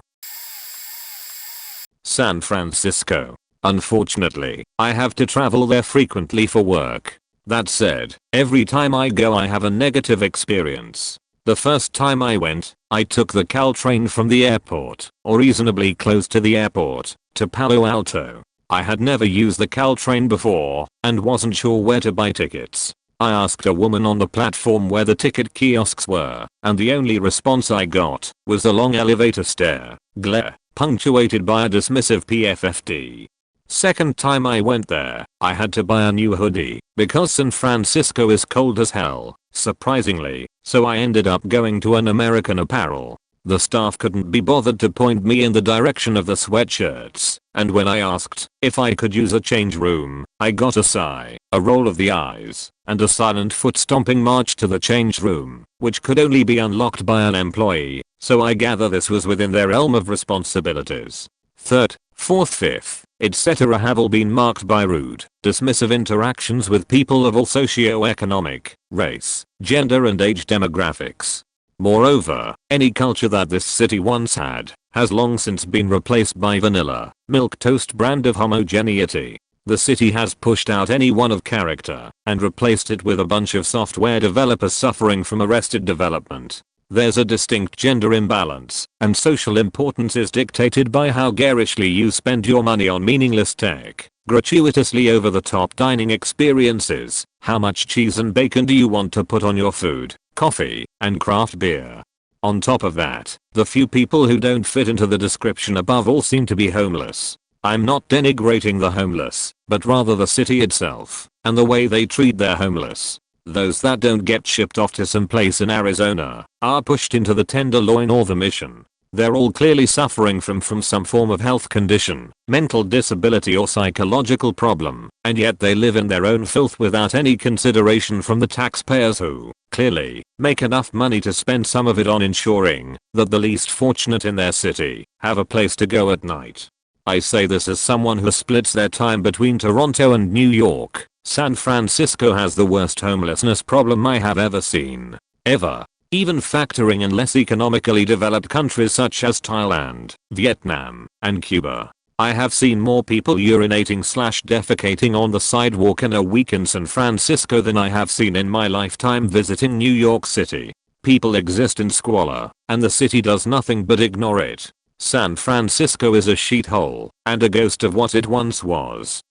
San Francisco. Unfortunately, I have to travel there frequently for work. That said, every time I go I have a negative experience. The first time I went, I took the Caltrain from the airport, or reasonably close to the airport, to Palo Alto. I had never used the Caltrain before, and wasn't sure where to buy tickets. I asked a woman on the platform where the ticket kiosks were, and the only response I got was a long elevator stare, glare, punctuated by a dismissive PFFD. Second time I went there, I had to buy a new hoodie, because San Francisco is cold as hell, surprisingly, so I ended up going to an American Apparel. The staff couldn't be bothered to point me in the direction of the sweatshirts, and when I asked if I could use a change room, I got a sigh, a roll of the eyes, and a silent foot-stomping march to the change room, which could only be unlocked by an employee, so I gather this was within their realm of responsibilities. Third, fourth, fifth, etc. have all been marked by rude, dismissive interactions with people of all socio-economic, race, gender and age demographics. Moreover, any culture that this city once had, has long since been replaced by vanilla, milquetoast brand of homogeneity. The city has pushed out anyone of character, and replaced it with a bunch of software developers suffering from arrested development. There's a distinct gender imbalance, and social importance is dictated by how garishly you spend your money on meaningless tech, gratuitously over-the-top dining experiences, how much cheese and bacon do you want to put on your food, coffee, and craft beer. On top of that, the few people who don't fit into the description above all seem to be homeless. I'm not denigrating the homeless, but rather the city itself, and the way they treat their homeless. Those that don't get shipped off to some place in Arizona, are pushed into the Tenderloin or the Mission. They're all clearly suffering from some form of health condition, mental disability or psychological problem, and yet they live in their own filth without any consideration from the taxpayers who, clearly, make enough money to spend some of it on ensuring that the least fortunate in their city have a place to go at night. I say this as someone who splits their time between Toronto and New York. San Francisco has the worst homelessness problem I have ever seen. Ever. Even factoring in less economically developed countries such as Thailand, Vietnam, and Cuba. I have seen more people urinating/defecating on the sidewalk in a week in San Francisco than I have seen in my lifetime visiting New York City. People exist in squalor, and the city does nothing but ignore it. San Francisco is a shithole, and a ghost of what it once was.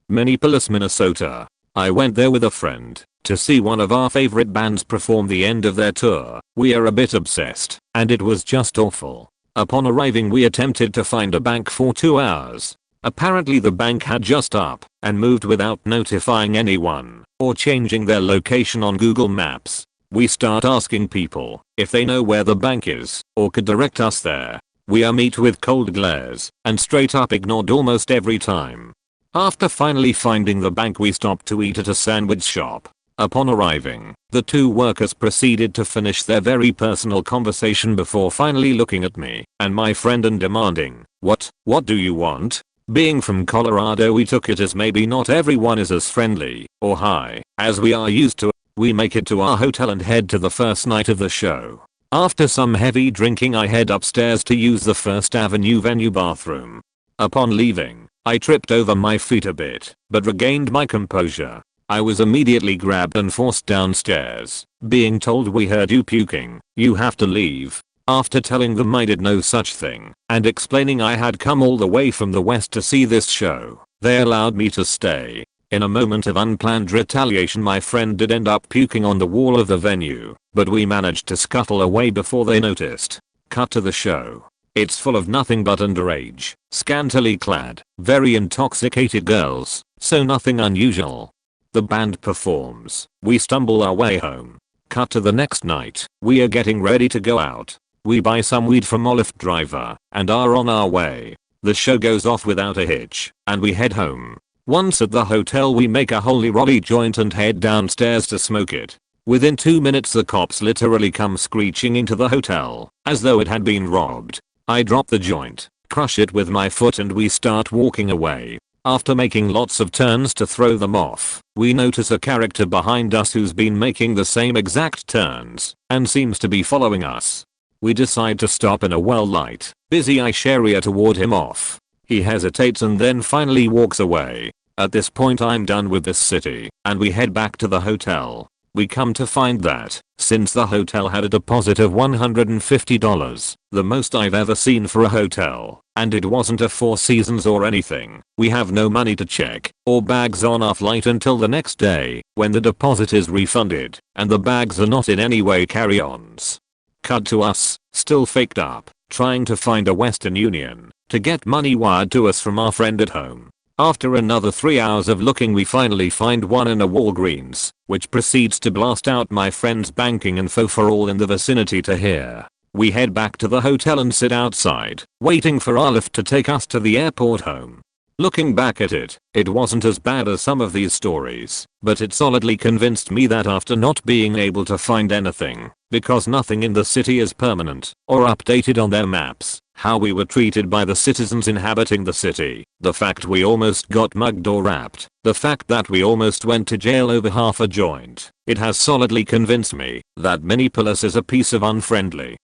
Minneapolis, Minnesota. I went there with a friend to see one of our favorite bands perform the end of their tour. We are a bit obsessed, and it was just awful. Upon arriving we attempted to find a bank for 2 hours. Apparently the bank had just up and moved without notifying anyone or changing their location on Google Maps. We start asking people if they know where the bank is or could direct us there. We are met with cold glares and straight up ignored almost every time. After finally finding the bank we stopped to eat at a sandwich shop. Upon arriving, the two workers proceeded to finish their very personal conversation before finally looking at me and my friend and demanding, What do you want?" Being from Colorado we took it as maybe not everyone is as friendly or high as we are used to. We make it to our hotel and head to the first night of the show. After some heavy drinking I head upstairs to use the First Avenue venue bathroom. Upon leaving, I tripped over my feet a bit, but regained my composure. I was immediately grabbed and forced downstairs, being told we heard you puking, you have to leave. After telling them I did no such thing, and explaining I had come all the way from the west to see this show, they allowed me to stay. In a moment of unplanned retaliation my friend did end up puking on the wall of the venue, but we managed to scuttle away before they noticed. Cut to the show. It's full of nothing but underage, scantily clad, very intoxicated girls, so nothing unusual. The band performs. We stumble our way home. Cut to the next night. We are getting ready to go out. We buy some weed from Olive Driver and are on our way. The show goes off without a hitch, and we head home. Once at the hotel we make a holy rolly joint and head downstairs to smoke it. Within 2 minutes the cops literally come screeching into the hotel, as though it had been robbed. I drop the joint, crush it with my foot and we start walking away. After making lots of turns to throw them off, we notice a character behind us who's been making the same exact turns and seems to be following us. We decide to stop in a well-lit, busy-ish area to ward him off. He hesitates and then finally walks away. At this point I'm done with this city, and we head back to the hotel. We come to find that, since the hotel had a deposit of $150, the most I've ever seen for a hotel, and it wasn't a Four Seasons or anything, we have no money to check or bags on our flight until the next day, when the deposit is refunded, and the bags are not in any way carry-ons. Cut to us, still faked up, trying to find a Western Union to get money wired to us from our friend at home. After another 3 hours of looking we finally find one in a Walgreens, which proceeds to blast out my friend's banking info for all in the vicinity to hear. We head back to the hotel and sit outside, waiting for our lift to take us to the airport home. Looking back at it, it wasn't as bad as some of these stories, but it solidly convinced me that after not being able to find anything, because nothing in the city is permanent or updated on their maps, how we were treated by the citizens inhabiting the city, the fact we almost got mugged or rapped, the fact that we almost went to jail over half a joint, it has solidly convinced me that Minneapolis is a piece of unfriendly,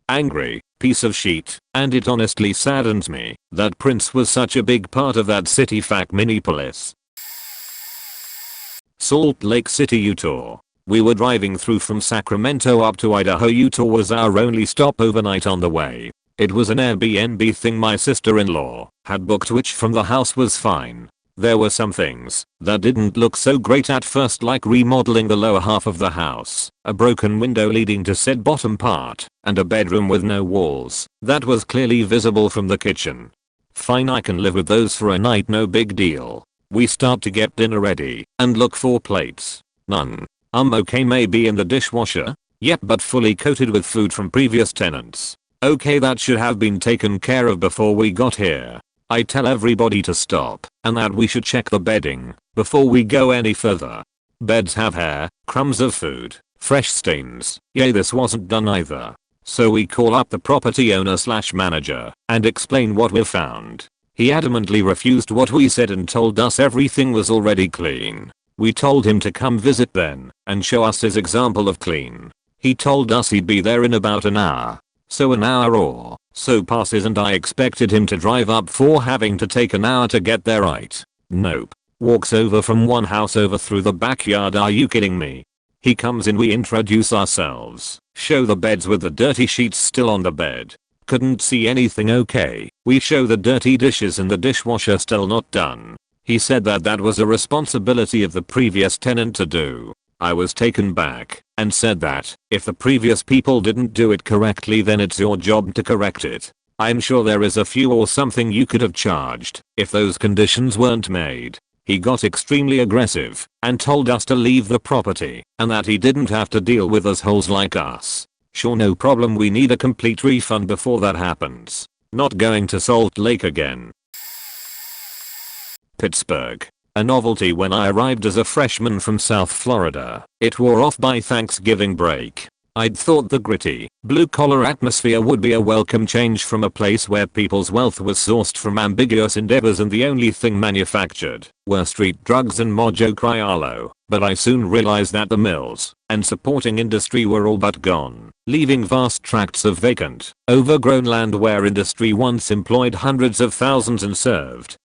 angry piece of shit, and it honestly saddens me that Prince was such a big part of that city. Fact Minneapolis. Salt Lake City, Utah. We were driving through from Sacramento up to Idaho. Utah was our only stop overnight on the way. It was an Airbnb thing my sister-in-law had booked, which from the house was fine. There were some things that didn't look so great at first, like remodeling the lower half of the house, a broken window leading to said bottom part, and a bedroom with no walls that was clearly visible from the kitchen. Fine, I can live with those for a night, no big deal. We start to get dinner ready and look for plates. None. Okay, maybe in the dishwasher? Yep, but fully coated with food from previous tenants. Okay, that should have been taken care of before we got here. I tell everybody to stop and that we should check the bedding before we go any further. Beds have hair, crumbs of food, fresh stains. Yay, this wasn't done either. So we call up the property owner/manager and explain what we found. He adamantly refused what we said and told us everything was already clean. We told him to come visit then and show us his example of clean. He told us he'd be there in about an hour. So an hour or so passes and I expected him to drive up for having to take an hour to get there, right? Nope. Walks over from one house over through the backyard. Are you kidding me? He comes in, we introduce ourselves, show the beds with the dirty sheets still on the bed. Couldn't see anything. Okay. We show the dirty dishes in the dishwasher still not done. He said that that was a responsibility of the previous tenant to do. I was taken back and said that if the previous people didn't do it correctly then it's your job to correct it. I'm sure there is a few or something you could have charged if those conditions weren't made. He got extremely aggressive and told us to leave the property and that he didn't have to deal with assholes like us. Sure, no problem, we need a complete refund before that happens. Not going to Salt Lake again. Pittsburgh. A novelty when I arrived as a freshman from South Florida. It wore off by Thanksgiving break. I'd thought the gritty, blue-collar atmosphere would be a welcome change from a place where people's wealth was sourced from ambiguous endeavors and the only thing manufactured were street drugs and mojo criollo, but I soon realized that the mills and supporting industry were all but gone, leaving vast tracts of vacant, overgrown land where industry once employed hundreds of thousands and served,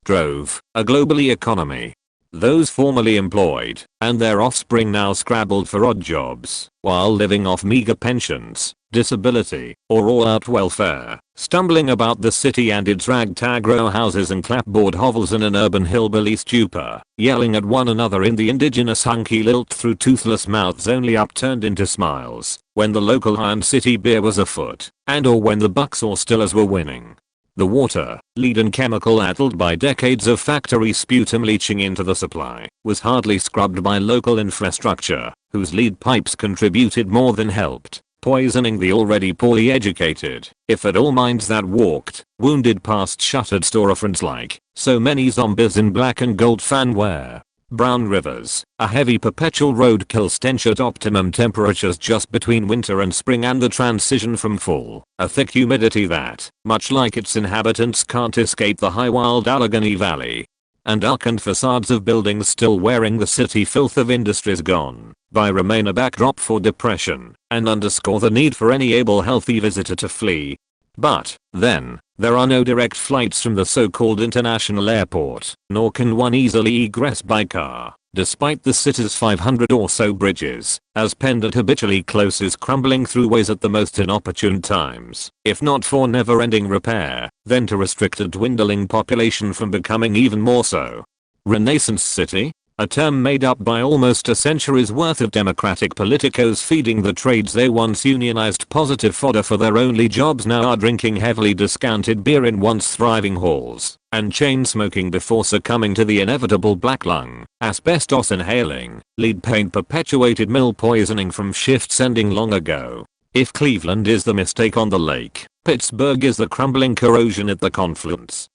drove a globally economy. Those formerly employed and their offspring now scrabbled for odd jobs while living off meager pensions, disability, or all-out welfare, stumbling about the city and its ragtag row houses and clapboard hovels in an urban hillbilly stupor, yelling at one another in the indigenous hunky lilt through toothless mouths only upturned into smiles when the local Iron City beer was afoot and or when the Bucks or Steelers were winning. The water, lead and chemical addled by decades of factory sputum leaching into the supply, was hardly scrubbed by local infrastructure, whose lead pipes contributed more than helped, poisoning the already poorly educated, if at all, minds that walked, wounded past shuttered storefronts like so many zombies in black and gold fanware. brown rivers, a heavy perpetual roadkill stench at optimum temperatures just between winter and spring, and the transition from fall, a thick humidity that, much like its inhabitants, can't escape the high wild Allegheny Valley. And darkened facades of buildings still wearing the city filth of industries gone by remain a backdrop for depression and underscore the need for any able healthy visitor to flee. But then, there are no direct flights from the so-called international airport, nor can one easily egress by car, despite the city's 500 or so bridges, as PennDOT habitually closes crumbling throughways at the most inopportune times, if not for never-ending repair, then to restrict a dwindling population from becoming even more so. Renaissance City? A term made up by almost a century's worth of democratic politicos feeding the trades they once unionized positive fodder for their only jobs now are drinking heavily discounted beer in once thriving halls, and chain smoking before succumbing to the inevitable black lung, asbestos inhaling, lead paint perpetuated mill poisoning from shifts ending long ago. If Cleveland is the mistake on the lake, Pittsburgh is the crumbling corrosion at the confluence.